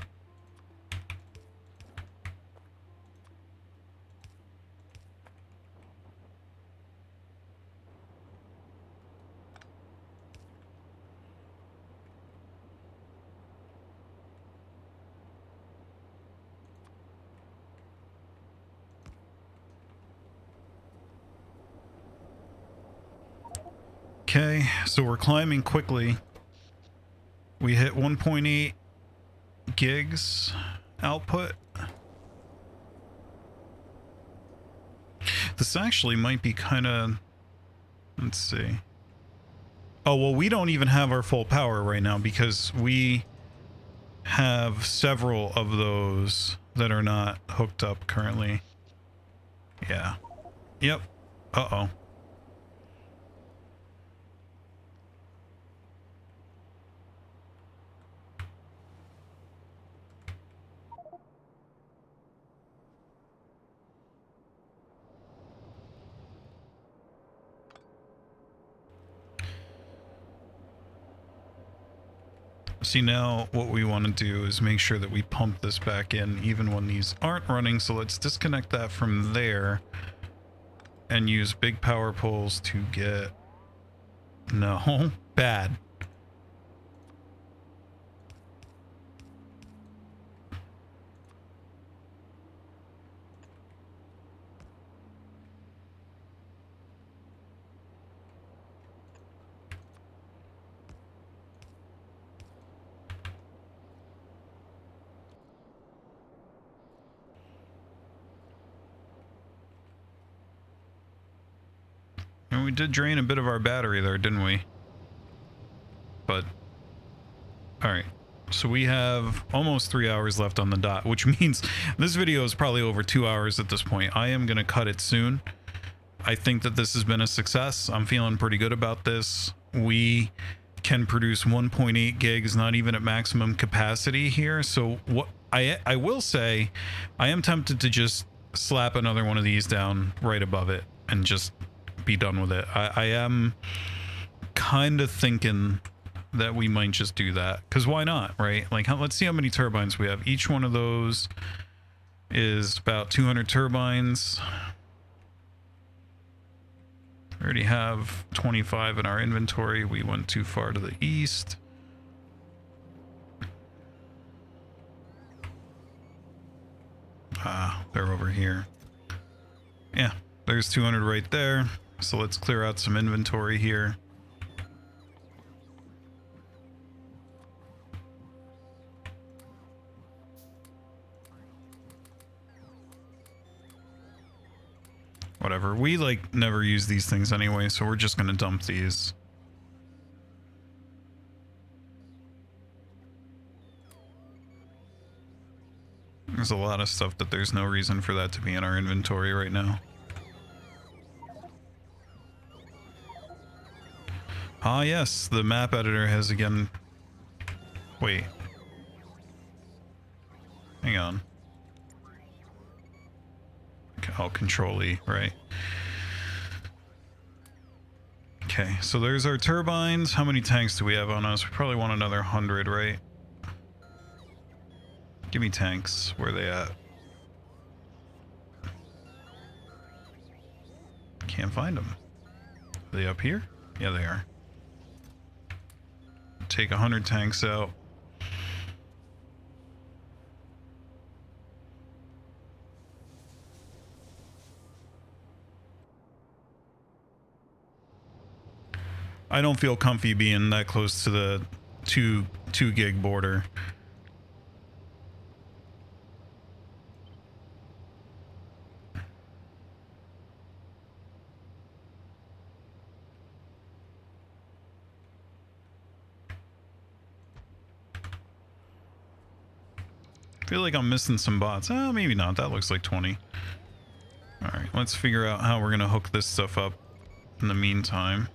Okay, so we're climbing quickly. We hit 1.8 gigs output. This actually might be kind of... Let's see. Oh, well, we don't even have our full power right now because we have several of those that are not hooked up currently. Yeah. Yep. Uh-oh. See, now what we want to do is make sure that we pump this back in even when these aren't running. So let's disconnect that from there and use big power poles to get... No, bad. And we did drain a bit of our battery there, didn't we? But, all right. So we have almost 3 hours left on the dot, which means this video is probably over 2 hours at this point. I am going to cut it soon. I think that this has been a success. I'm feeling pretty good about this. We can produce 1.8 gigs, not even at maximum capacity here. So what I will say, I am tempted to just slap another one of these down right above it and just be done with it. I am kind of thinking that we might just do that, because why not, right? Like, let's see how many turbines we have. Each one of those is about 200 turbines. We already have 25 in our inventory. We went too far to the east. They're over here. Yeah, there's 200 right there. So let's clear out some inventory here. Whatever. We like never use these things anyway, so we're just gonna dump these. There's a lot of stuff that there's no reason for that to be in our inventory right now. Ah, yes, the map editor has again... Wait. Hang on. Oh, Control E, right. Okay, so there's our turbines. How many tanks do we have on us? We probably want another 100, right? Give me tanks. Where are they at? Can't find them. Are they up here? Yeah, they are. Take 100 tanks out. I don't feel comfy being that close to the 2 gig border. I feel like I'm missing some bots. Oh, maybe not. That looks like 20. All right, let's figure out how we're gonna hook this stuff up in the meantime.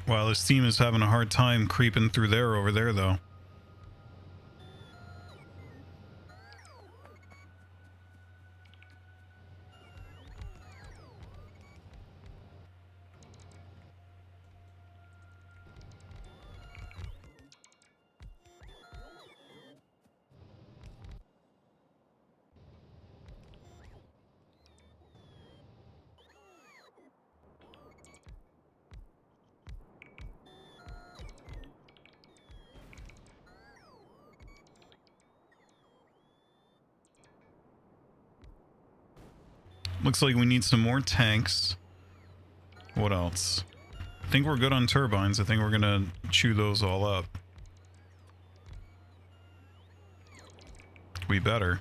Wow, this team is having a hard time creeping through there over there, though. Looks like we need some more tanks. What else? I think we're good on turbines. I think we're gonna chew those all up. We better.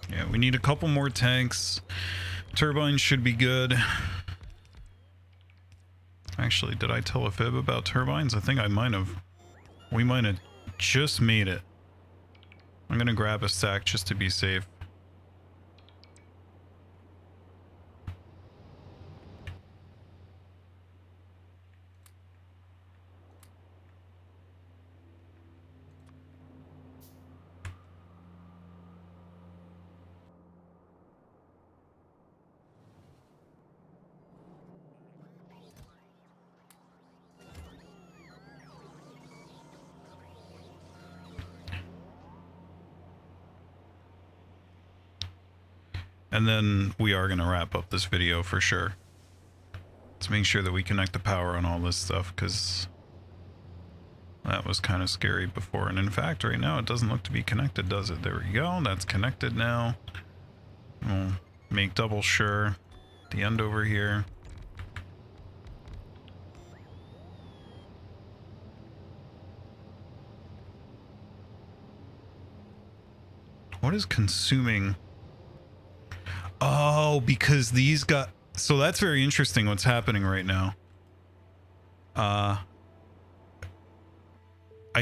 Yeah, we need a couple more tanks. Turbines should be good. Actually, did I tell a fib about turbines? I think I might have. We might have just made it. I'm gonna grab a stack just to be safe. And then we are going to wrap up this video for sure. Let's make sure that we connect the power on all this stuff, because that was kind of scary before. And in fact, right now it doesn't look to be connected, does it? There we go. That's connected now. We'll make double sure. The end over here. What is consuming? Oh, because these got... So that's very interesting what's happening right now. I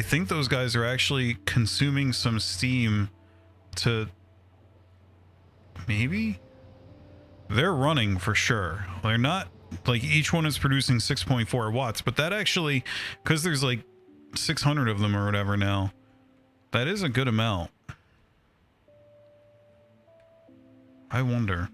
think those guys are actually consuming some steam to... Maybe? They're running for sure. They're not... Like, each one is producing 6.4 watts, but that actually... Because there's like 600 of them or whatever now. That is a good amount. I wonder.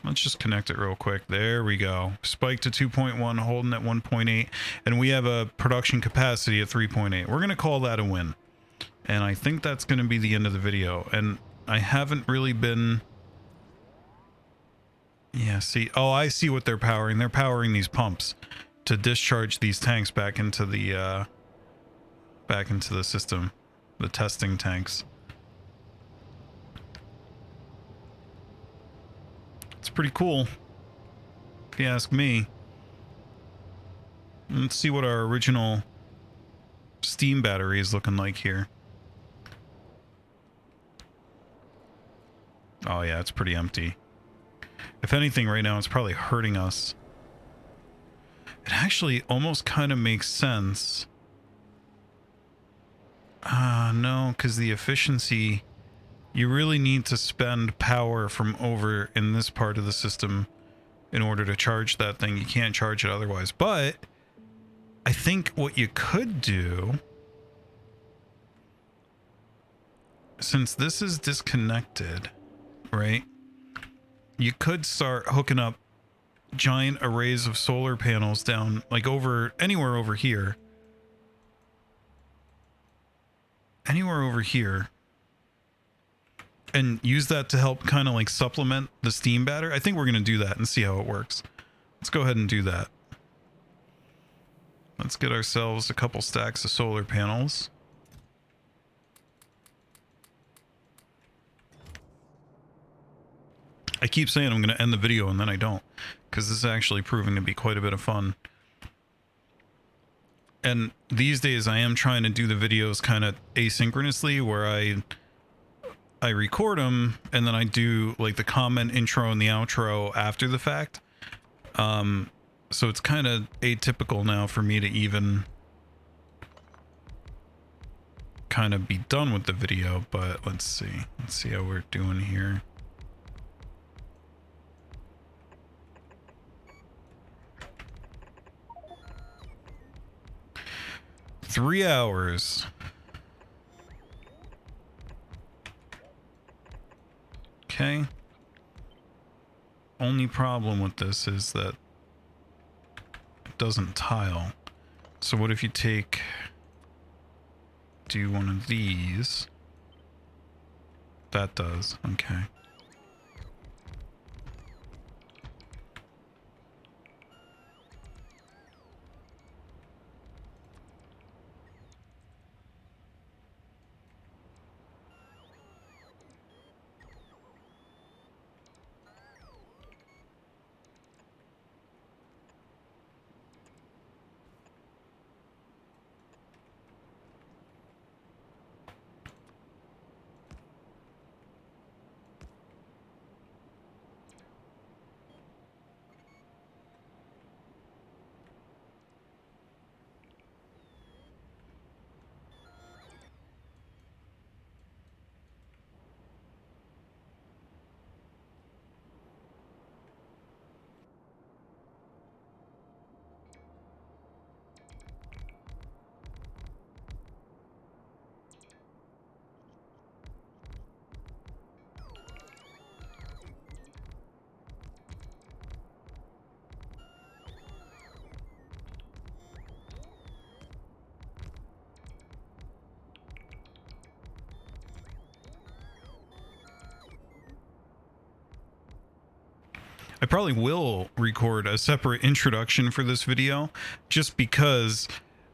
Let's just connect it real quick. There we go. Spike to 2.1, holding at 1.8. And we have a production capacity at 3.8. We're going to call that a win. And I think that's going to be the end of the video. And I haven't really been... Yeah, see. Oh, I see what they're powering. They're powering these pumps to discharge these tanks back into the system. The testing tanks. It's pretty cool, if you ask me. Let's see what our original steam battery is looking like here. Oh yeah, it's pretty empty. If anything, right now it's probably hurting us. It actually almost kind of makes sense. No, because the efficiency, you really need to spend power from over in this part of the system in order to charge that thing. You can't charge it otherwise. But I think what you could do, since this is disconnected, right? You could start hooking up giant arrays of solar panels down, like over anywhere over here. Anywhere over here, and use that to help kind of like supplement the steam battery. I think we're going to do that and see how it works. Let's go ahead and do that. Let's get ourselves a couple stacks of solar panels. I keep saying I'm going to end the video and then I don't, because this is actually proving to be quite a bit of fun. And these days I am trying to do the videos kind of asynchronously, where I record them and then I do like the comment intro and the outro after the fact. So it's kind of atypical now for me to even kind of be done with the video, but let's see how we're doing here. Three hours. Okay. Only problem with this is that it doesn't tile. So what if you do one of these? That does. Okay. probably will record a separate introduction for this video, just because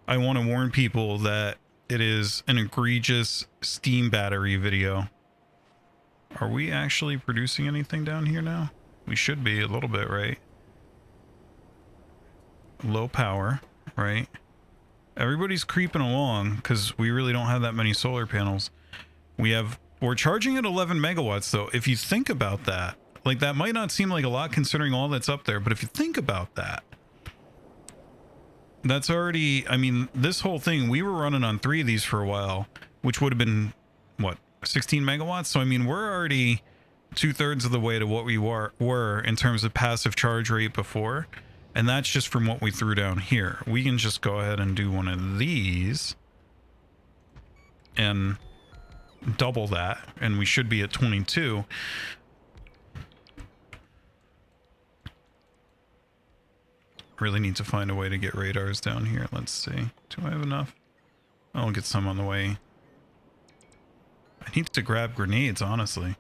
I want to warn people that it is an egregious steam battery video. Are we actually producing anything down here now? We should be a little bit, right? Low power, right? Everybody's creeping along because we really don't have that many solar panels. We're charging at 11 megawatts though. If you think about that, like, that might not seem like a lot considering all that's up there, but if you think about that, that's already, I mean, this whole thing, we were running on 3 of these for a while, which would have been, what, 16 megawatts? So, I mean, we're already 2/3 of the way to what we were in terms of passive charge rate before. And that's just from what we threw down here. We can just go ahead and do one of these and double that, and we should be at 22. Really need to find a way to get radars down here. Let's see. Do I have enough? I'll get some on the way. I need to grab grenades, honestly.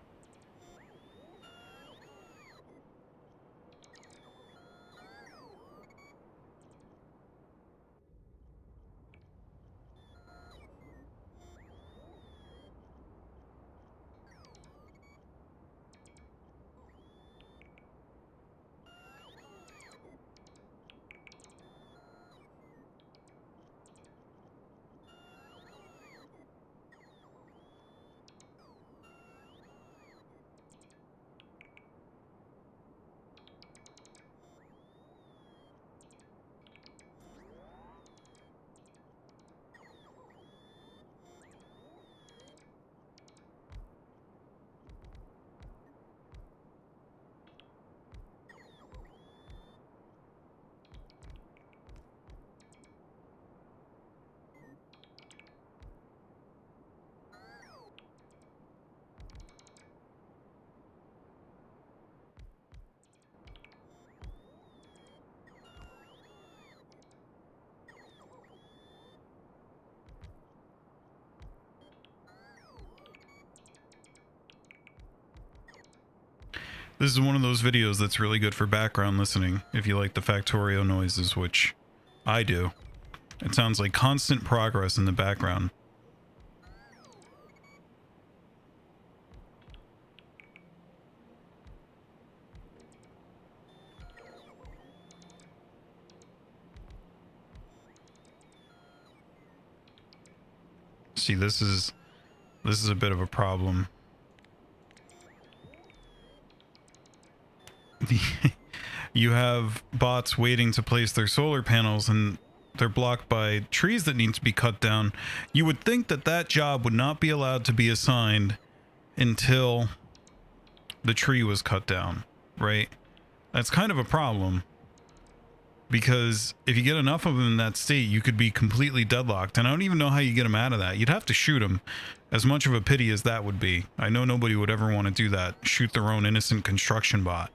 This is one of those videos that's really good for background listening, if you like the Factorio noises, which I do. It sounds like constant progress in the background. See, this is a bit of a problem. You have bots waiting to place their solar panels and they're blocked by trees that need to be cut down. You would think that that job would not be allowed to be assigned until the tree was cut down, right? That's kind of a problem, because if you get enough of them in that state, you could be completely deadlocked. And I don't even know how you get them out of that. You'd have to shoot them, as much of a pity as that would be. I know nobody would ever want to do that, shoot their own innocent construction bot.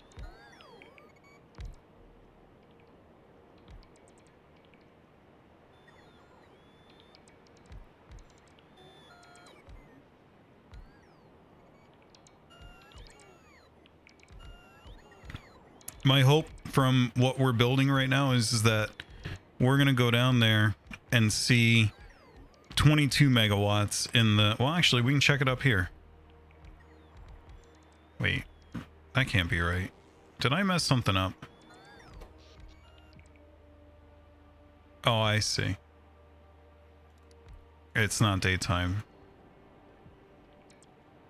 My hope from what we're building right now is that we're going to go down there and see 22 megawatts in the... Well, actually, we can check it up here. Wait, that can't be right. Did I mess something up? Oh, I see. It's not daytime.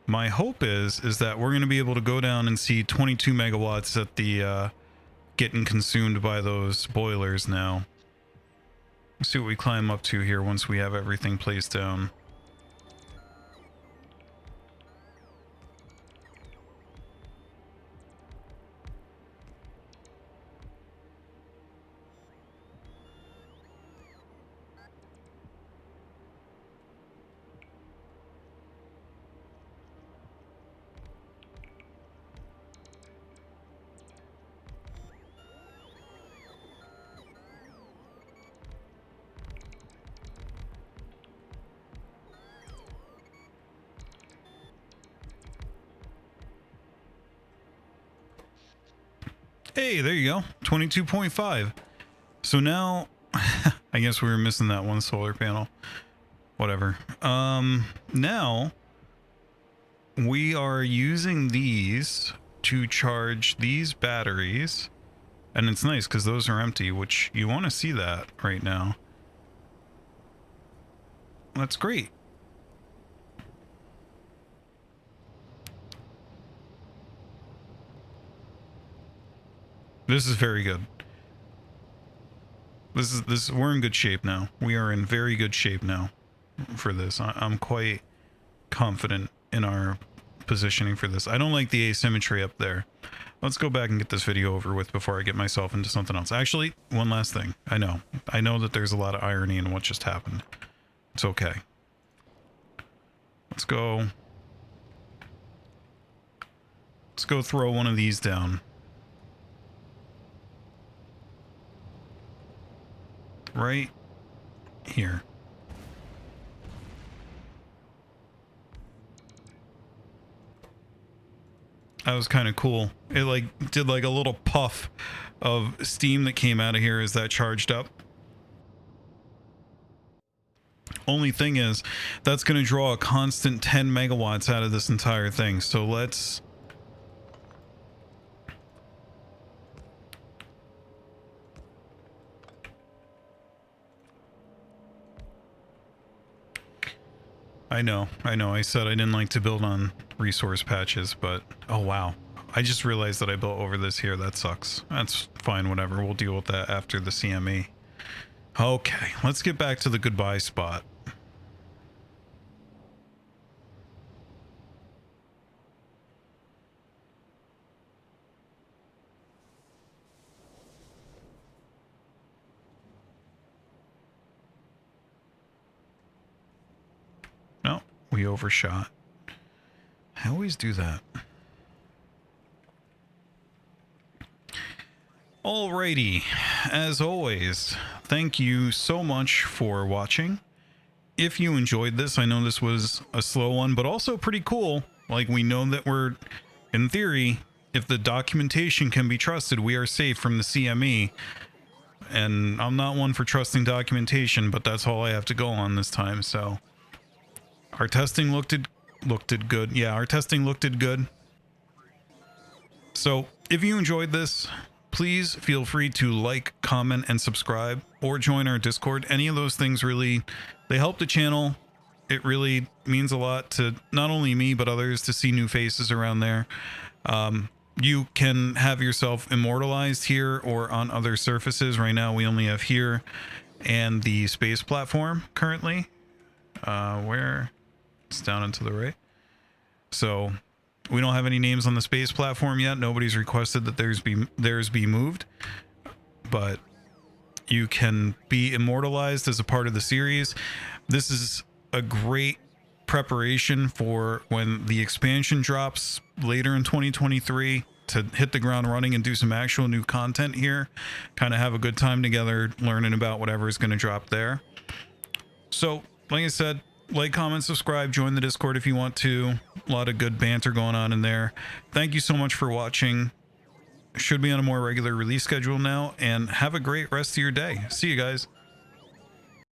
My hope is that we're going to be able to go down and see 22 megawatts at the getting consumed by those boilers now. Let's see what we climb up to here once we have everything placed down. Hey, there you go. 22.5. So now, I guess we were missing that one solar panel. Whatever. Now we are using these to charge these batteries, and it's nice because those are empty, which you want to see that right now. That's great. This is very good. We're in good shape now. We are in very good shape now for this. I'm quite confident in our positioning for this. I don't like the asymmetry up there. Let's go back and get this video over with before I get myself into something else. Actually, one last thing. I know that there's a lot of irony in what just happened. It's okay. Let's go throw one of these down. Right here. That was kind of cool. It like did like a little puff of steam that came out of here as that charged up. Only thing is, that's going to draw a constant 10 megawatts out of this entire thing. So let's... I know. I said I didn't like to build on resource patches, but... Oh, wow. I just realized that I built over this here. That sucks. That's fine, whatever. We'll deal with that after the CME. Okay, let's get back to the goodbye spot. No, we overshot. I always do that. Alrighty, as always, thank you so much for watching. If you enjoyed this, I know this was a slow one, but also pretty cool. Like, we know that we're, in theory, if the documentation can be trusted, we are safe from the CME. And I'm not one for trusting documentation, but that's all I have to go on this time, so... Our testing looked good. Yeah, our testing looked good. So, if you enjoyed this... Please feel free to like, comment, and subscribe, or join our Discord. Any of those things really, they help the channel. It really means a lot to not only me, but others to see new faces around there. You can have yourself immortalized here or on other surfaces. Right now, we only have here and the space platform currently, where it's down and to the right. So... We don't have any names on the space platform yet. Nobody's requested that theirs be moved. But you can be immortalized as a part of the series. This is a great preparation for when the expansion drops later in 2023 to hit the ground running and do some actual new content here. Kind of have a good time together learning about whatever is going to drop there. So, like I said, like, comment, subscribe, join the Discord if you want to. A lot of good banter going on in there. Thank you so much for watching. Should be on a more regular release schedule now, and have a great rest of your day. See you guys.